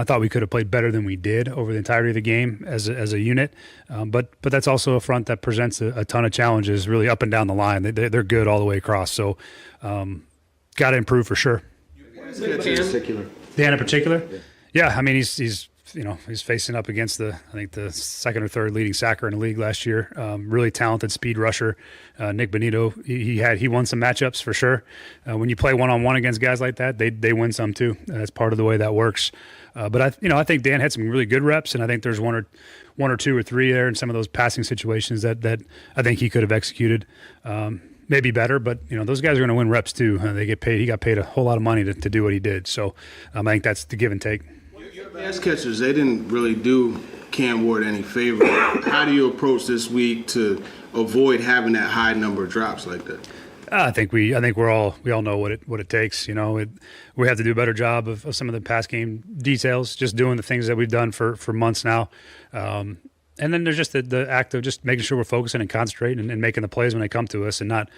thought we could have played better than we did over the entirety of the game as a unit. But that's also a front that presents a ton of challenges really up and down the line. They're good all the way across. So got to improve for sure. Dan in particular? Yeah, I mean, he's facing up against the second or third leading sacker in the league last year. Really talented speed rusher. Nick Benito, he won some matchups for sure. When you play one-on-one against guys like that, they win some too. That's part of the way that works. But I think Dan had some really good reps, and I think there's one or two or three there in some of those passing situations that I think he could have executed. Maybe better, but those guys are going to win reps too. They get paid. He got paid a whole lot of money to do what he did. So I think that's the give and take.
Your pass catchers, they didn't really do Cam Ward any favor. How do you approach this week to avoid having that high number of drops like that?
I think we all know what it takes. We have to do a better job of some of the pass game details, just doing the things that we've done for months now. And then there's just the act of just making sure we're focusing and concentrating and making the plays when they come to us, and not,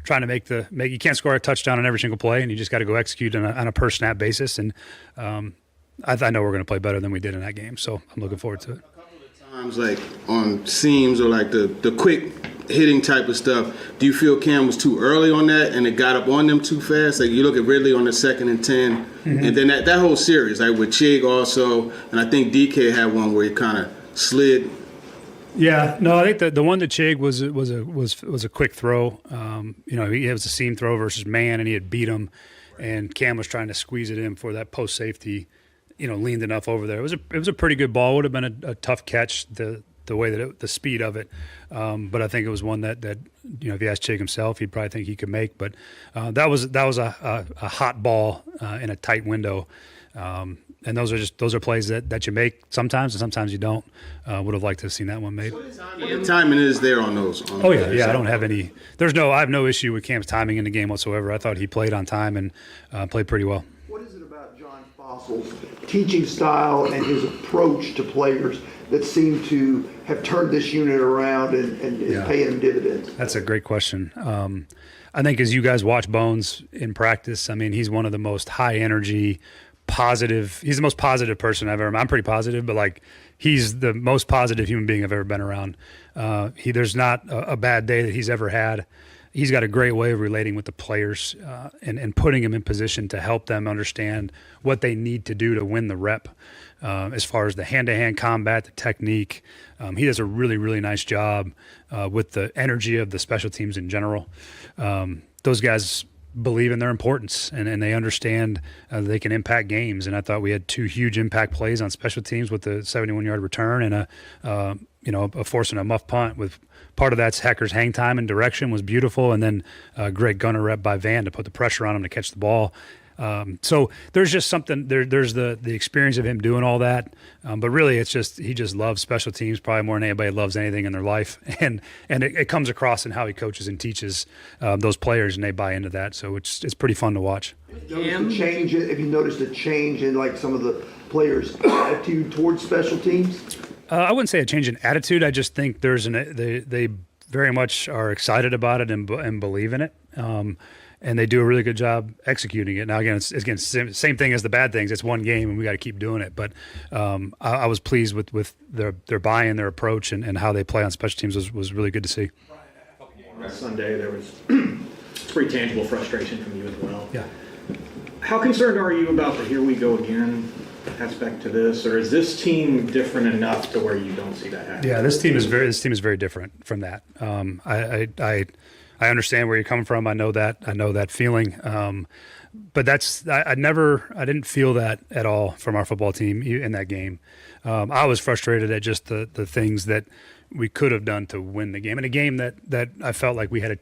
trying to make you can't score a touchdown on every single play, and you just got to go execute on a per snap basis. And I know we're going to play better than we did in that game, so I'm looking forward to it.
A couple of times, like on seams or like the quick hitting type of stuff, do you feel Cam was too early on that and it got up on them too fast? Like you look at Ridley on the 2nd and 10, and then that whole series, like with Chig also, and I think DK had one where he kind of slid.
Yeah, no, I think the one that Chig was a quick throw. He was a seam throw versus man, and he had beat him, and Cam was trying to squeeze it in for that post safety. Leaned enough over there. It was a pretty good ball. It would have been a tough catch the way that the speed of it. But I think it was one that if you asked Chig himself, he'd probably think he could make. But that was a hot ball in a tight window. And those are plays that you make sometimes, and sometimes you don't. Would have liked to have seen that one made.
The timing is there on those.
Yeah. I don't have any. I have no issue with Cam's timing in the game whatsoever. I thought he played on time and played pretty well.
What is it about John Fossil's teaching style and his approach to players that seem to have turned this unit around and is paying him dividends?
That's a great question. I think as you guys watch Bones in practice, I mean, he's one of the most high energy, positive. He's the most positive person I've ever met. I'm pretty positive, but he's the most positive human being I've ever been around. There's not a bad day that he's ever had. He's got a great way of relating with the players and putting them in position to help them understand what they need to do to win the rep. As far as the hand-to-hand combat, the technique, he does a really, really nice job with the energy of the special teams in general. Those guys believe in their importance and they understand they can impact games. And I thought we had two huge impact plays on special teams with the 71-yard return and a forcing a muff punt. With part of that's Hecker's hang time and direction was beautiful, and then great gunner rep by Van to put the pressure on him to catch the ball. So there's just something there. There's the experience of him doing all that, but really it's just he just loves special teams probably more than anybody loves anything in their life, and it comes across in how he coaches and teaches those players, and they buy into that. So it's pretty fun to watch.
Have you noticed a change in like some of the players' attitude towards special teams?
I wouldn't say a change in attitude. I just think they very much are excited about it and believe in it. And they do a really good job executing it. Now, again, it's same thing as the bad things. It's one game, and we got to keep doing it. But I was pleased with their buy-in, their approach, and how they play on special teams was really good to see.
Sunday, there was pretty tangible frustration from you as well.
Yeah.
How concerned are you about the here we go again aspect to this, or is this team different enough to where you don't see that happening?
Yeah, this team is very different from that. I understand where you're coming from. I know that feeling. But I didn't feel that at all from our football team in that game. I was frustrated at just the things that we could have done to win the game, and a game that I felt like we had a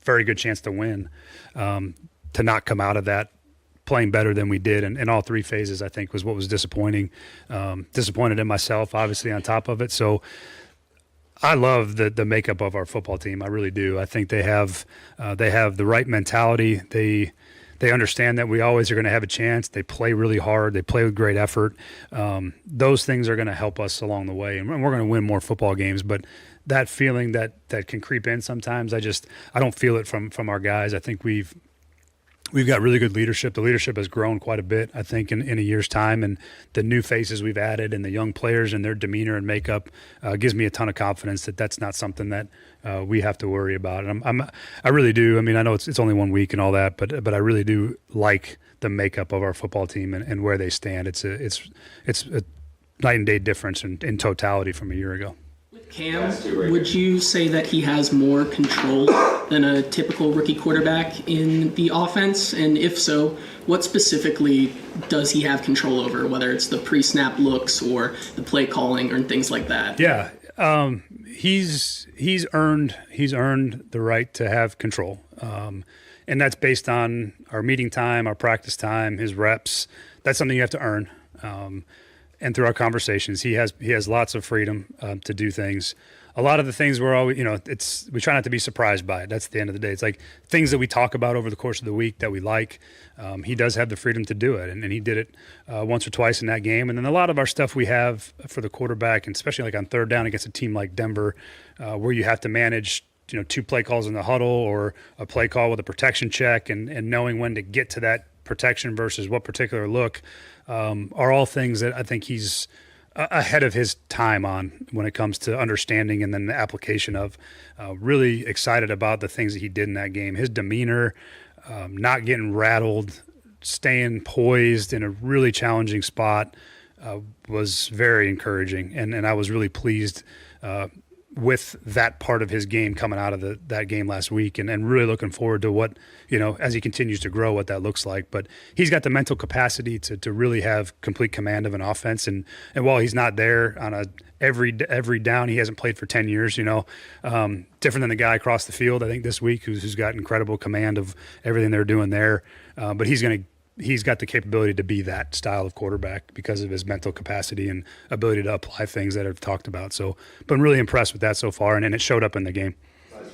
very good chance to win. To not come out of that playing better than we did in all three phases, I think, was what was disappointing. Disappointed in myself, obviously, on top of it. So I love the makeup of our football team. I really do. I think they have the right mentality. They understand that we always are going to have a chance. They play really hard. They play with great effort. Those things are going to help us along the way, and we're going to win more football games. But that feeling that can creep in sometimes, I don't feel it from our guys. I think we've got really good leadership. The leadership has grown quite a bit, I think, in a year's time. And the new faces we've added and the young players and their demeanor and makeup gives me a ton of confidence that that's not something that we have to worry about. And I really do. I mean, I know it's only 1 week and all that, but I really do like the makeup of our football team and where they stand. It's a night and day difference in totality from a year ago.
Cam, would you say that he has more control than a typical rookie quarterback in the offense? And if so, what specifically does he have control over, whether it's the pre-snap looks or the play calling or things like that?
Yeah, he's earned the right to have control, and that's based on our meeting time, our practice time, his reps. That's something you have to earn. And through our conversations, he has lots of freedom to do things. A lot of the things we're always, we try not to be surprised by it. That's the end of the day. It's like things that we talk about over the course of the week that we like. He does have the freedom to do it, and he did it once or twice in that game. And then a lot of our stuff we have for the quarterback, and especially like on third down against a team like Denver, where you have to manage 2 play calls in the huddle or a play call with a protection check, and knowing when to get to that protection versus what particular look. Are all things that I think he's ahead of his time on when it comes to understanding and then the application of. Really excited about the things that he did in that game. His demeanor, not getting rattled, staying poised in a really challenging spot was very encouraging. And I was really pleased with that part of his game coming out of that game last week, and really looking forward to what, as he continues to grow, what that looks like. But he's got the mental capacity to really have complete command of an offense. And while he's not there on every down, he hasn't played for 10 years, different than the guy across the field, I think, this week, who's got incredible command of everything they're doing there. But he's got the capability to be that style of quarterback because of his mental capacity and ability to apply things that I've talked about. So been really impressed with that so far, and it showed up in the game.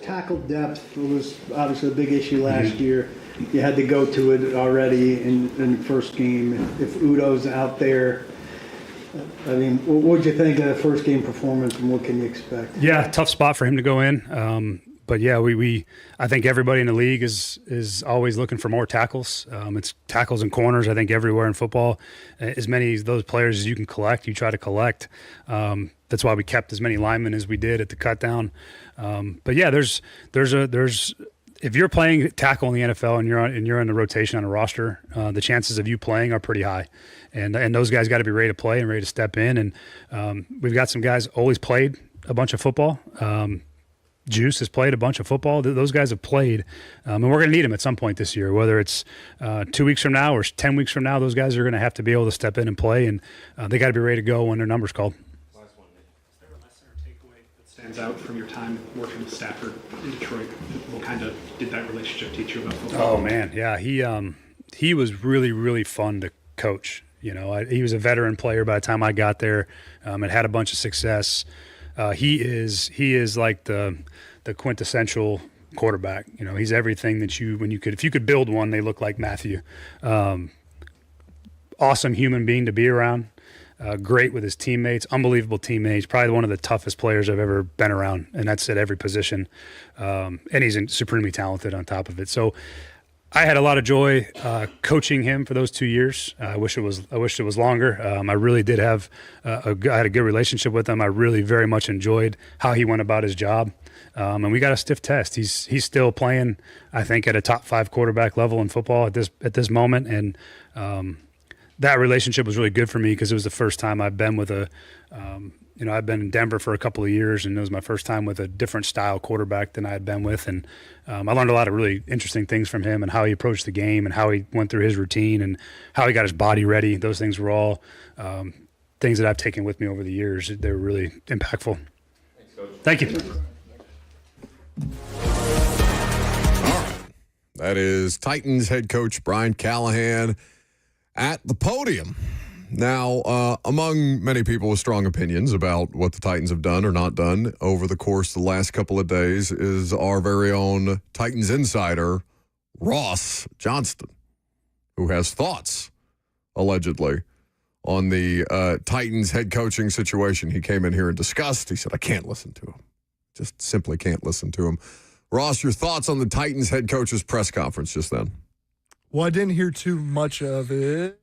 Tackle depth was obviously a big issue last year. You had to go to it already in the first game. If Udo's out there, I mean, what did you think of the first game performance, and what can you expect?
Yeah, tough spot for him to go in. But yeah, I think everybody in the league is always looking for more tackles. It's tackles and corners, I think, everywhere in football. As many of those players as you can collect, you try to collect. That's why we kept as many linemen as we did at the cut down. But yeah, there's if you're playing tackle in the NFL and you're in the rotation on a roster, the chances of you playing are pretty high. And those guys got to be ready to play and ready to step in. And we've got some guys always played a bunch of football. Juice has played a bunch of football. Those guys have played, and we're going to need them at some point this year, whether it's 2 weeks from now or 10 weeks from now. Those guys are going to have to be able to step in and play, and they got to be ready to go when their number's called.
Last one, is there a lesson or takeaway that stands out from your time working with Stafford in Detroit? What kind of did that relationship teach you about football?
Oh, man, yeah. he was really, really fun to coach. He was a veteran player by the time I got there, and had a bunch of success. He is like the quintessential quarterback. He's everything that if you could build one, they look like Matthew. Awesome human being to be around. Great with his teammates, unbelievable teammates, probably one of the toughest players I've ever been around, and that's at every position. And he's supremely talented on top of it. So I had a lot of joy coaching him for those 2 years. I wish it was longer. I really did have I had a good relationship with him. I really very much enjoyed how he went about his job. And we got a stiff test. He's still playing, I think, at a top 5 quarterback level in football at this moment. And that relationship was really good for me because it was the first time I've been with I've been in Denver for a couple of years, and it was my first time with a different style quarterback than I had been with. And I learned a lot of really interesting things from him and how he approached the game and how he went through his routine and how he got his body ready. Those things were all things that I've taken with me over the years. They were really impactful. Thanks, Coach. Thank you.
All right. That is Titans head coach Brian Callahan at the podium. Now, among many people with strong opinions about what the Titans have done or not done over the course of the last couple of days is our very own Titans insider, Ross Johnston, who has thoughts, allegedly, on the Titans head coaching situation. He came in here and discussed. He said, I can't listen to him. Just simply can't listen to him. Ross, your thoughts on the Titans head coach's press conference just then?
Well, I didn't hear too much of it.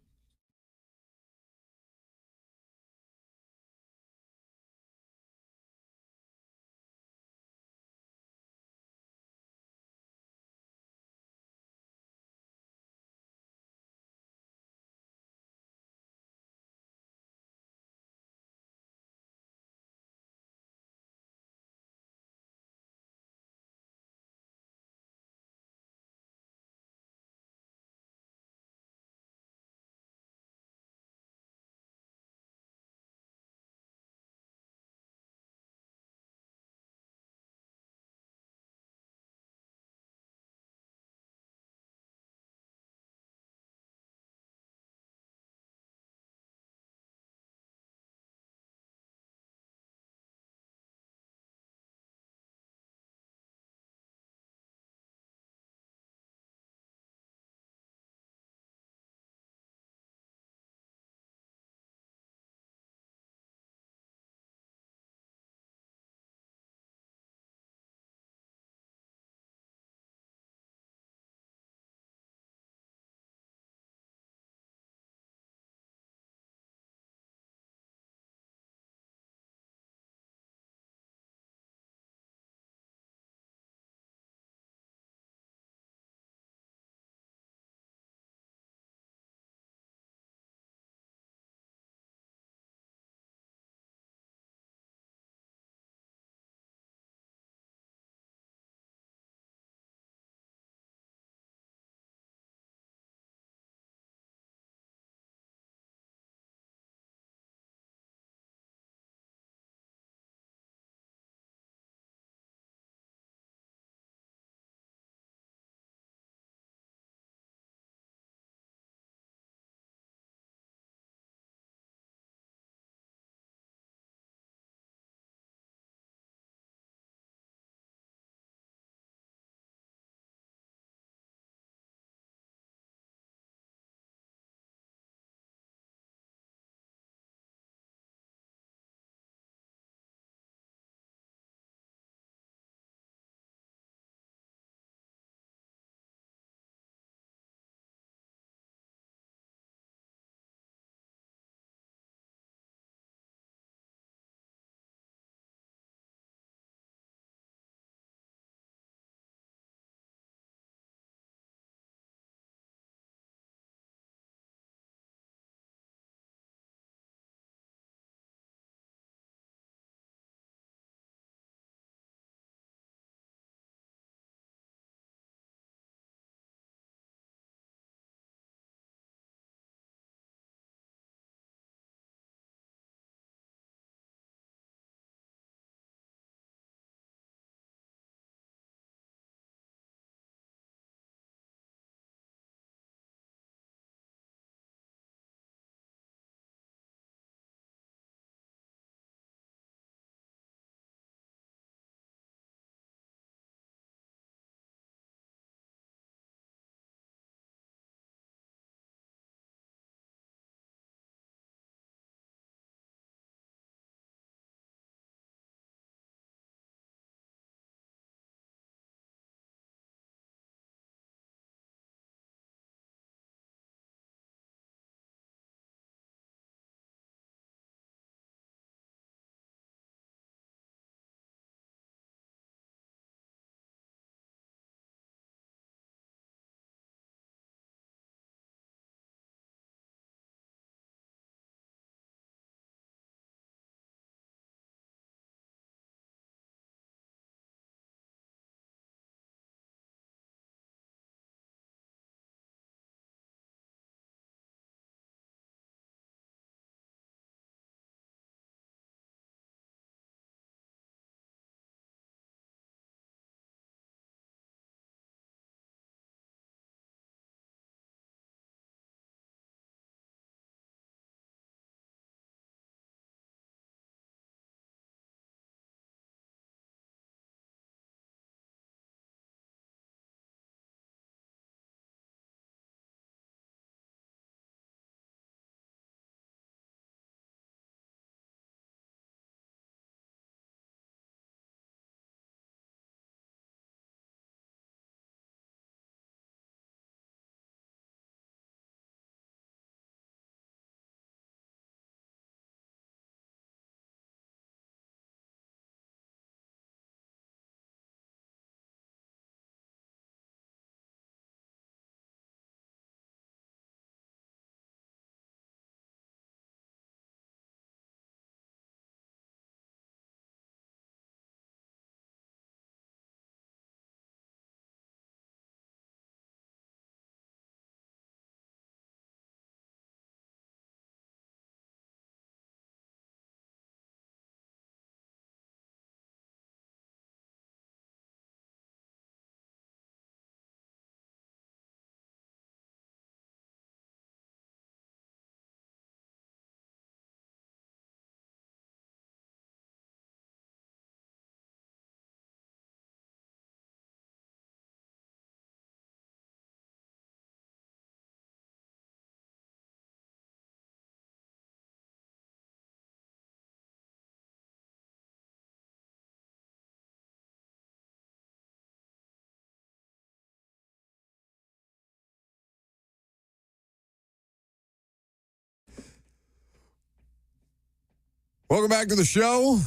Welcome back to the show.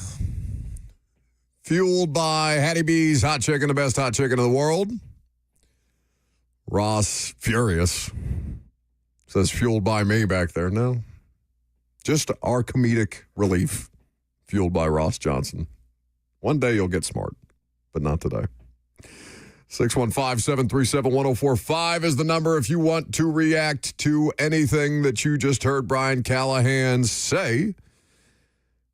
Fueled by Hattie B's Hot Chicken, the best hot chicken in the world. Ross Furious says fueled by me back there. No, just our comedic relief. Fueled by Ross Johnson. One day you'll get smart, but not today. 615-737-1045 is the number if you want to react to anything that you just heard Brian Callahan say.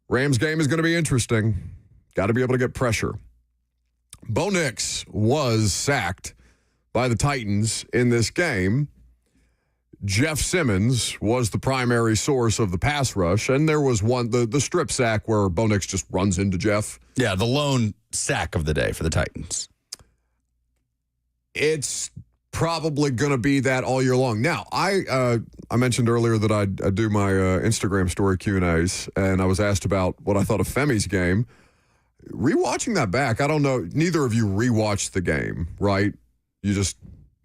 Rams game is going to be interesting. Got to be able to get pressure. Bo Nix was sacked by the Titans in this game. Jeff Simmons was the primary source of the pass rush, and there was one, the strip sack where Bo Nix just runs into Jeff.
Yeah, the lone sack of the day for the Titans.
It's probably going to be that all year long. Now, I mentioned earlier that I do my Instagram story Q&As, and I was asked about what I thought of Femi's game. Rewatching that back, I don't know, neither of you rewatched the game, right? You just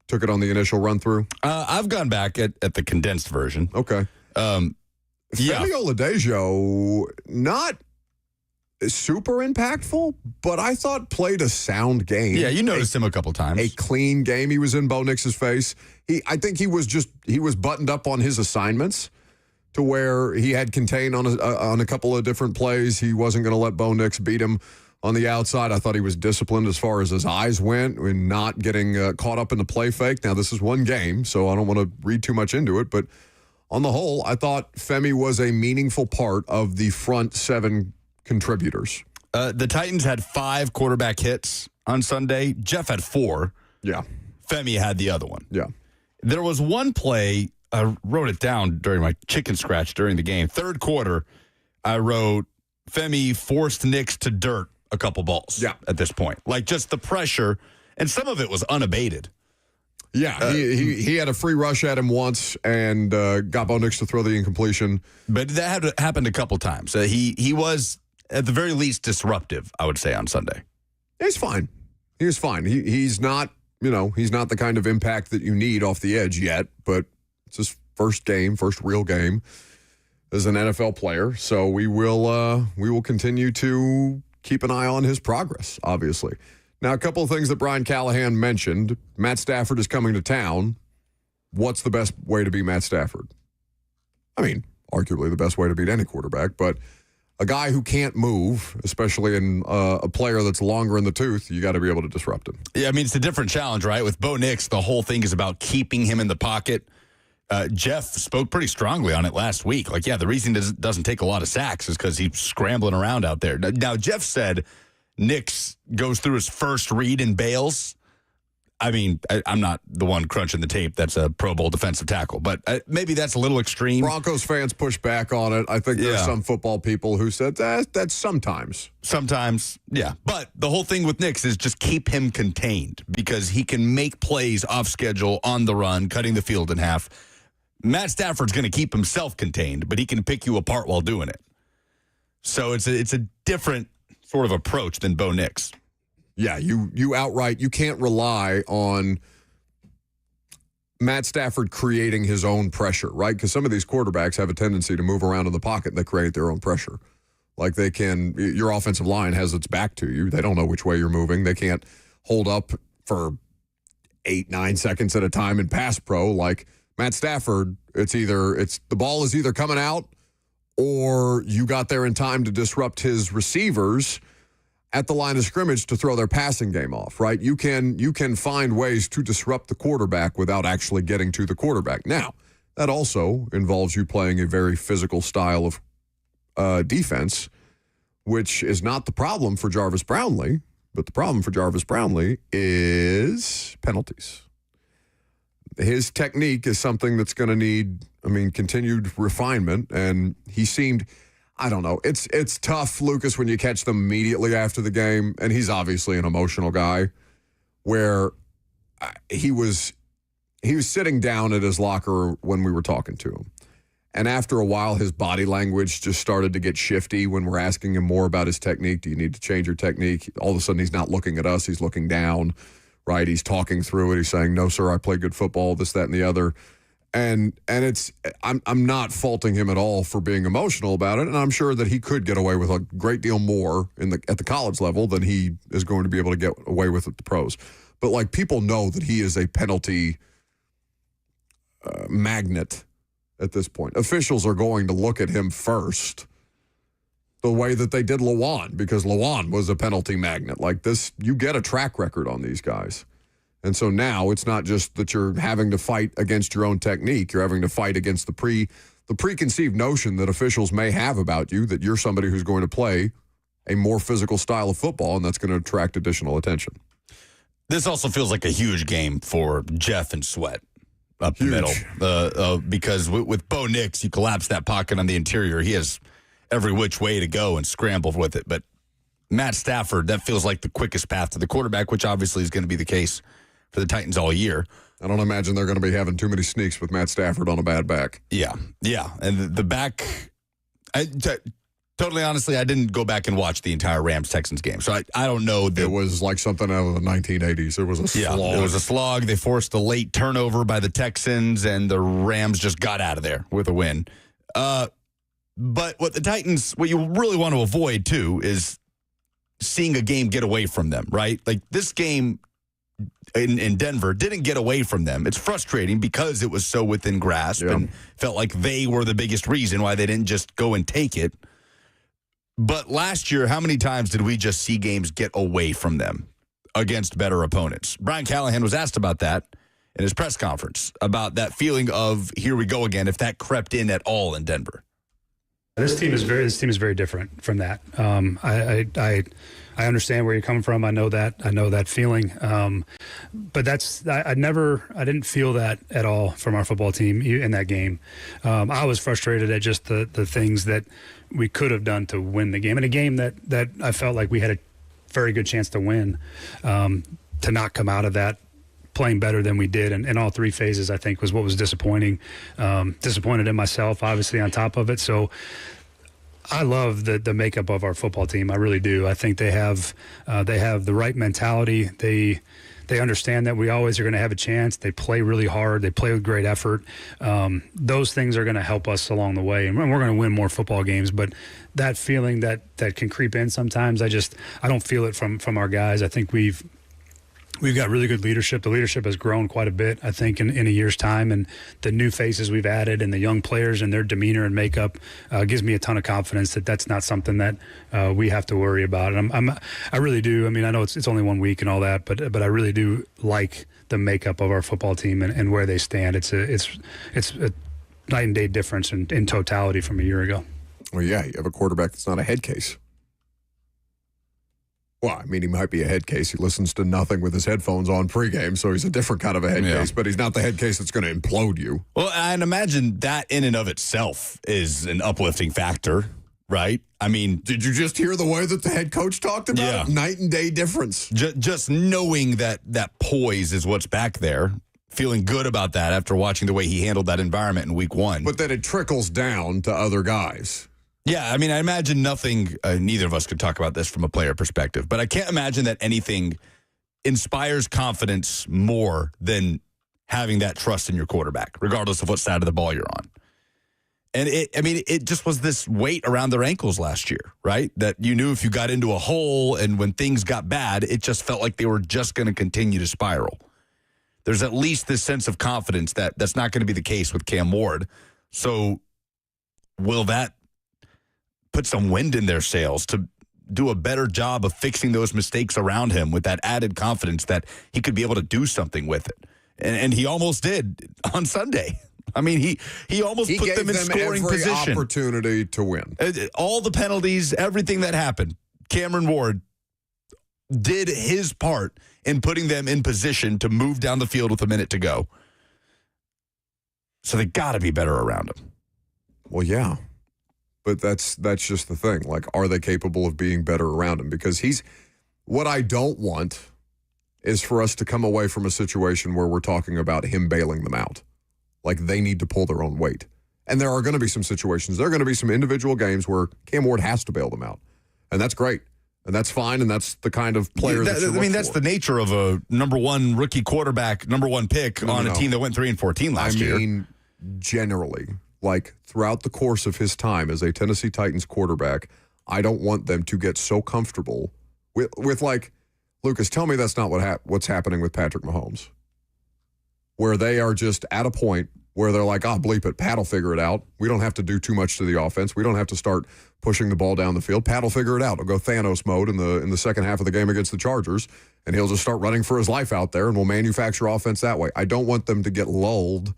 took it on the initial run-through?
I've gone back at the condensed version.
Okay. Femi Oladejo, not super impactful, but I thought played a sound game.
Yeah, you noticed him a couple times.
A clean game. He was in Bo Nix's face. I think he was buttoned up on his assignments to where he had contained on a couple of different plays. He wasn't going to let Bo Nix beat him on the outside. I thought he was disciplined as far as his eyes went and not getting caught up in the play fake. Now, this is one game, so I don't want to read too much into it, but on the whole, I thought Femi was a meaningful part of the front seven contributors.
The Titans had 5 quarterback hits on Sunday. Jeff had 4.
Yeah.
Femi had the other one.
Yeah.
There was one play, I wrote it down during my chicken scratch during the game. Third quarter, I wrote, Femi forced Nix to dirt a couple balls at this point. Like just the pressure, and some of it was unabated.
Yeah, he had a free rush at him once and got Bo Nix to throw the incompletion.
But that had happened a couple times. He was, at the very least, disruptive, I would say, on Sunday.
He's fine. He was fine. He's not, he's not the kind of impact that you need off the edge yet, but it's his first real game as an NFL player. So we will continue to keep an eye on his progress, obviously. Now, a couple of things that Brian Callahan mentioned. Matt Stafford is coming to town. What's the best way to beat Matt Stafford? I mean, arguably the best way to beat any quarterback, but a guy who can't move, especially in a player that's longer in the tooth, you got to be able to disrupt him.
Yeah, I mean, it's a different challenge, right? With Bo Nix, the whole thing is about keeping him in the pocket. Jeff spoke pretty strongly on it last week. Like, yeah, the reason he doesn't take a lot of sacks is because he's scrambling around out there. Now, Jeff said Nix goes through his first read and bails. I mean, I'm not the one crunching the tape. That's a Pro Bowl defensive tackle, but maybe that's a little extreme.
Broncos fans push back on it. I think there's some football people who said that's sometimes.
Sometimes, yeah. But the whole thing with Nix is just keep him contained because he can make plays off schedule on the run, cutting the field in half. Matt Stafford's going to keep himself contained, but he can pick you apart while doing it. So it's a different sort of approach than Bo Nix.
Yeah, you outright, you can't rely on Matt Stafford creating his own pressure, right? Because some of these quarterbacks have a tendency to move around in the pocket and they create their own pressure. Like your offensive line has its back to you. They don't know which way you're moving. They can't hold up for 8-9 seconds at a time in pass pro. Like Matt Stafford, the ball is either coming out or you got there in time to disrupt his receivers at the line of scrimmage to throw their passing game off, right? You can find ways to disrupt the quarterback without actually getting to the quarterback. Now, that also involves you playing a very physical style of defense, which is not the problem for Jarvis Brownlee, but the problem for Jarvis Brownlee is penalties. His technique is something that's going to need, continued refinement, and he seemed... I don't know. It's tough, Lucas, when you catch them immediately after the game, and he's obviously an emotional guy, where he was sitting down at his locker when we were talking to him. And after a while, his body language just started to get shifty when we're asking him more about his technique. Do you need to change your technique? All of a sudden, he's not looking at us. He's looking down, right? He's talking through it. He's saying, no, sir, I play good football, this, that, and the other. And it's I'm not faulting him at all for being emotional about it, and I'm sure that he could get away with a great deal more at the college level than he is going to be able to get away with at the pros. But like, people know that he is a penalty magnet at this point. Officials are going to look at him first, the way that they did Lawan, because Lawan was a penalty magnet. Like this, you get a track record on these guys. And so now it's not just that you're having to fight against your own technique. You're having to fight against the preconceived notion that officials may have about you, that you're somebody who's going to play a more physical style of football, and that's going to attract additional attention.
This also feels like a huge game for Jeff and Sweat up the middle. Because with Bo Nix, you collapse that pocket on the interior. He has every which way to go and scramble with it. But Matt Stafford, that feels like the quickest path to the quarterback, which obviously is going to be the case for the Titans all year.
I don't imagine they're going to be having too many sneaks with Matt Stafford on a bad back.
Yeah. And the back, totally honestly, I didn't go back and watch the entire Rams-Texans game, so I don't know.
It was like something out of the 1980s. It was a slog.
Yeah, it was a slog. They forced a late turnover by the Texans, and the Rams just got out of there with a win. But what you really want to avoid, too, is seeing a game get away from them, right? Like, this game in Denver didn't get away from them. It's frustrating because it was so within grasp and felt like they were the biggest reason why they didn't just go and take it. But last year, how many times did we just see games get away from them against better opponents? Brian Callahan was asked about that in his press conference, about that feeling of here we go again, if that crept in at all in Denver.
This team is very different from that. I understand where you're coming from. I know that feeling. But I didn't feel that at all from our football team in that game. I was frustrated at just the things that we could have done to win the game, and a game that I felt like we had a very good chance to win. To not come out of that playing better than we did in all three phases, I think, was what was disappointing. Disappointed in myself, obviously, on top of it. So I love the makeup of our football team. I really do. I think they have the right mentality. They understand that we always are going to have a chance. They play really hard. They play with great effort. Those things are going to help us along the way, and we're going to win more football games. But that feeling that can creep in sometimes, I don't feel it from our guys. I think we've got really good leadership. The leadership has grown quite a bit, I think, in a year's time. And the new faces we've added and the young players and their demeanor and makeup gives me a ton of confidence that that's not something that we have to worry about. And I really do. I mean, I know it's only 1 week and all that, but I really do like the makeup of our football team and where they stand. It's a night and day difference in totality from a year ago.
Well, yeah, you have a quarterback that's not a head case. Well, I mean, he might be a head case. He listens to nothing with his headphones on pregame, so he's a different kind of a head case, but he's not the head case that's going to implode you.
Well, and imagine that in and of itself is an uplifting factor, right? I mean,
did you just hear the way that the head coach talked about it? Night and day difference.
Just knowing that poise is what's back there, feeling good about that after watching the way he handled that environment in week one.
But that it trickles down to other guys.
Yeah, I mean, I imagine nothing, neither of us could talk about this from a player perspective, but I can't imagine that anything inspires confidence more than having that trust in your quarterback, regardless of what side of the ball you're on. And it just was this weight around their ankles last year, right? That you knew if you got into a hole and when things got bad, it just felt like they were just going to continue to spiral. There's at least this sense of confidence that that's not going to be the case with Cam Ward. So will that put some wind in their sails to do a better job of fixing those mistakes around him with that added confidence that he could be able to do something with it? And he almost did on Sunday. I mean, he almost put them in scoring position.
Opportunity to win.
All the penalties, everything that happened, Cameron Ward did his part in putting them in position to move down the field with a minute to go. So they got to be better around him.
Well, yeah. But that's just the thing. Like, are they capable of being better around him? Because what I don't want is for us to come away from a situation where we're talking about him bailing them out. Like, they need to pull their own weight. And there are going to be some situations. There are going to be some individual games where Cam Ward has to bail them out. And that's great. And that's fine. And that's the kind of player that you look for.
That's the nature of a number one rookie quarterback, number one pick on a team that went 3-14 last year.
generally, like throughout the course of his time as a Tennessee Titans quarterback, I don't want them to get so comfortable with like, Lucas, tell me that's not what's happening with Patrick Mahomes, where they are just at a point where they're like, bleep it, Pat will figure it out. We don't have to do too much to the offense. We don't have to start pushing the ball down the field. Pat will figure it out. He'll go Thanos mode in the second half of the game against the Chargers, and he'll just start running for his life out there, and we'll manufacture offense that way. I don't want them to get lulled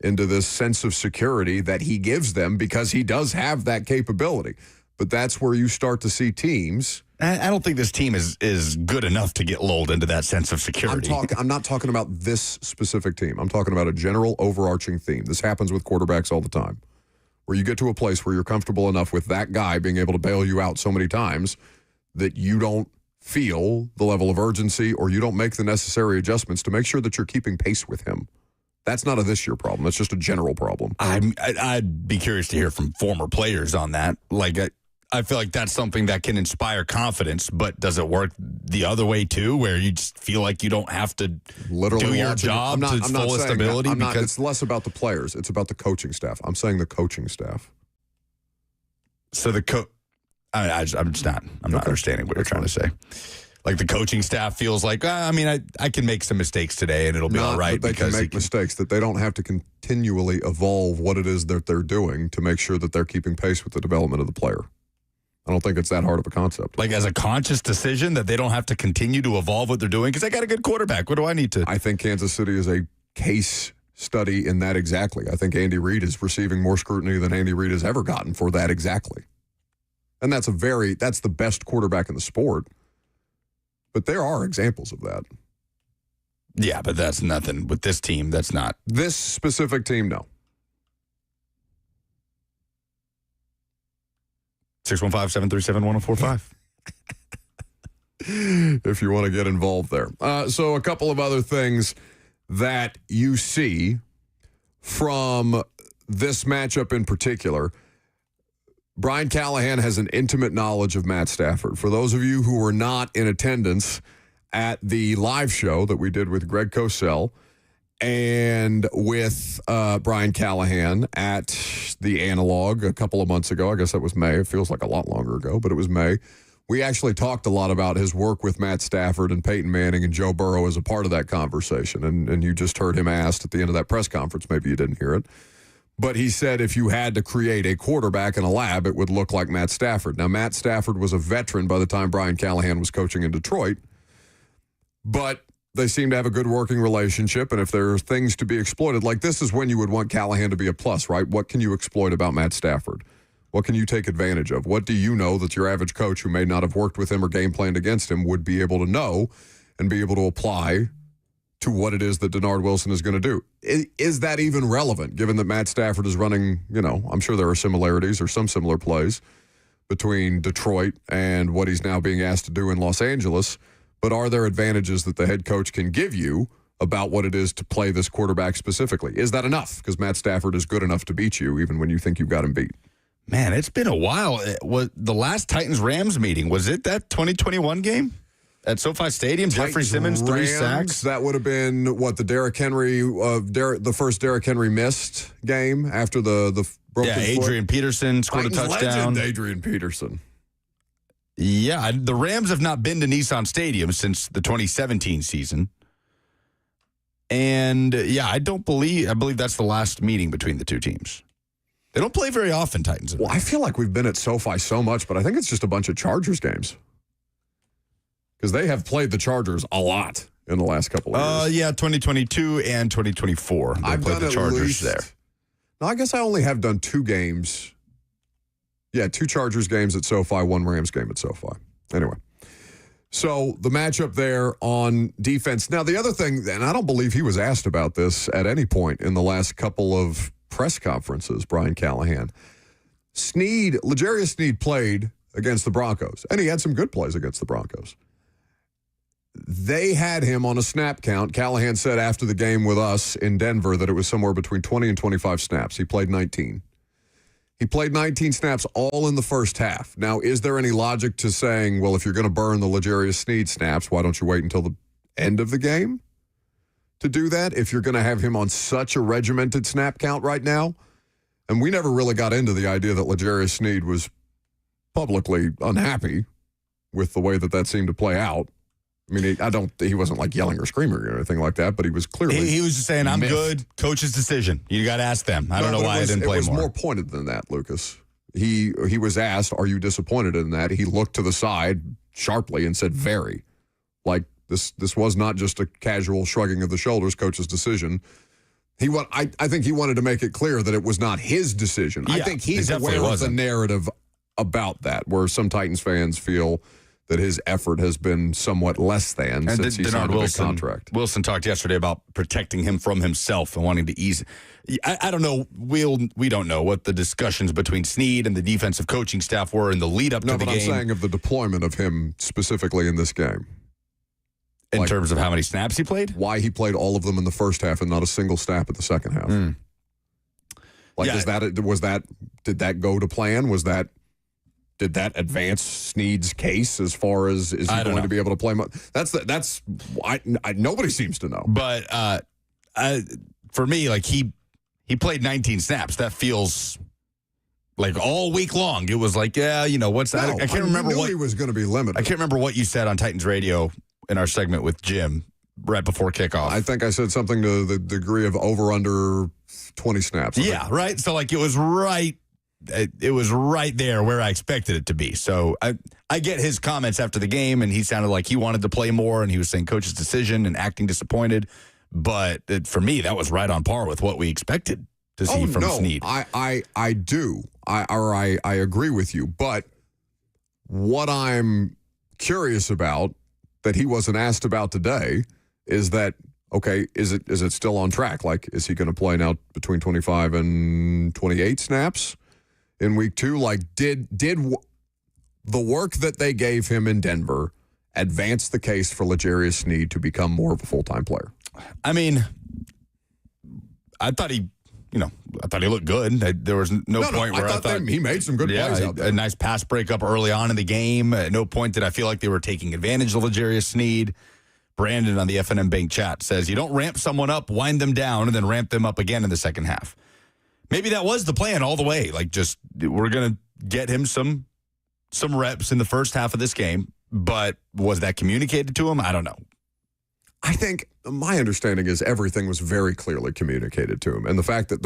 into this sense of security that he gives them, because he does have that capability. But that's where you start to see teams.
I don't think this team is good enough to get lulled into that sense of security.
I'm not talking about this specific team. I'm talking about a general overarching theme. This happens with quarterbacks all the time, where you get to a place where you're comfortable enough with that guy being able to bail you out so many times that you don't feel the level of urgency, or you don't make the necessary adjustments to make sure that you're keeping pace with him. That's not a this year problem. That's just a general problem.
I'd be curious to hear from former players on that. Like, I feel like that's something that can inspire confidence, but does it work the other way too, where you just feel like you don't have to do your job to its fullest ability?
It's less about the players. It's about the coaching staff. I'm saying the coaching staff.
So I'm not understanding what you're trying to say. Like, the coaching staff feels like, I can make some mistakes today and it'll be all right.
That they can make mistakes, that they don't have to continually evolve what it is that they're doing to make sure that they're keeping pace with the development of the player. I don't think it's that hard of a concept.
Like, as a conscious decision that they don't have to continue to evolve what they're doing because they got a good quarterback. What do I need to?
I think Kansas City is a case study in that exactly. I think Andy Reid is receiving more scrutiny than Andy Reid has ever gotten for that exactly. And that's the best quarterback in the sport. But there are examples of that.
Yeah, but that's nothing. With this team, that's not.
This specific team, no.
615-737-1045.
If you want to get involved there. So a couple of other things that you see from this matchup in particular. Brian Callahan has an intimate knowledge of Matt Stafford. For those of you who were not in attendance at the live show that we did with Greg Cosell and with Brian Callahan at the Analog a couple of months ago, I guess that was May. It feels like a lot longer ago, but it was May. We actually talked a lot about his work with Matt Stafford and Peyton Manning and Joe Burrow as a part of that conversation. And you just heard him asked at the end of that press conference. Maybe you didn't hear it. But he said if you had to create a quarterback in a lab, it would look like Matt Stafford. Now, Matt Stafford was a veteran by the time Brian Callahan was coaching in Detroit. But they seem to have a good working relationship. And if there are things to be exploited, like this is when you would want Callahan to be a plus, right? What can you exploit about Matt Stafford? What can you take advantage of? What do you know that your average coach who may not have worked with him or game planned against him would be able to know and be able to apply to what it is that Denard Wilson is going to do? Is that even relevant, given that Matt Stafford is running, I'm sure there are similarities or some similar plays between Detroit and what he's now being asked to do in Los Angeles. But are there advantages that the head coach can give you about what it is to play this quarterback specifically? Is that enough? Because Matt Stafford is good enough to beat you even when you think you've got him beat.
Man, it's been a while. The last Titans-Rams meeting, was it that 2021 game? At SoFi Stadium, Jeffrey Simmons, 3 sacks.
That would have been the Derrick Henry, the first Derrick Henry missed game after the broken foot.
Adrian Peterson scored a touchdown.
Legend Adrian Peterson.
Yeah, the Rams have not been to Nissan Stadium since the 2017 season. And I believe that's the last meeting between the two teams. They don't play very often, Titans.
Well, I feel like we've been at SoFi so much, but I think it's just a bunch of Chargers games. Because they have played the Chargers a lot in the last couple of years.
2022 and 2024. They played the Chargers there.
No, I guess I only have done 2 games. Yeah, 2 Chargers games at SoFi, 1 Rams game at SoFi. Anyway, so the matchup there on defense. Now, the other thing, and I don't believe he was asked about this at any point in the last couple of press conferences, Brian Callahan. L'Jarius Sneed played against the Broncos, and he had some good plays against the Broncos. They had him on a snap count. Callahan said after the game with us in Denver that it was somewhere between 20 and 25 snaps. He played 19. He played 19 snaps all in the first half. Now, is there any logic to saying, well, if you're going to burn the L'Jarius Sneed snaps, why don't you wait until the end of the game to do that if you're going to have him on such a regimented snap count right now. And we never really got into the idea that L'Jarius Sneed was publicly unhappy with the way that seemed to play out. I mean, he wasn't like yelling or screaming or anything like that, but he was clearly.
He was just saying, I'm good. Coach's decision. You got to ask them. I don't know why I didn't play more.
It was more pointed than that, Lucas. He was asked, are you disappointed in that? He looked to the side sharply and said, very. Like, this was not just a casual shrugging of the shoulders, coach's decision. I think he wanted to make it clear that it was not his decision.
Yeah,
I think he's aware of the narrative about that, where some Titans fans feel that his effort has been somewhat less than since he signed a big contract.
Wilson talked yesterday about protecting him from himself and wanting to ease. I don't know. We don't know what the discussions between Sneed and the defensive coaching staff were in the lead up to the game.
No, but I'm saying of the deployment of him specifically in this game.
In terms of how many snaps he played?
Why he played all of them in the first half and not a single snap at the second half. Did that go to plan? Did that advance Sneed's case as far as is he going to be able to play? Nobody seems to know.
But for me, like he played 19 snaps. That feels like all week long. It was like, what's that? I can't remember what
he was going to be limited.
I can't remember what you said on Titans Radio in our segment with Jim right before kickoff.
I think I said something to the degree of over under 20 snaps.
Yeah, right. So like it was right there where I expected it to be. So I get his comments after the game, and he sounded like he wanted to play more, and he was saying coach's decision and acting disappointed. But for me, that was right on par with what we expected to see from Sneed.
I do. I agree with you. But what I'm curious about that he wasn't asked about today is that, okay, is it still on track? Like, is he going to play now between 25 and 28 snaps in week 2? Like, did the work that they gave him in Denver advance the case for L'Jarius Sneed to become more of a full-time player?
I mean, I thought he looked good. There was no point where I thought
he made some good plays out there.
A nice pass breakup early on in the game. At no point did I feel like they were taking advantage of L'Jarius Sneed. Brandon on the FNM Bank chat says, you don't ramp someone up, wind them down, and then ramp them up again in the second half. Maybe that was the plan all the way. Like, just we're going to get him some reps in the first half of this game. But was that communicated to him? I don't know.
I think my understanding is everything was very clearly communicated to him. And the fact that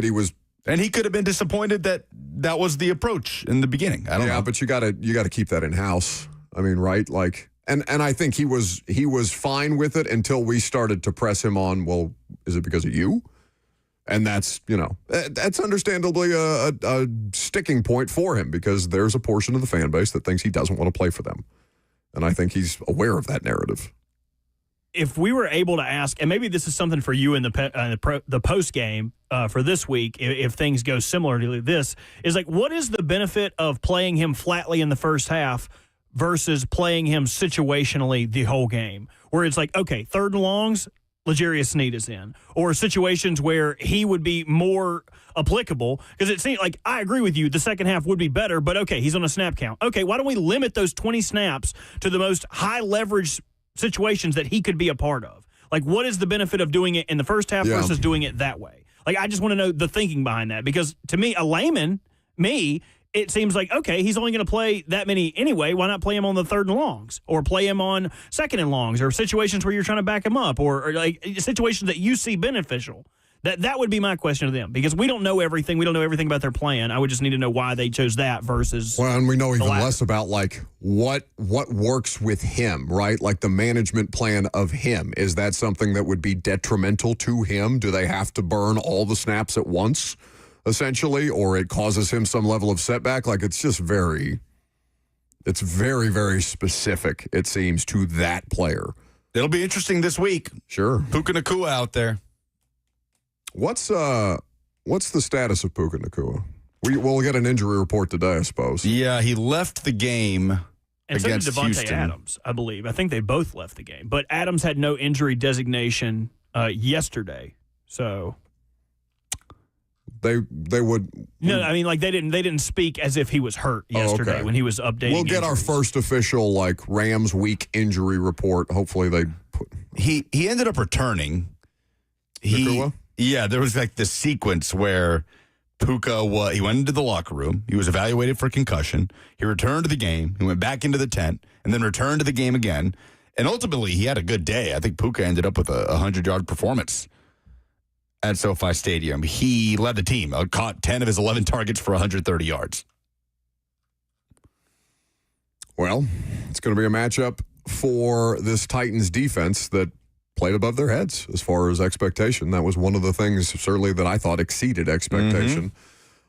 he was.
And he could have been disappointed that was the approach in the beginning. I don't know.
Yeah, but you got to keep that in house. I mean, right? Like, and I think he was fine with it until we started to press him on, well, is it because of you? And that's understandably a sticking point for him because there's a portion of the fan base that thinks he doesn't want to play for them. And I think he's aware of that narrative.
If we were able to ask, and maybe this is something for you in the post game for this week, if things go similar to this, is like, what is the benefit of playing him flatly in the first half versus playing him situationally the whole game? Where it's like, okay, third and longs, L'Jarius Sneed is in, or situations where he would be more applicable, because it seems like, I agree with you, the second half would be better, but okay, he's on a snap count. Okay, why don't we limit those 20 snaps to the most high leverage situations that he could be a part of? Like, what is the benefit of doing it in the first half versus doing it that way? Like, I just want to know the thinking behind that, because to me, a layman, it seems like, okay, he's only going to play that many anyway. Why not play him on the third and longs, or play him on second and longs, or situations where you're trying to back him up, or like situations that you see beneficial? That would be my question to them, because we don't know everything. We don't know everything about their plan. I would just need to know why they chose that versus.
Well, and we know even less about like what works with him, right? Like the management plan of him. Is that something that would be detrimental to him? Do they have to burn all the snaps at once, essentially, or it causes him some level of setback? Like, it's very, very specific, it seems, to that player.
It'll be interesting this week.
Sure.
Puka Nacua out there.
What's the status of Puka Nacua? We'll get an injury report today, I suppose.
Yeah, he left the game against
so did Devontae
Houston.
Adams, I believe. I think they both left the game, but Adams had no injury designation yesterday, so
they would.
No, I mean, like they didn't speak as if he was hurt yesterday when he was updating.
We'll get our first official Rams week injury report. Hopefully they
He ended up returning. There was like this sequence where Puka he went into the locker room. He was evaluated for concussion. He returned to the game. He went back into the tent and then returned to the game again. And ultimately, he had a good day. I think Puka ended up with a 100-yard performance at SoFi Stadium. He led the team, caught 10 of his 11 targets for 130 yards.
Well, it's going to be a matchup for this Titans defense that played above their heads as far as expectation. That was one of the things, certainly, that I thought exceeded expectation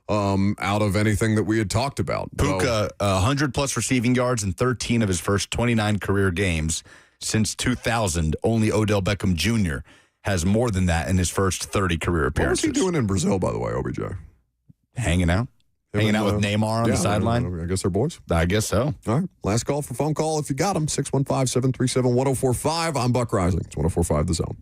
out of anything that we had talked about.
Puka, 100-plus receiving yards in 13 of his first 29 career games since 2000. Only Odell Beckham Jr. has more than that in his first 30 career appearances.
What was he doing in Brazil, by the way, OBJ?
Hanging out. Hanging out with Neymar on the sideline.
I guess they're boys.
I guess so.
All right. Last call for phone call if you got them. 615-737-1045. I'm Buck Rising. It's 1045 The Zone.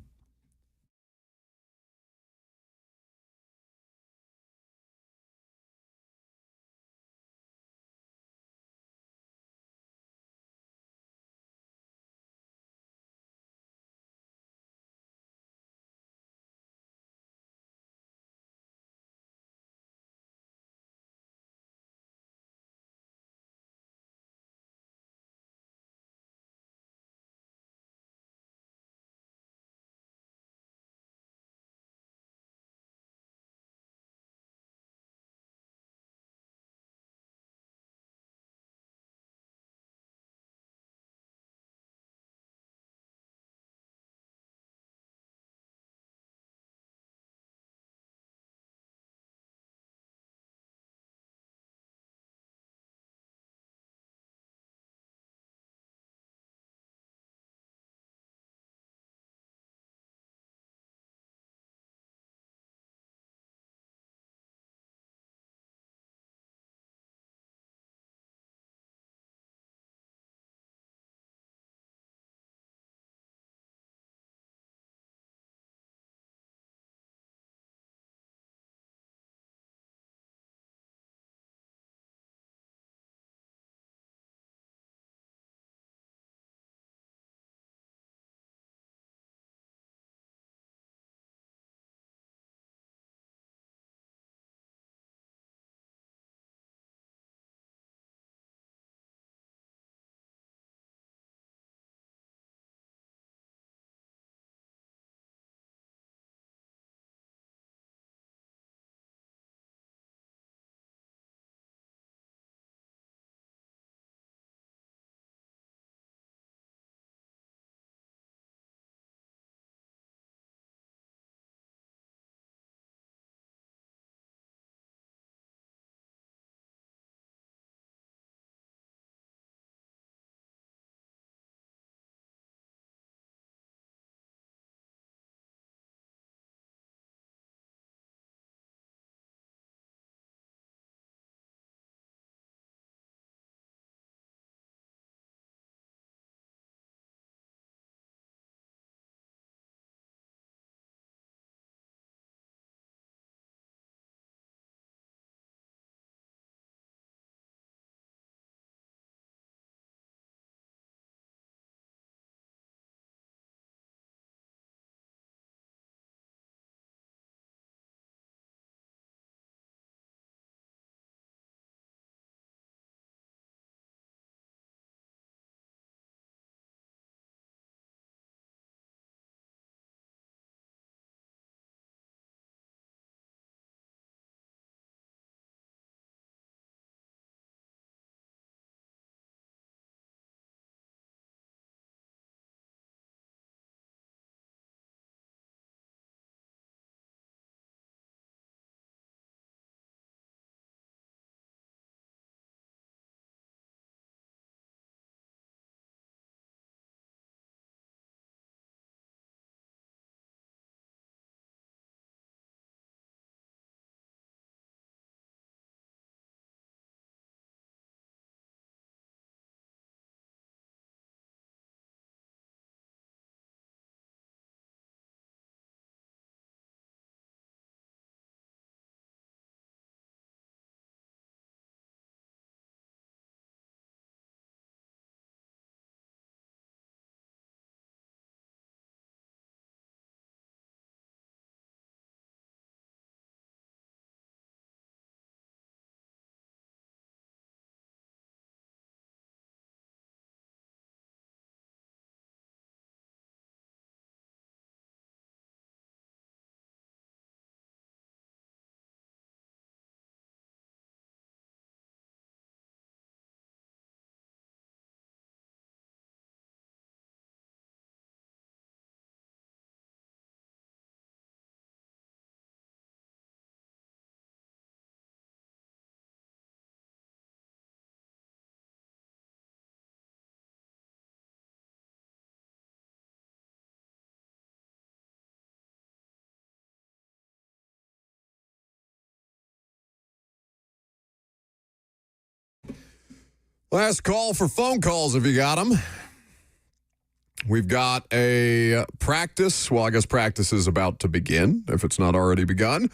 Last call for phone calls if you got them. We've got a practice. Well, I guess practice is about to begin, if it's not already begun.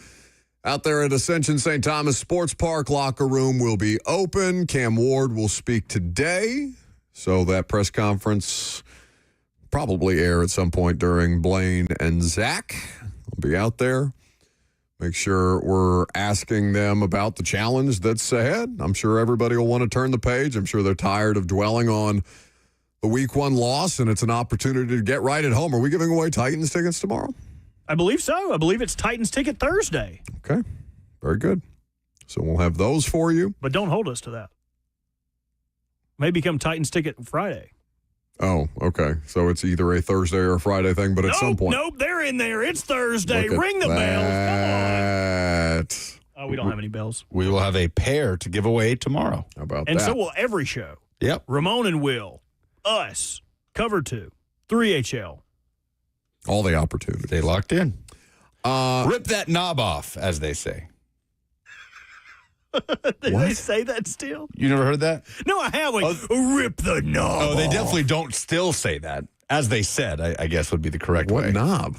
Out there at Ascension St. Thomas Sports Park, locker room will be open. Cam Ward will speak today. So that press conference probably air at some point during Blaine and Zach. We'll be out there. Make sure we're asking them about the challenge that's ahead. I'm sure everybody will want to turn the page. I'm sure they're tired of dwelling on the week 1 loss, and it's an opportunity to get right at home. Are we giving away Titans tickets tomorrow?
I believe so. I believe it's Titans Ticket Thursday.
Okay. Very good. So we'll have those for you.
But don't hold us to that. May become Titans Ticket Friday.
Oh, okay. So it's either a Thursday or a Friday thing, but at some point.
Nope, they're in there. It's Thursday.
Look at
Ring the bells. Come on. Oh, we don't have any bells.
We will have a pair to give away tomorrow.
How about
And
that?
so will every show.
Yep.
Ramon and Will, us, Cover 2, 3HL.
All the opportunities.
They locked in. Rip that knob off, as they say.
They say that still?
You never heard that?
No, I have. Rip the knob
Oh, they
off.
definitely don't still say that. As they said, I guess would be the correct way.
What knob?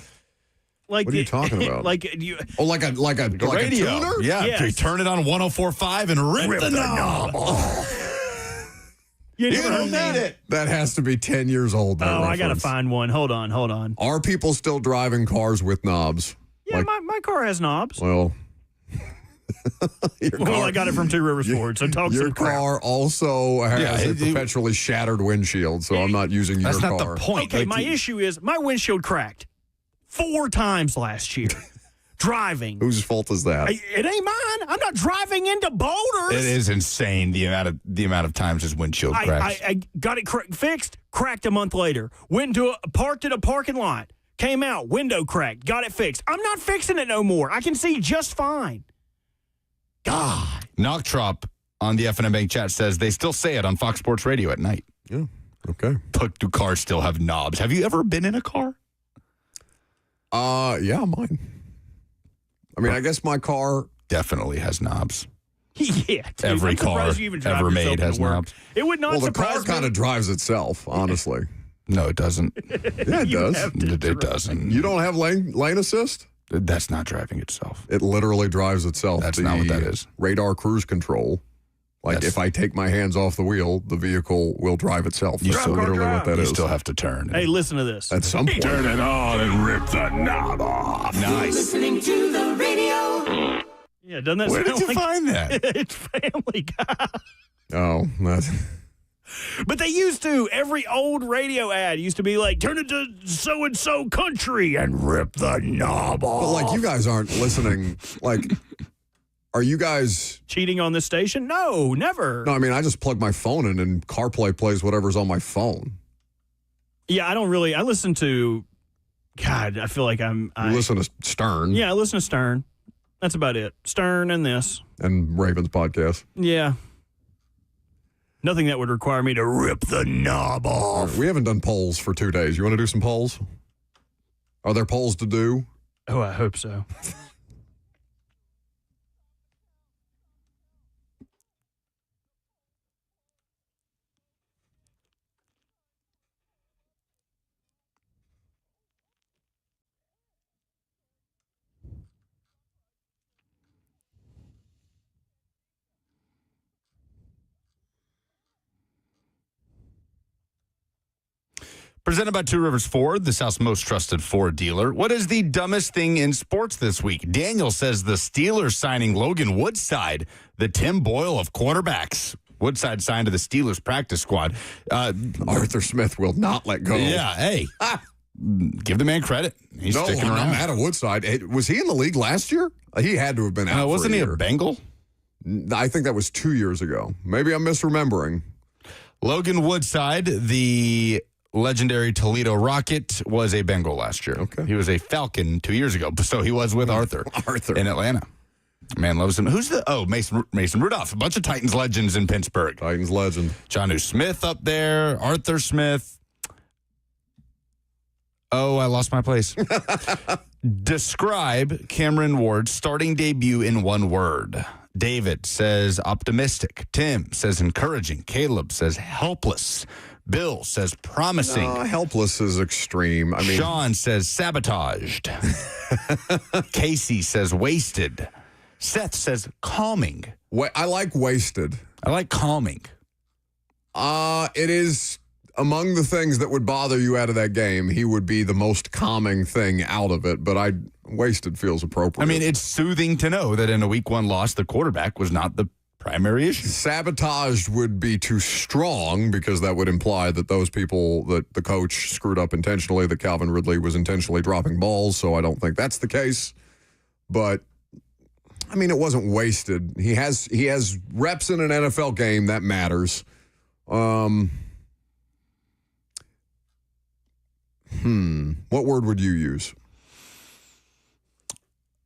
Like
What are you talking about?
like
a radio?
tuner? Yeah.
Yes.
You turn it on 104.5 and rip the knob off.
You
You
never
don't
heard that?
need it.
That has to be 10 years old. that
Oh, I got to
reference.
find one. Hold on.
Are people still driving cars with knobs?
Yeah, my car has knobs.
Well,
Well, I got it from Two Rivers Ford, so talk
your
some crap.
car also has a perpetually shattered windshield, so I'm not using your car.
That's not the point.
Okay, my issue is my windshield cracked 4 times last year. Driving.
Whose fault is that?
It ain't mine. I'm not driving into boulders.
It is insane the amount of times his windshield cracks.
I got it fixed, cracked a month later. Went into parked at a parking lot. Came out, window cracked, got it fixed. I'm not fixing it no more. I can see just fine. God.
Knocktrop on the FNM Bank chat says they still say it on Fox Sports Radio at night.
Yeah. Okay.
But do cars still have knobs? Have you ever been in a car?
Yeah, mine. I mean, I guess my car
definitely has knobs.
Yeah. Dude,
Every
I'm
car
surprised you even drive
ever
yourself
made
into
has
work.
knobs.
It would not
Well, the car
surprise
kind
me.
of drives itself, honestly.
No, it doesn't.
Yeah, it
You
does.
have to
It doesn't.
You don't have lane assist?
That's not driving itself.
It literally drives itself.
That's not what that is.
Radar cruise control. Like if I take my hands off the wheel, the vehicle will drive itself. That's literally what that
You
is.
still have to turn.
Hey, listen to this.
At some point.
Turn it on and rip the knob off. Nice.
Listening to the radio.
Yeah, doesn't that
Where
sound
did you
like
find that?
It's Family Guy.
Oh, that's...
But they used to. Every old radio ad used to be like, turn it to so-and-so country and rip the knob off.
But like you guys aren't listening. Like, are you guys
cheating on this station? No, never.
No, I mean I just plug my phone in and CarPlay plays whatever's on my phone.
Yeah, I don't really. I listen to. God, I feel like
You listen to Stern.
Yeah, I listen to Stern. That's about it. Stern and this.
And Ravens podcast.
Yeah. Nothing that would require me to rip the knob off.
We haven't done polls for 2 days. You want to do some polls? Are there polls to do?
Oh, I hope so.
Presented by Two Rivers Ford, the South's most trusted Ford dealer. What is the dumbest thing in sports this week? Daniel says the Steelers signing Logan Woodside, the Tim Boyle of quarterbacks. Woodside signed to the Steelers practice squad.
Arthur Smith will not let go.
Yeah, hey, give the man credit. He's sticking
I'm
around.
mad at Woodside. Was he in the league last year? He had to have been out.
Wasn't he a
year.
Bengal?
I think that was 2 years ago. Maybe I'm misremembering.
Logan Woodside, the legendary Toledo Rocket, was a Bengal last year.
Okay.
He was a Falcon 2 years ago, so he was with Arthur in Atlanta. Man loves him. Who's Mason Rudolph? A bunch of Titans legends in Pittsburgh.
Titans legend.
Jonnu Smith up there, Arthur Smith. Oh, I lost my place. Describe Cameron Ward's starting debut in one word. David says optimistic. Tim says encouraging. Caleb says helpless. Bill says promising.
Helpless is extreme. I mean,
Sean says sabotaged. Casey says wasted. Seth says calming.
I like wasted.
I like calming.
It is among the things that would bother you out of that game. He would be the most calming thing out of it, but wasted feels appropriate.
I mean, it's soothing to know that in a week 1 loss, the quarterback was not the primary issue.
Sabotaged would be too strong because that would imply that those people, that the coach screwed up intentionally, that Calvin Ridley was intentionally dropping balls, so I don't think that's the case. But, I mean, it wasn't wasted. He has reps in an NFL game. That matters. What word would you use?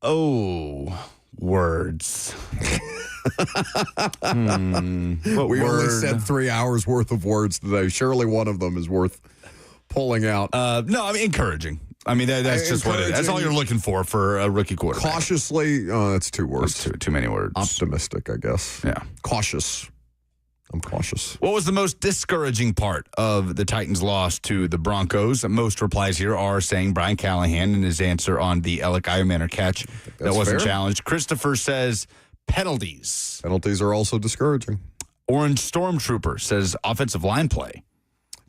Oh, words.
We only said 3 hours worth of words today. Surely one of them is worth pulling out.
No, I mean, encouraging. I mean, that's just what it is. That's all you're looking for a rookie quarterback.
Cautiously, that's 2 words.
That's too many words.
Optimistic, I guess.
Yeah.
Cautious. I'm cautious.
What was the most discouraging part of the Titans' loss to the Broncos? Most replies here are saying Brian Callahan in his answer on the Alec Eiermanner catch that wasn't challenged. Christopher says penalties.
Penalties are also discouraging.
Orange Stormtrooper says offensive line play.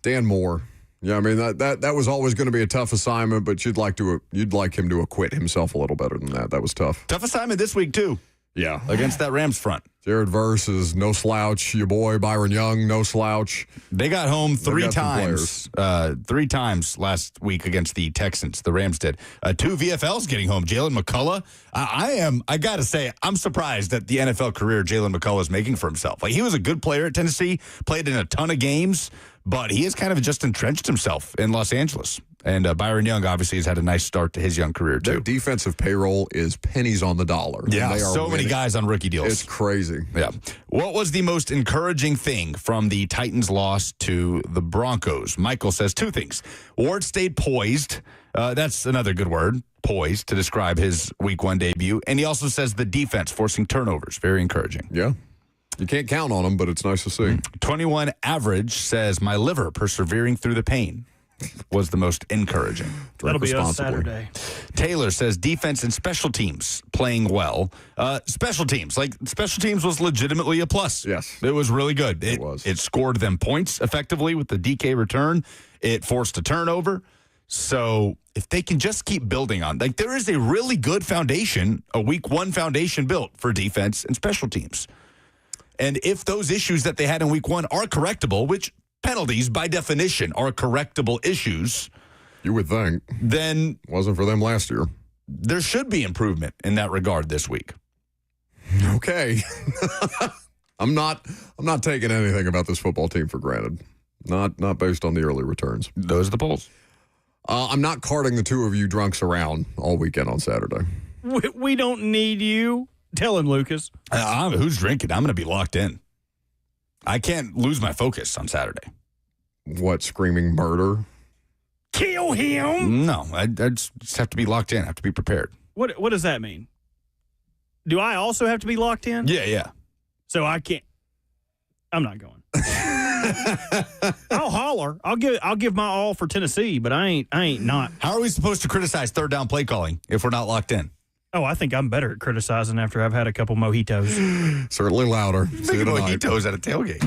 Dan Moore. Yeah, I mean that was always going to be a tough assignment, but you'd like him to acquit himself a little better than that. That was tough.
Tough assignment this week too.
Yeah,
against that Rams front.
Jared Verse is no slouch. Your boy Byron Young, no slouch.
They got home 3 times. 3 times last week against the Texans. The Rams did. 2 VFLs getting home. Jalen McCullough. I got to say, I'm surprised at the NFL career Jalen McCullough is making for himself. Like, he was a good player at Tennessee, played in a ton of games, but he has kind of just entrenched himself in Los Angeles. And Byron Young obviously has had a nice start to his young career, too.
Their defensive payroll is pennies on the dollar.
Yeah, so many guys on rookie deals.
It's crazy.
Yeah. What was the most encouraging thing from the Titans' loss to the Broncos? Michael says 2 things. Ward stayed poised. That's another good word, poised, to describe his week 1 debut. And he also says the defense forcing turnovers. Very encouraging.
Yeah. You can't count on them, but it's nice to see.
21 average says my liver persevering through the pain was the most encouraging.
That'll be us Saturday.
Taylor says defense and special teams playing well. Special teams was legitimately a plus.
Yes.
It was really good.
It was.
It scored them points effectively with the DK return. It forced a turnover. So if they can just keep building on, there is a really good foundation, a week 1 foundation built for defense and special teams. And if those issues that they had in week 1 are correctable, which penalties, by definition, are correctable issues.
You would think.
Then
wasn't for them last year.
There should be improvement in that regard this week.
Okay. I'm not taking anything about this football team for granted. Not based on the early returns.
Those are the polls.
I'm not carting the 2 of you drunks around all weekend on Saturday.
We don't need you. Tell him, Lucas.
Who's drinking? I'm going to be locked in. I can't lose my focus on Saturday.
What, screaming murder?
Kill him?
No, I just have to be locked in. I have to be prepared.
What does that mean? Do I also have to be locked in?
Yeah.
So I can't. I'm not going. I'll holler. I'll give my all for Tennessee, but I ain't not.
How are we supposed to criticize third down play calling if we're not locked in?
Oh, I think I'm better at criticizing after I've had a couple mojitos.
Certainly louder.
Mojitos at a tailgate.